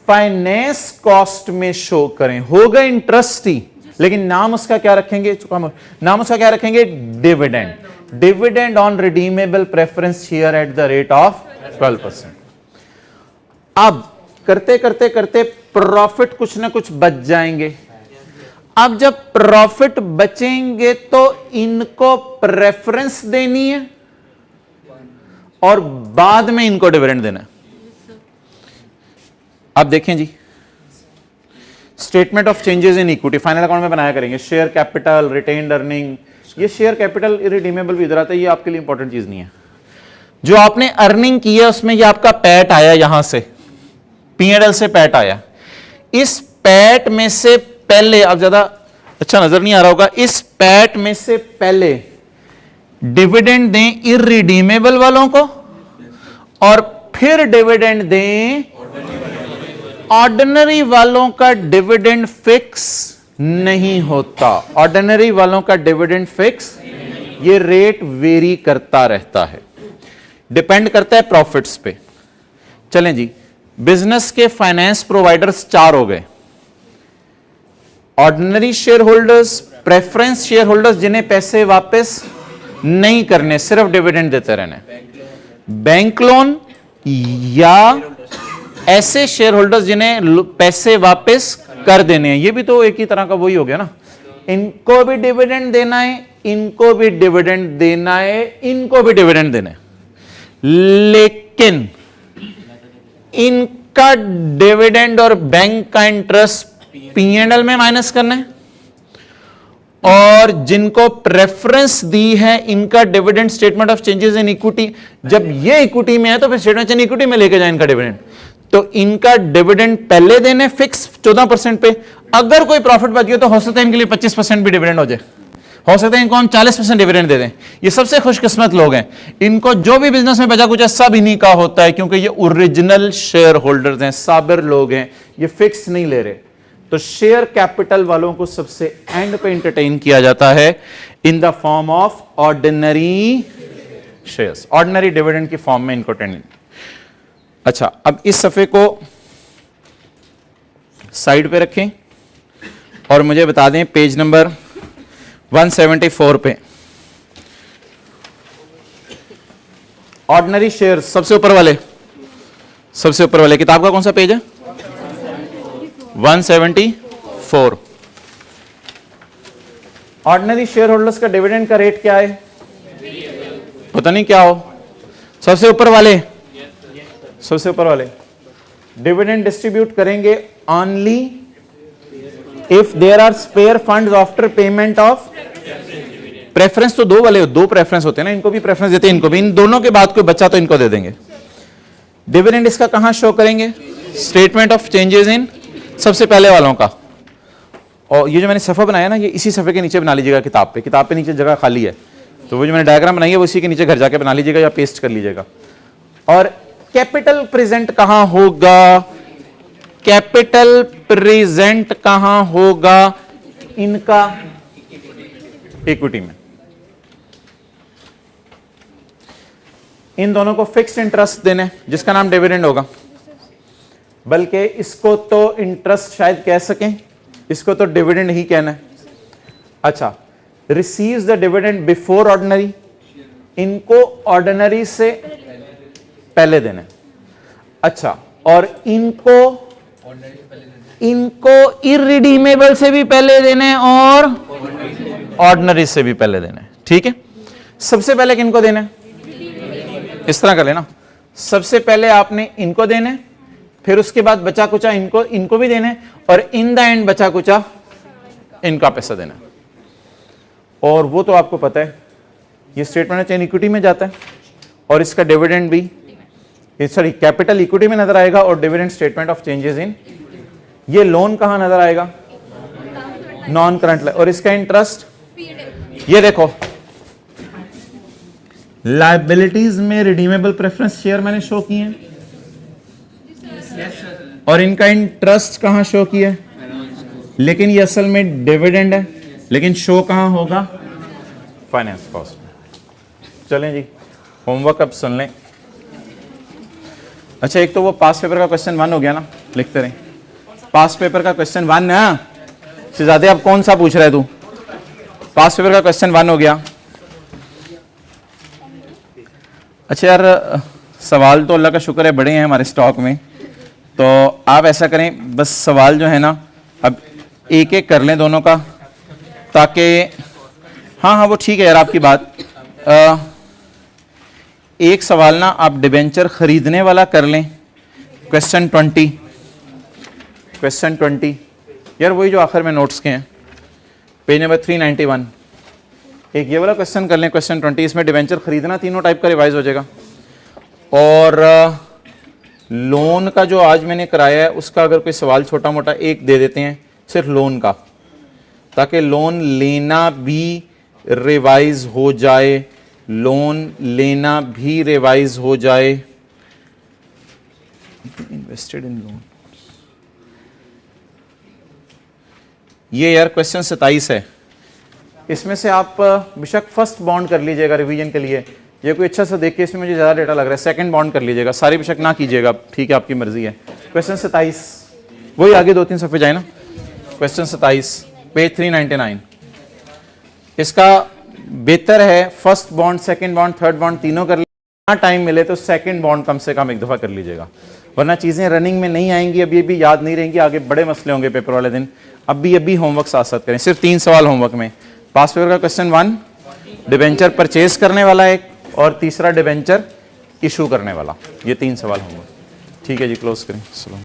फाइनेंस कॉस्ट में शो करें। होगा इंटरेस्ट ही, लेकिन नाम उसका क्या रखेंगे? नाम उसका क्या रखेंगे? Dividend. Dividend on redeemable preference share at the rate of 12%। अब करते करते करते प्रॉफिट कुछ ना कुछ बच जाएंगे। अब जब प्रॉफिट बचेंगे तो इनको प्रेफरेंस देनी है और बाद में इनको डिविडेंड देना है। अब देखें जी, statement of changes in equity final account में बनाया करेंगे। शेयर कैपिटल, रिटेन्ड अर्निंग, ये शेयर कैपिटल इरिडीमेबल भी इधर आता है, ये आपके लिए इंपॉर्टेंट चीज नहीं है। जो आपने अर्निंग की है उसमें ये आपका पैट आया, यहां से P&L से पैट आया। इस पैट में से पहले, अब ज्यादा अच्छा नजर नहीं आ रहा होगा, इस पैट में से पहले डिविडेंड दें इरिडीमेबल वालों को और फिर डिविडेंड दें ऑर्डिनरी वालों का। डिविडेंड फिक्स नहीं होता, ऑर्डिनरी वालों का डिविडेंड फिक्स, ये रेट वेरी करता रहता है, डिपेंड करता है प्रॉफिट्स पे। चलें जी, बिजनेस के फाइनेंस प्रोवाइडर्स 4 हो गए। Ordinary share holders, preference share holders जिन्हें पैसे वापस नहीं करने, सिर्फ डिविडेंड देते रहने, बैंक लोन, या ऐसे शेयर होल्डर्स जिन्हें पैसे वापस कर देने हैं। ये भी तो एक ही तरह का वही हो गया ना, इनको भी डिविडेंड देना है, इनको भी डिविडेंड देना है, इनको भी डिविडेंड देना है, लेकिन इनका डिविडेंड और बैंक का इंटरेस्ट P&L में माइनस करना है और जिनको प्रेफरेंस दी है इनका dividend statement of changes in equity, जब ये इक्विटी में है तो फिर स्टेटमेंट इन इक्विटी में लेके जाए इनका डिविडेंड, तो इनका डिविडेंड पहले देने फिक्स 14% पे। अगर कोई प्रॉफिट बच गया तो हो सकता है इनके लिए 25% भी डिविडेंड हो जाए, हो सकता है इनको हम 40% डिविडेंड दे दें। ये सबसे खुशकिस्मत लोग हैं, इनको जो भी बिजनेस में बचा कुछ है सब इन्हीं का होता है, क्योंकि ये ओरिजिनल शेयर होल्डर्स हैं, साबिर लोग हैं, ये फिक्स नहीं ले रहे। तो शेयर कैपिटल वालों को सबसे एंड पे एंटरटेन किया जाता है in the form of ordinary shares, ordinary dividend की फॉर्म में इनको टेंड। अच्छा, अब इस सफे को साइड पे रखें और मुझे बता दें पेज नंबर 174 पे ऑर्डिनरी शेयर, सबसे ऊपर वाले, सबसे ऊपर वाले किताब का कौन सा पेज है? 174। ऑर्डिनरी शेयर होल्डर्स का डिविडेंड का रेट क्या है? पता नहीं क्या हो। सबसे ऊपर वाले, सबसे ऊपर वाले डिविडेंड डिस्ट्रीब्यूट करेंगे only if there are spare funds after payment of preference. तो दो वाले, दो प्रेफरेंस होते हैं ना, इनको भी प्रेफरेंस देते हैं, इनको भी, इन दोनों के बाद कोई बचा तो इनको दे देंगे। डिविडेंड इसका कहां शो करेंगे? स्टेटमेंट ऑफ चेंजेस इन, सबसे पहले वालों का। और ये जो मैंने सफा बनाया ना, ये इसी सफे के नीचे बना लीजिएगा किताब पे, किताब पे नीचे जगह खाली है, तो वो जो मैंने डायग्राम बनाई है वो इसी के नीचे घर जाके बना लीजिएगा या पेस्ट कर लीजिएगा। और कैपिटल प्रेजेंट कहां होगा? कैपिटल प्रेजेंट कहां होगा? इनका इक्विटी में। इन दोनों को फिक्स्ड इंटरेस्ट देने जिसका नाम डिविडेंड होगा, बल्कि इसको तो इंटरेस्ट शायद कह सकें, इसको तो डिविडेंड ही कहना है। अच्छा, receives the dividend before ordinary, इनको ऑर्डिनरी से पहले देना है। अच्छा, और इनको इरिडीमेबल से भी पहले देना है और ऑर्डिनरी से भी पहले देना है। ठीक है, सबसे पहले किनको देना है? इस तरह कर लेना, सबसे पहले आपने इनको देने, फिर उसके बाद बचा कुचा इनको भी देने, और इन द एंड बचा कुचा इनका पैसा देना। और वो तो आपको पता है, ये स्टेटमेंट ऑफ चेंज इक्विटी में जाता है और इसका डिविडेंड भी, सॉरी कैपिटल इक्विटी में नजर आएगा और डिविडेंड स्टेटमेंट ऑफ चेंजेस इन। ये लोन कहां नजर आएगा? Non current. और इसका इंटरेस्ट, ये देखो लाइबिलिटीज में रिडीमेबल प्रेफरेंस शेयर मैंने शो किए हैं, और इनका इंटरेस्ट कहां शो किया है, लेकिन ये असल में डिविडेंड है, लेकिन शो कहां होगा? फाइनेंस कॉस्ट में। चलें जी, होमवर्क अब सुन लें। अच्छा, एक तो वो पास पेपर का क्वेश्चन 1 हो गया ना, लिखते रहे। पास पेपर का क्वेश्चन 1 ना, शहजादे अब कौन सा पूछ रहा है तू? पास पेपर का क्वेश्चन 1 हो गया। अच्छा यार, सवाल तो अल्लाह का शुक्र है बड़े हैं हमारे स्टॉक में, तो आप ऐसा करें, बस सवाल जो है ना अब एक एक कर लें दोनों का, ताकि हाँ वो ठीक है यार आपकी बात। एक सवाल ना आप डिबेंचर खरीदने वाला कर लें, क्वेश्चन 20 यार, वही जो आखिर में नोट्स के हैं, पेज नंबर 391। एक ये वाला क्वेश्चन कर लें, क्वेश्चन 20, इसमें डिबेंचर खरीदना तीनों टाइप का रिवाइज हो जाएगा। और लोन का जो आज मैंने कराया है उसका अगर कोई सवाल छोटा मोटा एक दे देते हैं सिर्फ लोन का, ताकि लोन लेना भी रिवाइज हो जाए, लोन लेना भी रिवाइज हो जाए। इन्वेस्टेड इन लोन, ये यार क्वेश्चन 27 है। इसमें से आप बेशक फर्स्ट बॉन्ड कर लीजिएगा रिवीजन के लिए, ये कोई अच्छा सा देख के इसमें मुझे ज़्यादा डेटा लग रहा है, सेकंड बॉन्ड कर लीजिएगा, सारी बेशक ना कीजिएगा, ठीक है आपकी मर्जी है। क्वेश्चन 27 वही आगे 2-3 सफ़े जाए ना, क्वेश्चन 27 पेज 399। इसका बेहतर है first bond, second bond, third bond तीनों कर लीजिएगा। टाइम मिले तो सेकंड बॉन्ड कम से कम एक दफ़ा कर लीजिएगा, वरना चीज़ें रनिंग में नहीं आएंगी, अभी याद नहीं रहेंगी, आगे बड़े मसले होंगे पेपर वाले दिन। अभी होमवर्क साथ साथ करें, सिर्फ 3 सवाल होमवर्क में। पास पेपर का क्वेश्चन 1 डिबेंचर परचेज करने वाला एक, और तीसरा डिबेंचर इशू करने वाला, ये 3 सवाल होंगे। ठीक है जी, क्लोज करें।